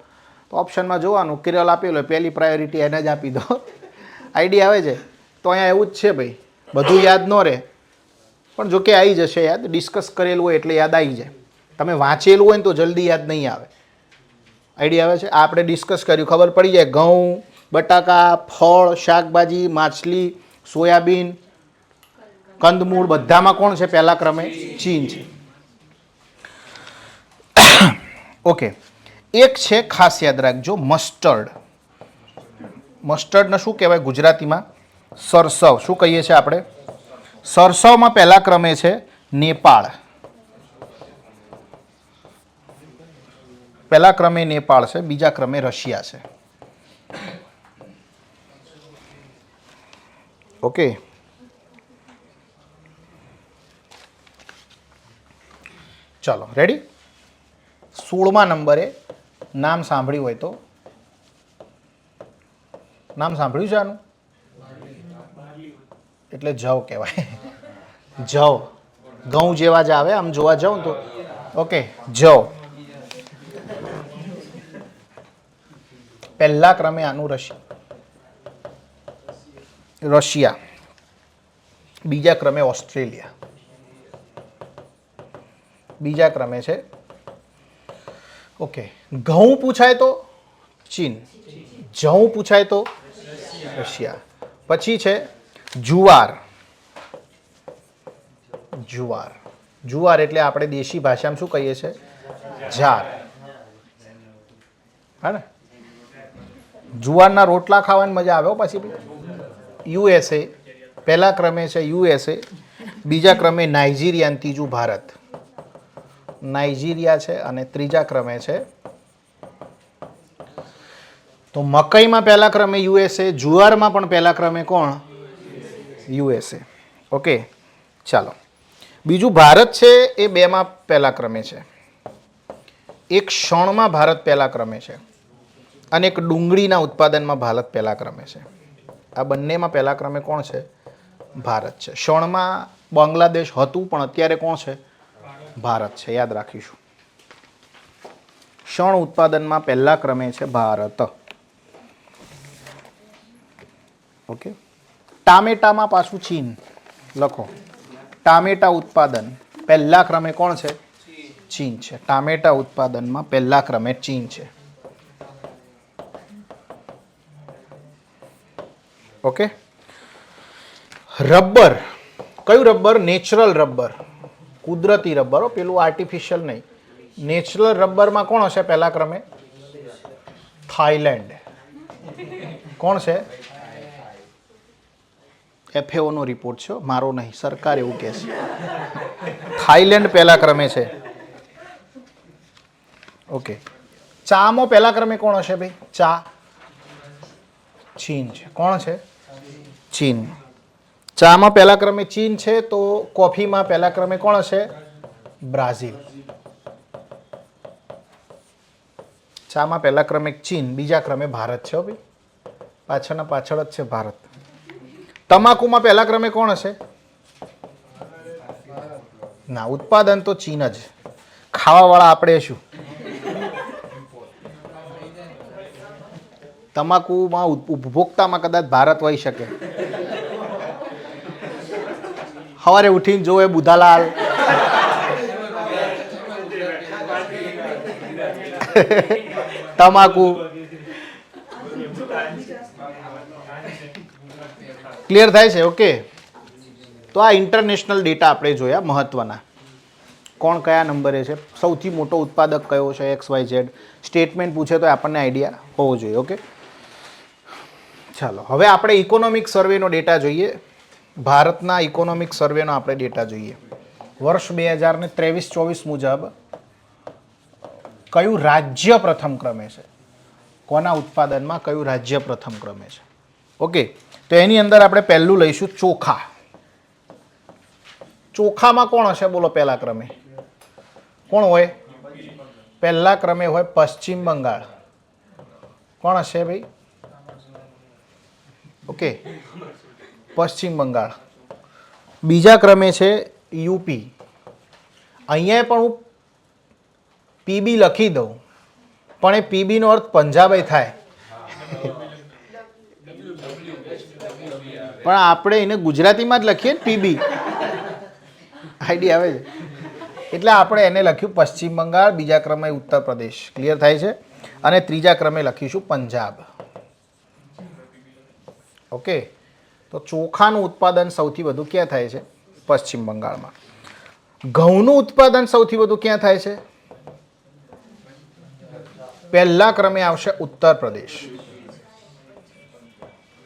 તો ઓપ્શનમાં જોવાનું, કેરળ આપેલો પહેલી પ્રાયોરિટી એને જ આપી દો. આઈડિયા આવે છે. તો અહીંયા એવું જ છે ભાઈ, બધું યાદ ન રહે, પણ જો કે આવી જશે યાદ, ડિસ્કસ કરેલું હોય એટલે યાદ આવી જાય. તમે વાંચેલું હોય ને તો જલ્દી યાદ નહીં આવે. આઈડિયા આવે છે. આ આપણે ડિસ્કસ કર્યું, ખબર પડી જાય. ઘઉં, બટાકા, ફળ, શાકભાજી, માછલી, સોયાબીન, કંદમૂળ બધામાં કોણ છે પહેલા ક્રમે? ચીન છે. ઓકે, એક છે ખાસ યાદ રાખજો, મસ્ટર્ડ. મસ્ટર્ડને શું કહેવાય ગુજરાતીમાં? સરસવ. શું કહીએ છીએ આપણે? સરસવમાં પહેલા ક્રમે છે નેપાળ. પહેલા ક્રમે નેપાળ છે, બીજા ક્રમે રશિયા છે. ઓકે, ચાલો રેડી. 16મા નંબરે નામ સાંભળ્યું હોય તો, નામ સાંભળ્યું છે આનું? એટલે જવ કહેવાય. જવ, ઘઉં જેવા જ આવે આમ જોવા જાઉં તો. ઓકે, જવ પહેલા ક્રમે આનું રશિયા, બીજા ક્રમે ઓસ્ટ્રેલિયા, બીજા ક્રમે છે. ઓકે, ઘઉં પૂછાય તો ચીન, જવ પૂછાય તો રશિયા. પછી છે જુવાર. જુવાર, જુવાર એટલે આપણે દેશી ભાષામાં શું કહીએ છીએ? જાર. હા ને, જુવારના રોટલા ખાવાની મજા આવે પછી. યુએસએ પહેલા ક્રમે છે, યુએસએ બીજા ક્રમે નાઇજીરિયા અને ત્રીજું ભારત. નાઇજીરિયા છે અને ત્રીજા ક્રમે છે. તો મકઈમાં પહેલા ક્રમે યુએસએ, જુવારમાં પણ પહેલા ક્રમે કોણ? યુએસએ. ઓકે, ચાલો. બીજું ભારત છે એ 2માં પહેલા ક્રમે છે. એક શણમાં ભારત પહેલા ક્રમે છે અને એક ડુંગળીના ઉત્પાદનમાં ભારત પહેલા ક્રમે છે. આ બંનેમાં પહેલા ક્રમે કોણ છે? ભારત છે. શણમાં બાંગ્લાદેશ હતું પણ અત્યારે કોણ છે? ભારત છે. યાદ રાખીશું. શણ ઉત્પાદનમાં પહેલા ક્રમે છે ભારત. ઓકે, ટામેટામાં પાછું ચીન લખો. ટામેટા ઉત્પાદન પહેલા ક્રમે કોણ છે? ચીન છે. ટામેટા ઉત્પાદનમાં પહેલા ક્રમે ચીન છે. Okay, rubber. કયું રબર? નેચરલ રબર, કુદરતી રબર, પેલું આર્ટિફિશિયલ નહીં. નેચરલ રબરમાં કોણ હશે પહેલા ક્રમે? થાઈલેન્ડ. કોણ છે? FAO નો રિપોર્ટ છે, મારો નહીં, સરકાર એવું કહે છે. થાઈલેન્ડ પહેલા ક્રમે છે. ઓકે, ચામાં પહેલા ક્રમે કોણ હશે ભાઈ? ચા. ચીન છે. કોણ છે? ચીન. ચામાં પહેલા ક્રમે ચીન છે, તો કોફીમાં પહેલા ક્રમે કોણ હશે? બ્રાઝિલ. ચામાં પહેલા ક્રમે ચીન, બીજા ક્રમે ભારત છે ભાઈ, પાછળના પાછળ જ છે ભારત. તમાકુમાં પહેલા ક્રમે કોણ હશે? ના, ઉત્પાદન તો ચીન જ, ખાવાવાળા આપણે શું? તમાકુમાં ઉપભોક્તામાં કદાચ ભારત હોઈ શકે. સવારે ઉઠીને જોવે બુધાલાલ. તમાકુ. ક્લિયર થાય છે? ઓકે. તો આ ઇન્ટરનેશનલ ડેટા આપણે જોયા મહત્વના. કોણ કયા નંબરે છે, સૌથી મોટો ઉત્પાદક કયો છે, XYZ. સ્ટેટમેન્ટ પૂછે તો આપણને આઈડિયા હોવો જોઈએ. ઓકે, ચાલો હવે આપણે ઇકોનોમિક સર્વેનો ડેટા જોઈએ. ભારતના ઇકોનોમિક સર્વેનો આપણે ડેટા જોઈએ. વર્ષ 2023-24 મુજબ કયું રાજ્ય પ્રથમ ક્રમે છે? કોના ઉત્પાદનમાં કયું રાજ્ય પ્રથમ ક્રમે છે? ઓકે, તો એની અંદર આપણે પહેલું લઈશું ચોખા. ચોખામાં કોણ હશે બોલો પહેલા ક્રમે? કોણ હોય પહેલા ક્રમે? હોય પશ્ચિમ બંગાળ. કોણ હશે ભાઈ? ઓકે, પશ્ચિમ બંગાળ. બીજા ક્રમે છે યુપી. અહીંયા પણ હું પીબી લખી દઉં, પણ એ પીબી નો અર્થ પંજાબ થાય, પણ આપણે એને ગુજરાતીમાં જ લખીએ ને પીબી. આઈડિયા આવે છે? એટલે આપણે એને લખ્યું પશ્ચિમ બંગાળ, બીજા ક્રમે ઉત્તર પ્રદેશ. ક્લિયર થાય છે? અને ત્રીજા ક્રમે લખીશું પંજાબ. ઓકે, તો ચોખાનું ઉત્પાદન સૌથી વધુ ક્યાં થાય છે? પશ્ચિમ બંગાળમાં. ઘઉંનું ઉત્પાદન સૌથી વધુ ક્યાં થાય છે? પહેલા ક્રમે આવશે ઉત્તર પ્રદેશ,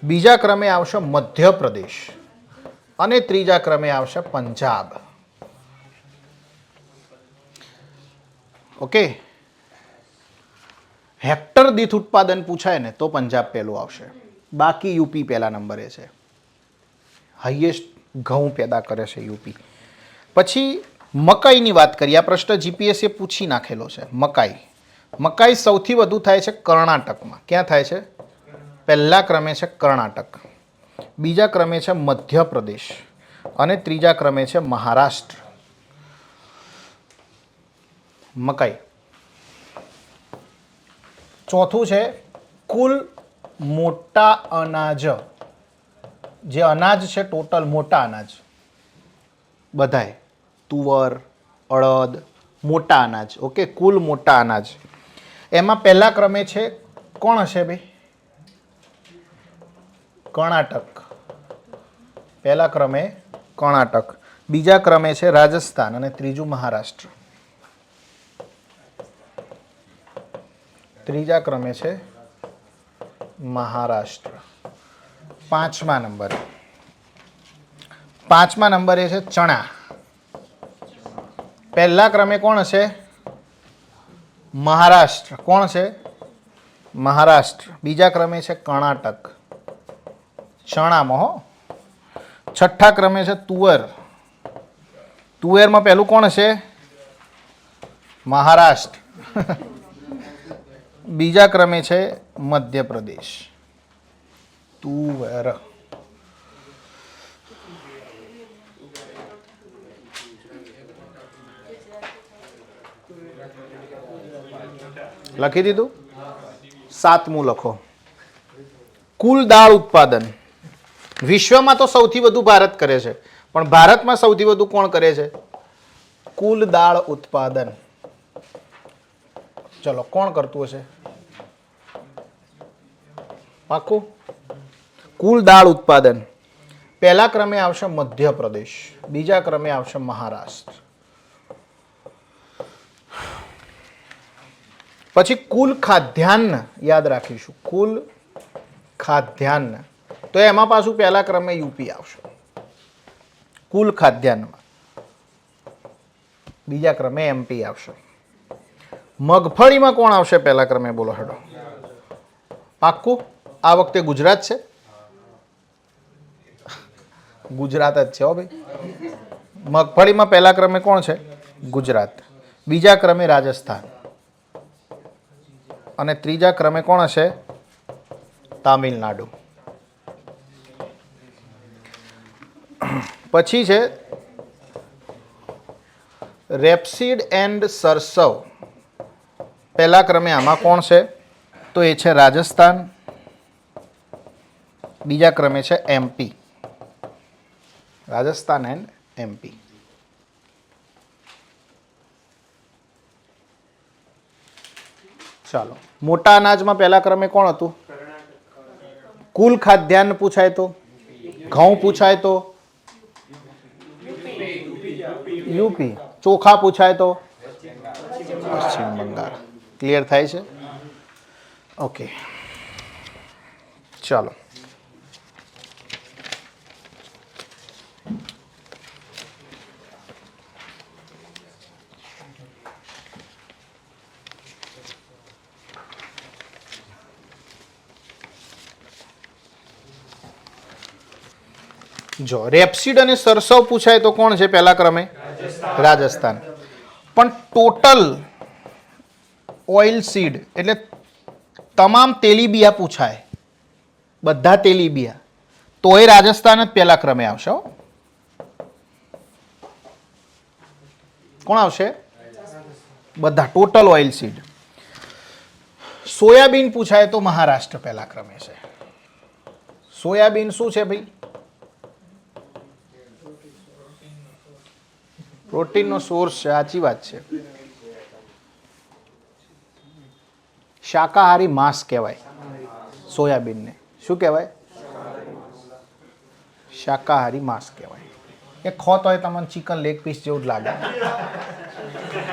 બીજા ક્રમે આવશે મધ્યપ્રદેશ અને ત્રીજા ક્રમે આવશે પંજાબ. ઓકે, હેક્ટર દીઠ ઉત્પાદન પૂછાય ને તો પંજાબ પહેલું આવશે, બાકી યુપી પહેલા નંબરે છે. હાઈએસ્ટ ઘઉં પેદા કરે છે યુપી. પછી મકાઈની વાત કરીએ. આ પ્રશ્ન જીપીએસએ પૂછી નાખેલો છે. મકાઈ. મકાઈ સૌથી વધુ થાય છે કર્ણાટકમાં. ક્યાં થાય છે? પહેલા ક્રમે છે કર્ણાટક, બીજા ક્રમે છે મધ્યપ્રદેશ અને ત્રીજા ક્રમે છે મહારાષ્ટ્ર. મકાઈ. ચોથું છે કુલ મોટા અનાજ. જે અનાજ છે ટોટલ મોટા અનાજ બધાય, તુવર, અડદ, મોટા અનાજ. ઓકે, કુલ મોટા અનાજ. એમાં પહેલા ક્રમે છે કોણ હશે ભાઈ? કર્ણાટક. પહેલા ક્રમે કર્ણાટક, બીજા ક્રમે છે રાજસ્થાન અને ત્રીજું મહારાષ્ટ્ર. ત્રીજા ક્રમે છે મહારાષ્ટ્ર. પાંચમા નંબરે છે ચણા. પહેલા ક્રમે કોણ હશે? મહારાષ્ટ્ર. કોણ છે? મહારાષ્ટ્ર. બીજા ક્રમે છે કર્ણાટક ચણામાં હો. છઠ્ઠા ક્રમે છે તુવર. તુવેરમાં પહેલું કોણ હશે? મહારાષ્ટ્ર. બીજા ક્રમે છે મધ્યપ્રદેશ. તુવેર. લખી દીધું? સાતમું લખો. કુલ દાળ ઉત્પાદન. વિશ્વમાં તો સૌથી વધુ ભારત કરે છે, પણ ભારતમાં સૌથી વધુ કોણ કરે છે? કુલ દાળ ઉત્પાદન. ચલો, કોણ કરતું હશે? પાકું? કુલ દાળ ઉત્પાદન પહેલા ક્રમે આવશે મધ્યપ્રદેશ, બીજા ક્રમે આવશે મહારાષ્ટ્ર. પછી કુલ ખાદ્યાન્ન યાદ રાખીશું. કુલ ખાદ્યાન્ન, તો એમાં પાછું પહેલા ક્રમે યુપી આવશે કુલ ખાદ્યાન્નમાં, બીજા ક્રમે એમપી આવશે. મગફળીમાં કોણ આવશે પહેલા ક્રમે? બોલો હેડો. પાક્કું? આ વખતે ગુજરાત છે. ગુજરાત જ છે હો ભાઈ. મગફળીમાં પહેલા ક્રમે કોણ છે? ગુજરાત. બીજા ક્રમે રાજસ્થાન અને ત્રીજા ક્રમે કોણ હશે? તામિલનાડુ. પછી છે રેપસીડ એન્ડ સરસવ. પહેલા ક્રમે આમાં કોણ છે? તો એ છે રાજસ્થાન, બીજા ક્રમે છે એમપી. Rajasthan and MP. ચાલો, મોટા અનાજમાં પહેલા ક્રમે કોણ હતું? કુલ ખાદ્યાન્ન પૂછાય તો, ઘઉં પૂછાય તો, યુપી. ચોખા પૂછાય તો પશ્ચિમ બંગાળ. ક્લિયર થાય છે? ઓકે, ચાલો. જો રેપસીડ અને સરસવ પૂછાય તો કોણ છે પહેલા ક્રમે? રાજસ્થાન. પણ ટોટલ ઓઇલ સીડ એટલે તમામ તેલીબિયા પૂછાય, બધા તેલીબિયા, તો એ રાજસ્થાન જ પહેલા ક્રમે આવશે. કોણ આવશે? બધા ટોટલ ઓઇલ સીડ. સોયાબીન પૂછાય તો મહારાષ્ટ્ર પહેલા ક્રમે છે. સોયાબીન શું છે ભાઈ? પ્રોટીનનો સોર્સ છે, સાચી વાત છે. શાકાહારી માંસ કહેવાય સોયાબીનને. શું કહેવાય? શાકાહારી માંસ કહેવાય. એ ખો તો તમને ચિકન લેગ પીસ જેવું જ લાગે,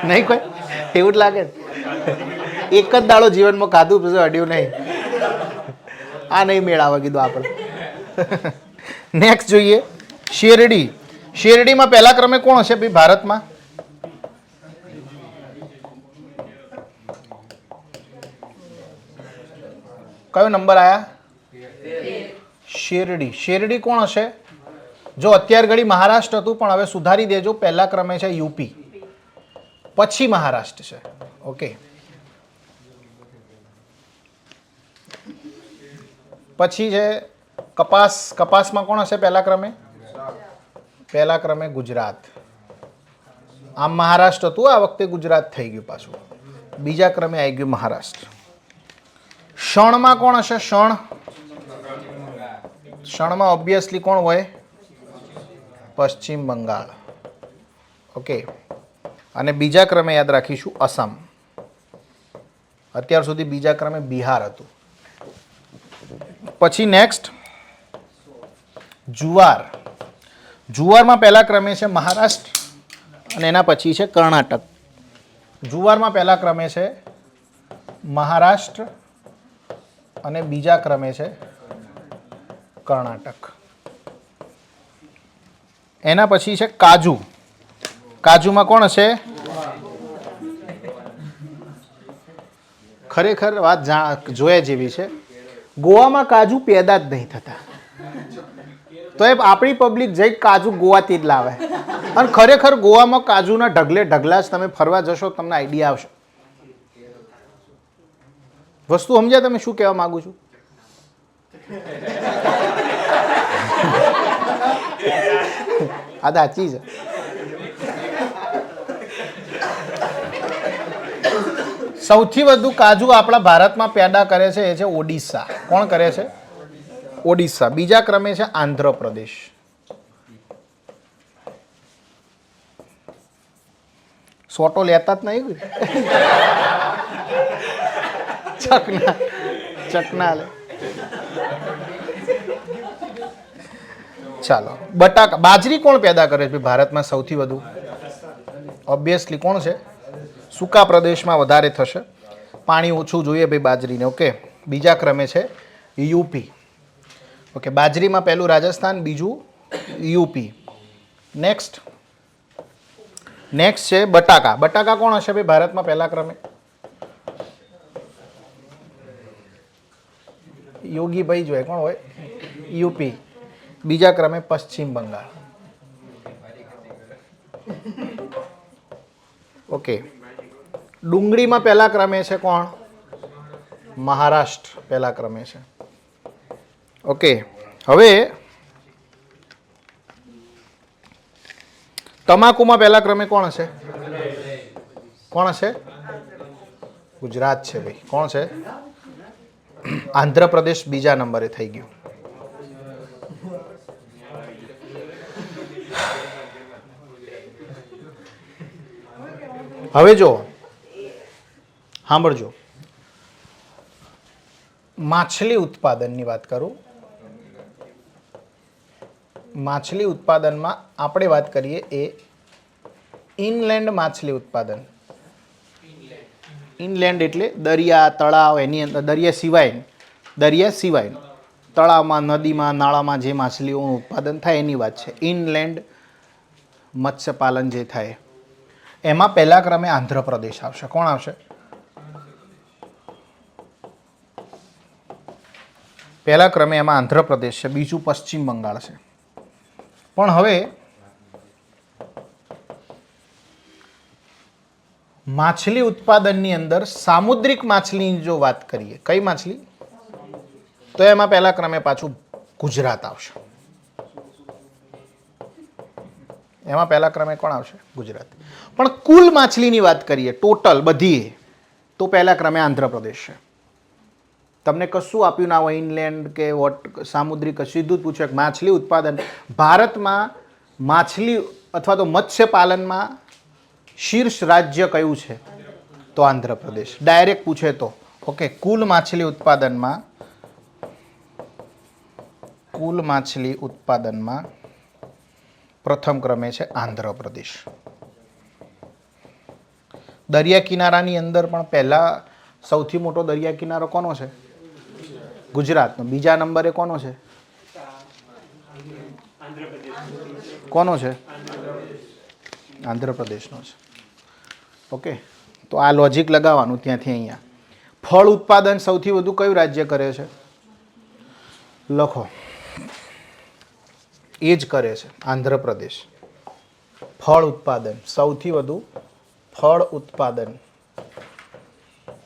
નહીં? કોઈ એવું જ લાગે. એક જ દાડો જીવનમાં ખાધું પછી અડ્યું નહીં. આ નહીં મેળાવા કીધું આપણે. નેક્સ્ટ જોઈએ શેરડી. શેરડીમાં પહેલા ક્રમે કોણ હશે ભાઈ ભારતમાં? કયો નંબર આયા? શેરડી. શેરડી કોણ હશે? જો અત્યાર ઘડી મહારાષ્ટ્ર હતું પણ હવે સુધારી દેજો, પહેલા ક્રમે છે યુપી, પછી મહારાષ્ટ્ર છે. ઓકે, પછી છે કપાસ. કપાસમાં કોણ હશે પહેલા ક્રમે? પહેલા ક્રમે ગુજરાત. આમ મહારાષ્ટ્ર હતું, આ વખતે ગુજરાત થઈ ગયું પાછું. બીજા ક્રમે આવી ગયું મહારાષ્ટ્ર. શણમાં કોણ હશે? શણ. શણમાં ઓબ્વિયસલી કોણ હોય? પશ્ચિમ બંગાળ. ઓકે, અને બીજા ક્રમે યાદ રાખીશું અસમ. અત્યાર સુધી બીજા ક્રમે બિહાર હતું. પછી નેક્સ્ટ જુવાર. જુવારમાં પહેલા ક્રમે છે મહારાષ્ટ્ર અને એના પછી છે કર્ણાટક. જુવારમાં પહેલા ક્રમે છે મહારાષ્ટ્ર અને બીજા ક્રમે છે કર્ણાટક. એના પછી છે કાજુ. કાજુમાં કોણ હશે? ખરેખર વાત જોયા જેવી છે. ગોવામાં કાજુ પેદા જ નહીં થતા, તો એ આપણી પબ્લિક જઈ કાજુ ગોવાથી જ લાવે. અને ખરેખર ગોવામાં કાજુના ઢગલે ઢગલા જ તમે ફરવા જશો તમને આઈડિયા આવશે. વસ્તુ સમજ્યા તમે શું કહેવા માંગુ છું? આ સાચી છે. સૌથી વધુ કાજુ આપણા ભારતમાં પેદા કરે છે એ છે ઓડિશા. કોણ કરે છે? ઓડિશા. બીજા ક્રમે છે આંધ્રપ્રદેશ. સોટો લેતા જ નહીં. ચકના લે. ચાલો, બટાકા. બાજરી કોણ પેદા કરે છે ભારતમાં સૌથી વધુ? ઓબ્વિયસલી કોણ છે? સૂકા પ્રદેશમાં વધારે થશે, પાણી ઓછું જોઈએ ભાઈ બાજરીને. ઓકે, બીજા ક્રમે છે યુપી. ઓકે, બાજરીમાં પહેલું રાજસ્થાન, બીજું યુપી. નેક્સ્ટ છે બટાકા. બટાકા કોણ હશે ભાઈ ભારતમાં પહેલા ક્રમે? યોગીભાઈ જોઈએ. કોણ હોય? યુપી. બીજા ક્રમે પશ્ચિમ બંગાળ. ઓકે, ડુંગળીમાં પહેલા ક્રમે છે કોણ? મહારાષ્ટ્ર પહેલા ક્રમે છે. ઓકે, હવે તમાકુમાં પહેલા ક્રમે કોણ હશે? કોણ હશે? ગુજરાત છે ભાઈ. કોણ છે? આંધ્રપ્રદેશ બીજા નંબરે થઈ ગયું. હવે જો સાંભળજો, માછલી ઉત્પાદનની વાત કરું. માછલી ઉત્પાદનમાં આપણે વાત કરીએ એ ઇનલેન્ડ માછલી ઉત્પાદન. ઇનલેન્ડ એટલે દરિયા તળાવ, એની અંદર દરિયા સિવાય તળાવમાં, નદીમાં, નાળામાં જે માછલીઓનું ઉત્પાદન થાય એની વાત છે. ઇનલેન્ડ મત્સ્યપાલન જે થાય એમાં પહેલા ક્રમે આંધ્રપ્રદેશ આવશે. કોણ આવશે? પહેલા ક્રમે એમાં આંધ્રપ્રદેશ છે, બીજું પશ્ચિમ બંગાળ છે. પણ હવે માછલી ઉત્પાદનની અંદર સામુદ્રિક માછલીની જો વાત કરીએ, કઈ માછલી? તો એમાં પહેલા ક્રમે પાછું ગુજરાત આવશે. એમાં પહેલા ક્રમે કોણ આવશે? ગુજરાત. પણ કુલ માછલીની વાત કરીએ ટોટલ બધી, તો પહેલા ક્રમે આંધ્રપ્રદેશ છે. તમને કશું આપ્યું ના હોય ઇનલેન્ડ કે સામુદ્રિક, સીધું જ પૂછે માછલી ઉત્પાદન ભારતમાં માછલી અથવા તો મત્સ્યપાલનમાં શીર્ષ રાજ્ય કયું છે? તો આંધ્રપ્રદેશ. ડાયરેક્ટ પૂછે તો ઓકે. કુલ માછલી ઉત્પાદનમાં પ્રથમ ક્રમે છે આંધ્રપ્રદેશ. દરિયા કિનારાની અંદર પણ પહેલા સૌથી મોટો દરિયા કિનારો કોનો છે? ગુજરાતનો. બીજા નંબરે કોનો છે? કોનો છે? આંધ્રપ્રદેશનો છે. ઓકે, તો આ લોજિક લગાવવાનું ત્યાંથી અહીંયા. ફળ ઉત્પાદન સૌથી વધુ કયું રાજ્ય કરે છે? લખો. એ જ કરે છે આંધ્રપ્રદેશ. ફળ ઉત્પાદન સૌથી વધુ ફળ ઉત્પાદન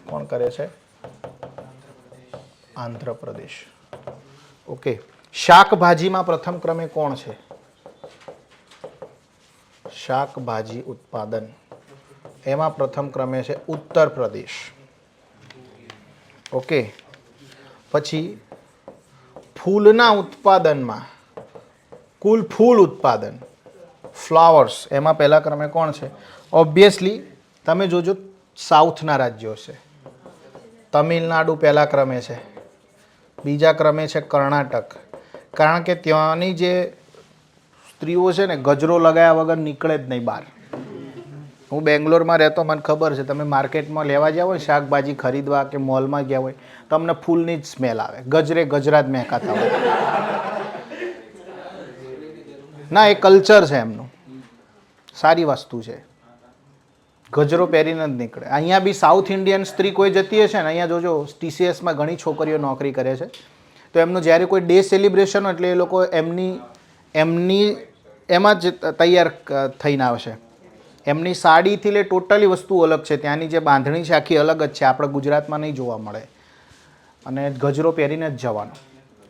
કોણ કરે છે? આંધ્રપ્રદેશ. ઓકે. શાકભાજીમાં પ્રથમ ક્રમે કોણ છે? શાકભાજી ઉત્પાદન એમાં પ્રથમ ક્રમે છે ઉત્તર પ્રદેશ. ઓકે. પછી ફૂલના ઉત્પાદનમાં કુલ ફૂલ ઉત્પાદન ફ્લાવર્સ એમાં પહેલા ક્રમે કોણ છે? ઓબ્વિયસલી તમે જોજો સાઉથના રાજ્યો છે. તમિલનાડુ પહેલા ક્રમે છે, બીજા ક્રમે છે કર્ણાટક. કારણ કે ત્યાંની જે સ્ત્રીઓ છે ને ગજરો લગાવ્યા વગર નીકળે જ નહીં બહાર. હું બેંગ્લોરમાં રહેતો, મને ખબર છે. તમે માર્કેટમાં લેવા જાવ હોય, શાકભાજી ખરીદવા કે મોલમાં ગયા હોય, તમને ફૂલની જ સ્મેલ આવે. ગજરા જ મહેકાતા હોય. ના, એ કલ્ચર છે એમનું. સારી વસ્તુ છે. ગજરો પહેરીને જ નીકળે. અહીંયા બી સાઉથ ઇન્ડિયન સ્ત્રી કોઈ જતી હશે ને, અહીંયા જોજો TCSમાં ઘણી છોકરીઓ નોકરી કરે છે, તો એમનું જ્યારે કોઈ ડે સેલિબ્રેશન હોય એટલે એ લોકો એમની એમાં જ તૈયાર થઈને આવશે. એમની સાડીથી લે ટોટલી વસ્તુ અલગ છે. ત્યાંની જે બાંધણી છે આખી અલગ જ છે. આપણે ગુજરાતમાં નહીં જોવા મળે. અને ગજરો પહેરીને જ જવાનું.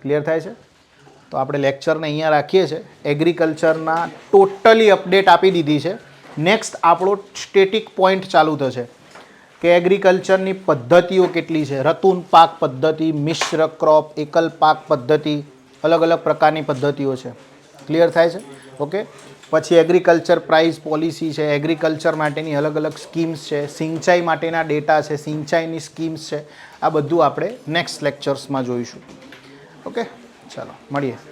ક્લિયર થાય છે? તો આપણે લેક્ચરને અહીંયા રાખીએ છીએ. એગ્રીકલ્ચરના ટોટલી અપડેટ આપી દીધી છે. નેક્સ્ટ આપણો સ્ટેટિક પોઈન્ટ ચાલુ થશે કે એગ્રીકલ્ચરની પદ્ધતિઓ કેટલી છે. ઋતુન પાક પદ્ધતિ, મિશ્ર ક્રોપ, એકલ પાક પદ્ધતિ, અલગ અલગ પ્રકારની પદ્ધતિઓ છે. ક્લિયર થાય છે? ઓકે. પછી એગ્રીકલ્ચર પ્રાઇસ પોલિસી છે, એગ્રીકલ્ચર માટેની અલગ અલગ સ્કીમ્સ છે, સિંચાઈ માટેના ડેટા છે, સિંચાઈની સ્કીમ્સ છે. આ બધું આપણે નેક્સ્ટ લેક્ચર્સમાં જોઈશું. ઓકે, ચાલો મળીએ.